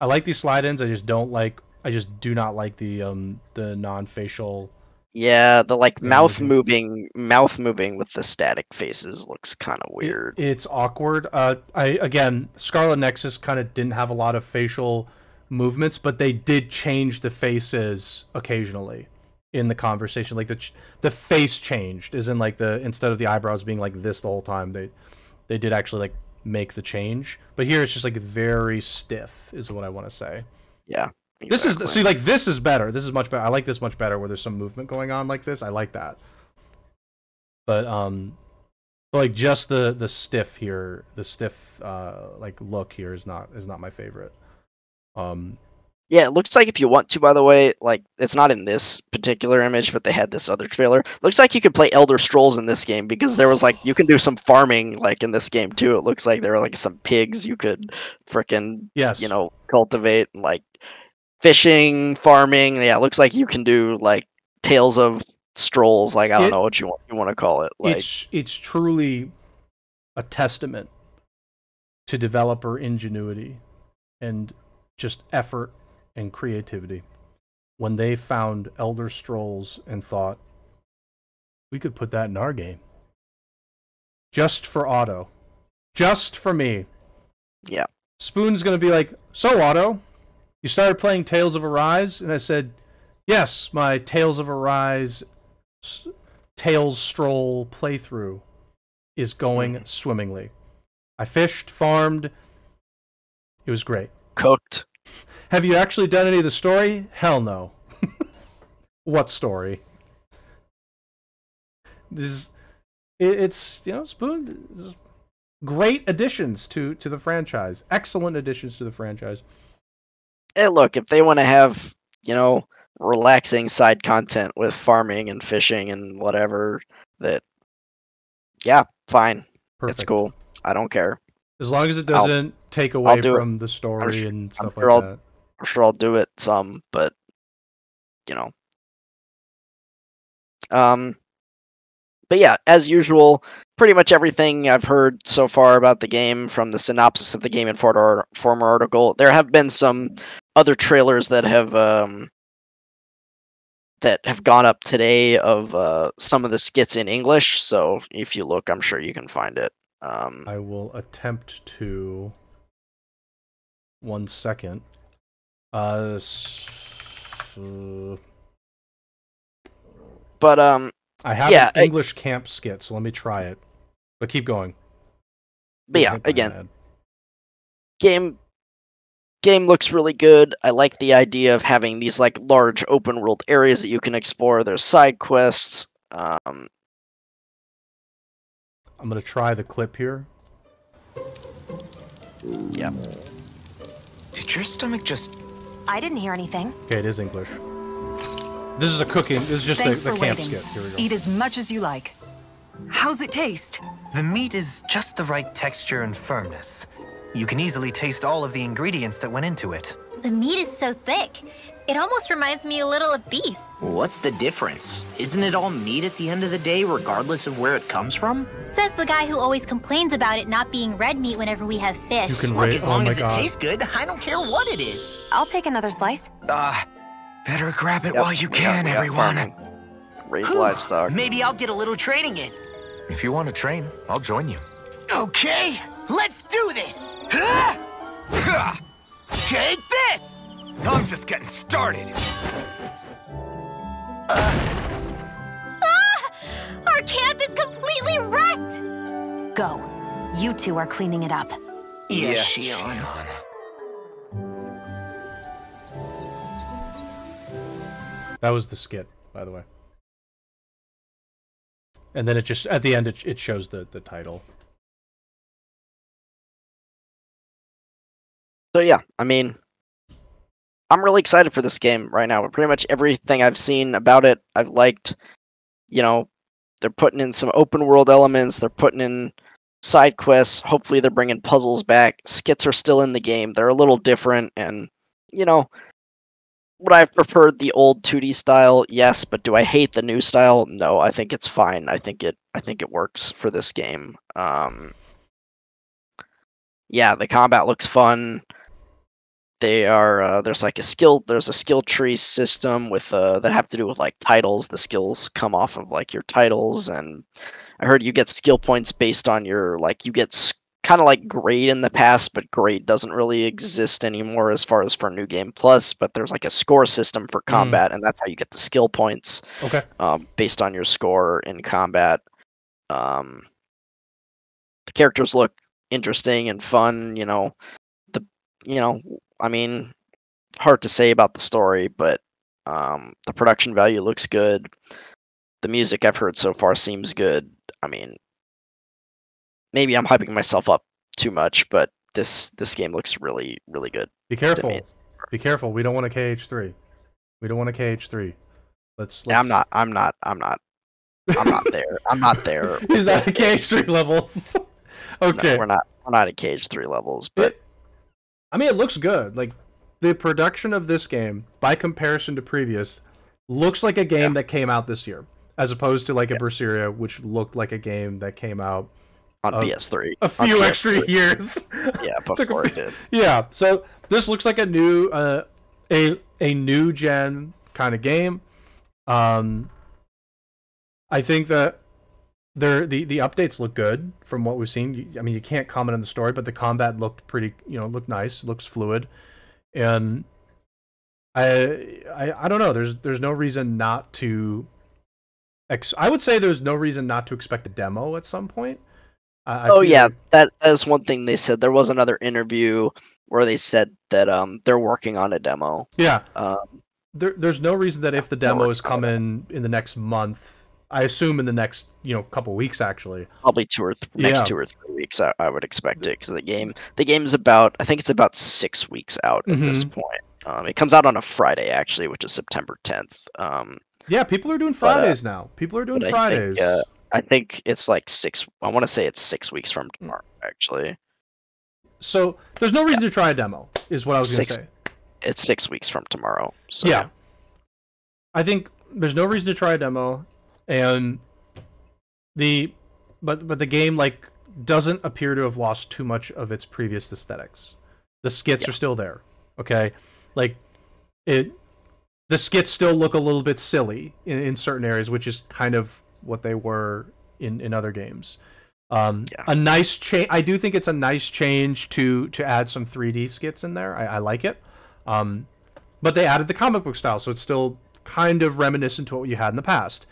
I like these slide-ins. I just don't like. I just do not like the non-facial. Yeah, the like mouth moving with the static faces looks kind of weird. It's awkward. Again, Scarlet Nexus kind of didn't have a lot of facial movements, but they did change the faces occasionally in the conversation. Like the face changed, is in like instead of the eyebrows being like this the whole time, they did actually like make the change. But here it's just like very stiff, is what I want to say. Yeah. Exactly. This is better. This is much better. I like this much better where there's some movement going on like this. I like that. But like just the stiff here, the stiff like look here is not my favorite. Yeah, it looks like if you want to, by the way, like it's not in this particular image, but they had this other trailer. Looks like you could play Elder Scrolls in this game because there was like you can do some farming like in this game too. It looks like there are like some pigs you could frickin' cultivate, like fishing, farming. Yeah, it looks like you can do like Tales of Strolls, like I don't know what you want to call it. Like it's truly a testament to developer ingenuity and just effort and creativity when they found Elder Scrolls and thought we could put that in our game. Just for Otto. Just for me. Yeah. Spoon's gonna be like, so Otto, you started playing Tales of Arise? And I said, yes, my Tales of Arise Tales Stroll playthrough is going swimmingly. I fished, farmed. It was great. Cooked. Have you actually done any of the story? Hell no. What story? It's Spoon. Great additions to the franchise. Excellent additions to the franchise. Hey, look, if they want to have, relaxing side content with farming and fishing and whatever, yeah, fine. Perfect. It's cool. I don't care. As long as it doesn't take away from the story and stuff like that. I'm sure I'll do it some, but, But yeah, as usual, pretty much everything I've heard so far about the game from the synopsis of the Game Informer article. There have been some other trailers that have gone up today of some of the skits in English. So if you look, I'm sure you can find it. I will attempt to. 1 second. But I have yeah, an English camp skit, so let me try it. But keep going. but yeah, again, game looks really good. I like the idea of having these like large open world areas that you can explore. There's side quests. I'm gonna try the clip here. Yeah. Did your stomach just... I didn't hear anything. Okay, it is English. This is a cooking. This is just Thanks the for camp waiting. skit. Here we go. Eat as much as you like. How's it taste? The meat is just the right texture and firmness. You can easily taste all of the ingredients that went into it. The meat is so thick. It almost reminds me a little of beef. What's the difference? Isn't it all meat at the end of the day, regardless of where it comes from? Says the guy who always complains about it not being red meat whenever we have fish. You can Look, rate. as Oh long my as it god. tastes good, I don't care what it is. I'll take another slice. Better grab it Yep, while you we can, got everyone. farming. Raise livestock. Maybe I'll get a little training in. If you want to train, I'll join you. Okay, let's do this! Take this! I'm just getting started. Our camp is completely wrecked! Go. You two are cleaning it up. Yes, Shion. That was the skit, by the way. And then it just at the end it shows the title. So yeah, I mean, I'm really excited for this game right now. Pretty much everything I've seen about it, I've liked. You know, they're putting in some open world elements. They're putting in side quests. Hopefully, they're bringing puzzles back. Skits are still in the game. They're a little different, and you know, would I have preferred the old 2D style? Yes, but do I hate the new style? No, I think it's fine. I think it works for this game. Yeah, the combat looks fun. They are there's a skill tree system with that have to do with like titles. The skills come off of like your titles, and I heard you get skill points based on your like you get kind of like grade in the past, but grade doesn't really exist anymore as far as for New Game Plus. But there's like a score system for combat, and that's how you get the skill points. Okay. Based on your score in combat. The characters look interesting and fun. I mean, hard to say about the story, but the production value looks good. The music I've heard so far seems good. I mean, maybe I'm hyping myself up too much, but this game looks really, really good. Be careful. Be careful. We don't want a KH3. We don't want a KH3. Let's... Yeah, I'm not there. I'm not there. Is that the KH3 levels? Okay. No, we're not at KH3 levels, but I mean, it looks good. Like, the production of this game, by comparison to previous, looks like a game that came out this year, as opposed to like a Berseria, which looked like a game that came out on PS3. A few extra years. Yeah, before it did. Yeah, so this looks like a new a new gen kind of game. I think that the updates look good from what we've seen. I mean, you can't comment on the story, but the combat looked pretty, looked nice, looks fluid, and I don't know. There's no reason not to. I would say there's no reason not to expect a demo at some point. Yeah, that is one thing they said. There was another interview where they said that they're working on a demo. Yeah. There's no reason that if the demo is coming in the next month. I assume in the next, couple weeks actually. Probably 2 or 3 weeks. I would expect it because the game's about 6 weeks out at this point. It comes out on a Friday actually, which is September 10th. Yeah, people are doing Fridays now. People are doing Fridays. I think it's like 6. I want to say it's 6 weeks from tomorrow actually. So there's no reason to try a demo, is what I was going to say. It's 6 weeks from tomorrow. So. Yeah. I think there's no reason to try a demo. And but the game doesn't appear to have lost too much of its previous aesthetics. The skits are still there. Okay? The skits still look a little bit silly in certain areas, which is kind of what they were in other games. A nice change. I do think it's a nice change to add some 3D skits in there. I like it. But they added the comic book style, so it's still kind of reminiscent to what you had in the past.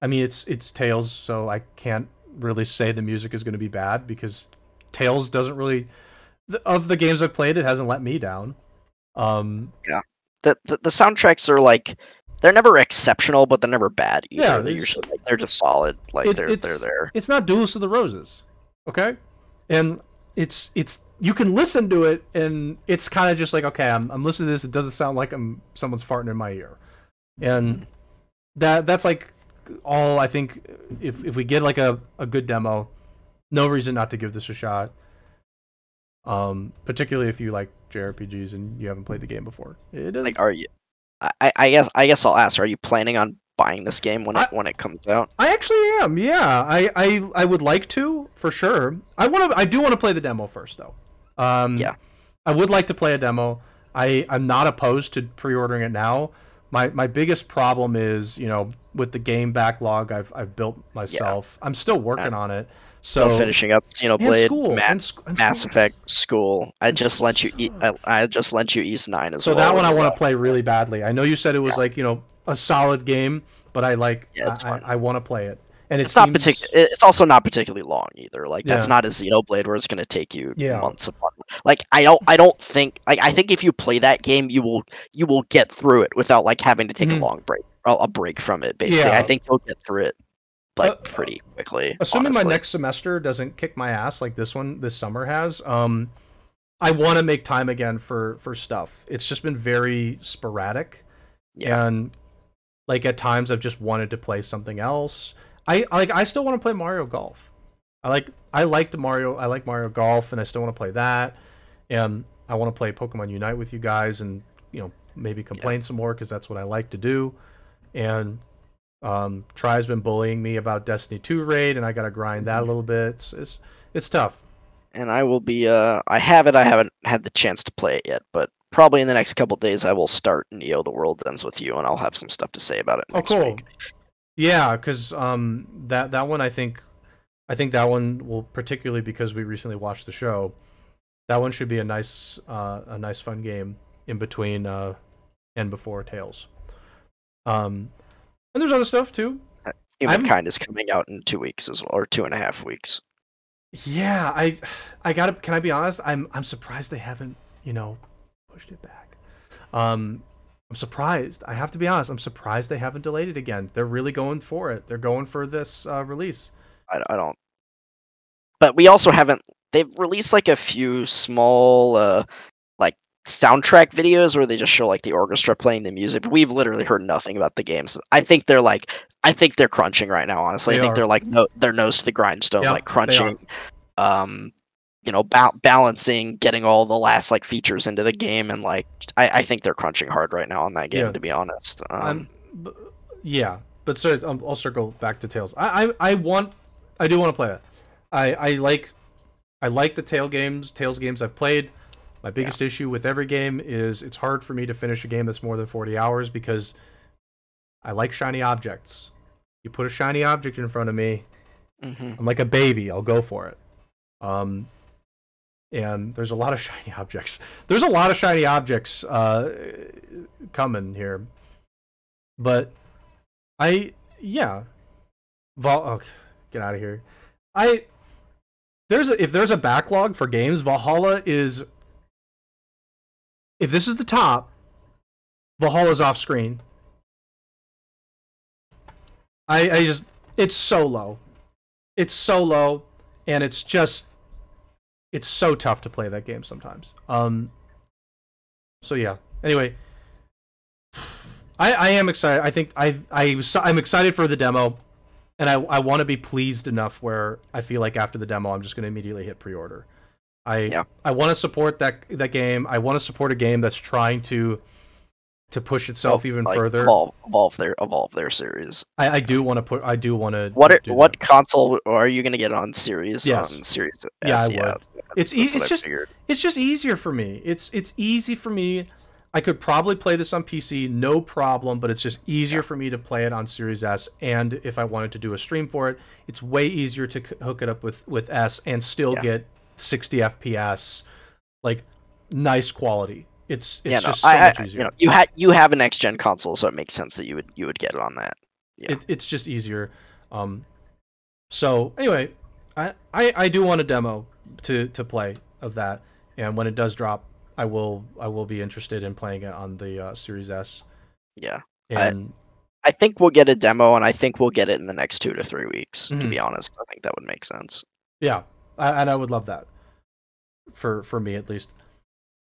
I mean, it's Tales, so I can't really say the music is going to be bad because Tales doesn't really, of the games I've played, it hasn't let me down. Yeah, the soundtracks are like, they're never exceptional, but they're never bad either. Yeah, they're usually like, they're just solid. Like they're there. It's not Duelist of the Roses, okay? And it's you can listen to it and it's kind of just like, okay, I'm listening to this. It doesn't sound like someone's farting in my ear, and that's like all I think. If we get like a good demo, no reason not to give this a shot. Particularly if you like JRPGs and you haven't played the game before. It is Like, are you? I guess I'll ask. Are you planning on buying this game when it comes out? I actually am. Yeah, I would like to for sure. I do want to play the demo first though. Yeah. I would like to play a demo. I'm not opposed to pre-ordering it now. My biggest problem is, with the game backlog I've built myself. I'm still working on it. So Still finishing up Xenoblade, school, Mass Effect, school. I just lent you East 9 as so well. So that one I want to play really badly. I know you said it was like, a solid game, but I want to play it. And it's not it's also not particularly long either. Like that's not a Xenoblade where it's going to take you months upon. Like I don't think, like, I think if you play that game you will get through it without like having to take a break from it basically. I think you'll get through it like pretty quickly. Assuming honestly. My next semester doesn't kick my ass like this summer has, I want to make time again for stuff. It's just been very sporadic, and like at times I've just wanted to play something else. I still want to play Mario Golf. I like Mario Golf, and I still want to play that. And I want to play Pokemon Unite with you guys, and maybe complain some more because that's what I like to do. And Try's been bullying me about Destiny 2 raid, and I gotta grind that a little bit. It's tough. And I will be I haven't had the chance to play it yet, but probably in the next couple days I will start Neo: The World Ends With You, and I'll have some stuff to say about it next week. Yeah, because that one I think that one will, particularly because we recently watched the show, that one should be a nice fun game in between and before Tales. And there's other stuff too. Humankind is coming out in 2 weeks as well, or 2.5 weeks. Yeah, I gotta. Can I be honest? I'm surprised they haven't pushed it back. I'm surprised. I have to be honest. I'm surprised they haven't delayed it again. They're really going for it. They're going for this release. I don't. But we also haven't. They've released like a few small like soundtrack videos where they just show like the orchestra playing the music. But we've literally heard nothing about the games. I think they're crunching right now. Honestly, I think they're like their nose to the grindstone, like crunching. Balancing, getting all the last like features into the game, and like I think they're crunching hard right now on that game, to be honest. But so I'll circle back to Tales. I do want to play it. I like the Tales games I've played. My biggest issue with every game is it's hard for me to finish a game that's more than 40 hours because I like shiny objects. You put a shiny object in front of me, I'm like a baby. I'll go for it. And there's a lot of shiny objects. There's a lot of shiny objects coming here. But get out of here. If there's a backlog for games, Valhalla is. If this is the top, Valhalla's off screen. It's so low. It's so low, and it's so tough to play that game sometimes. So yeah. Anyway, I am excited. I think I'm excited for the demo, and I want to be pleased enough where I feel like after the demo I'm just going to immediately hit pre-order. I want to support that game. I want to support a game that's trying to push itself even further. Evolve their series. I do want to put. I do want to. What console are you going to get on Series? Yes. On Series yeah, S? I would. It's easy. It's just easier for me. It's easy for me. I could probably play this on PC, no problem, but it's just easier for me to play it on Series S. And if I wanted to do a stream for it, it's way easier to hook it up with S and still get 60 FPS, like nice quality. It's just so much easier. You have a next gen console, so it makes sense that you would get it on that. Yeah. It's just easier. So anyway, I do want a demo to play of that, and when it does drop, I will be interested in playing it on the Series S. Yeah, and I think we'll get a demo, and I think we'll get it in the next 2 to 3 weeks. To be honest, I think that would make sense. Yeah, and I would love that for me at least.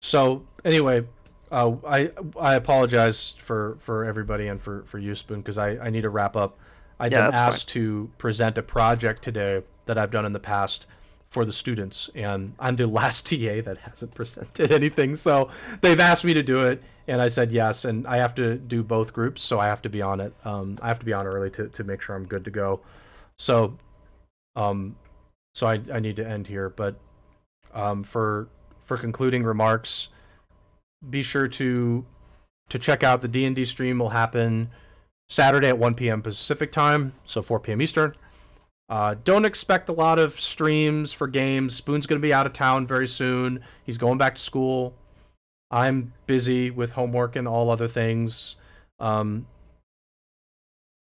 So anyway, I apologize for everybody and for you, Spoon, because I need to wrap up. I've been asked to present a project today that I've done in the past for the students, and I'm the last TA that hasn't presented anything, so they've asked me to do it, and I said yes, and I have to do both groups, so I have to be on it. I have to be on early to make sure I'm good to go. So I need to end here, but for concluding remarks, be sure to check out the D&D stream. Will happen Saturday at 1 p.m. Pacific time, so 4 p.m. Eastern. Don't expect a lot of streams for games. Spoon's going to be out of town very soon. He's going back to school. I'm busy with homework and all other things. But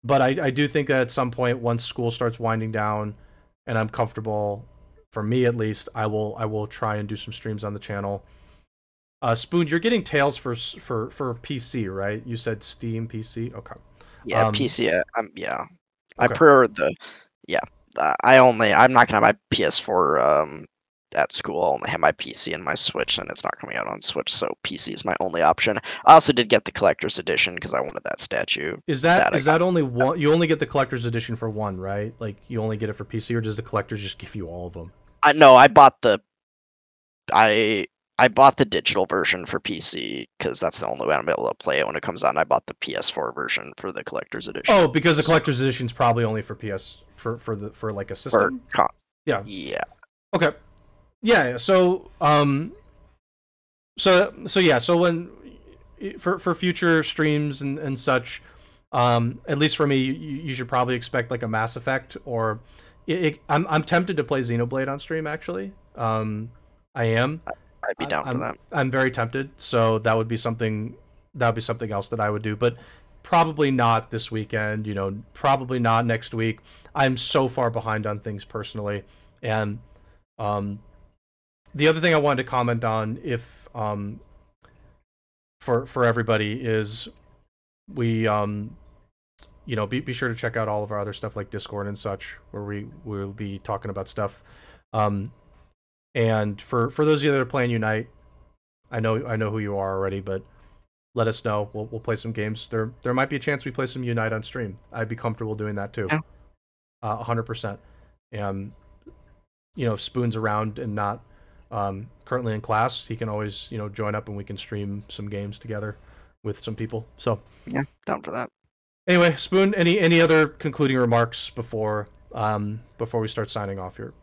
I do think that at some point, once school starts winding down and I'm comfortable, for me at least, I will try and do some streams on the channel. Spoon, you're getting Tales for PC, right? You said Steam PC? Okay. Yeah, PC. Yeah. Okay. I pre-ordered the. Yeah, I'm not gonna have my PS4 at school. I'll only have my PC and my Switch, and it's not coming out on Switch, so PC is my only option. I also did get the collector's edition because I wanted that statue. Is that only one? You only get the collector's edition for one, right? Like you only get it for PC, or does the collector's just give you all of them? I bought the digital version for PC because that's the only way I'm able to play it when it comes out. And I bought the PS4 version for the collector's edition. Oh, because the collector's edition is probably only for PS for like a system. Yeah. Yeah. Okay. Yeah. So So when for future streams and such, at least for me, you should probably expect like a Mass Effect or I'm tempted to play Xenoblade on stream actually. I am. I'd be down for that. I'm very tempted, so that would be something else that I would do, but probably not this weekend, probably not next week. I'm so far behind on things personally. And the other thing I wanted to comment on if for everybody is we be sure to check out all of our other stuff like Discord and such, where we will be talking about stuff. And for those of you that are playing Unite, I know who you are already, but let us know. We'll play some games. There might be a chance we play some Unite on stream. I'd be comfortable doing that too. 100%. And if Spoon's around and not currently in class, he can always join up and we can stream some games together with some people. So yeah, down for that. Anyway, Spoon, any other concluding remarks before we start signing off here?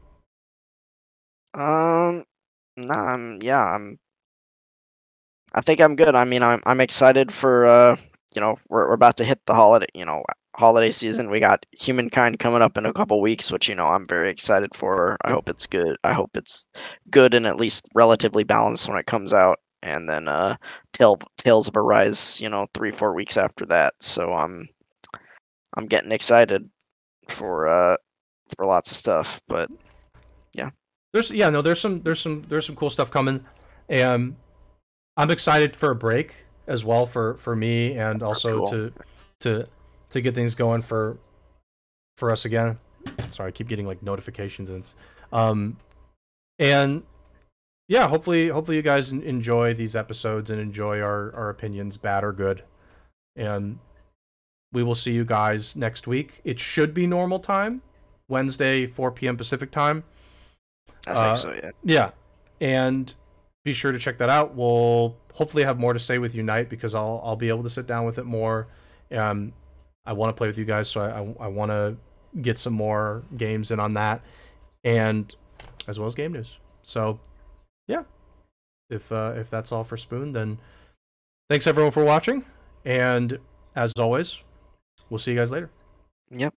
No, I think I'm good. I mean, I'm excited for we're about to hit the holiday season. We got Humankind coming up in a couple weeks, which I'm very excited for. I hope it's good. I hope it's good and at least relatively balanced when it comes out. And then Tales of Arise, 3-4 weeks after that. So I'm getting excited for lots of stuff. But yeah. There's some cool stuff coming, and I'm excited for a break as well for me, and also cool. to get things going for us again. Sorry, I keep getting like notifications and yeah, hopefully you guys enjoy these episodes and enjoy our opinions, bad or good, and we will see you guys next week. It should be normal time, Wednesday 4 p.m. Pacific time. I think so, yeah. Yeah, and be sure to check that out. We'll hopefully have more to say with Unite because I'll be able to sit down with it more. I want to play with you guys, so I want to get some more games in on that, and as well as game news. So, yeah, if that's all for Spoon, then Thanks everyone for watching, and as always, we'll see you guys later. Yep.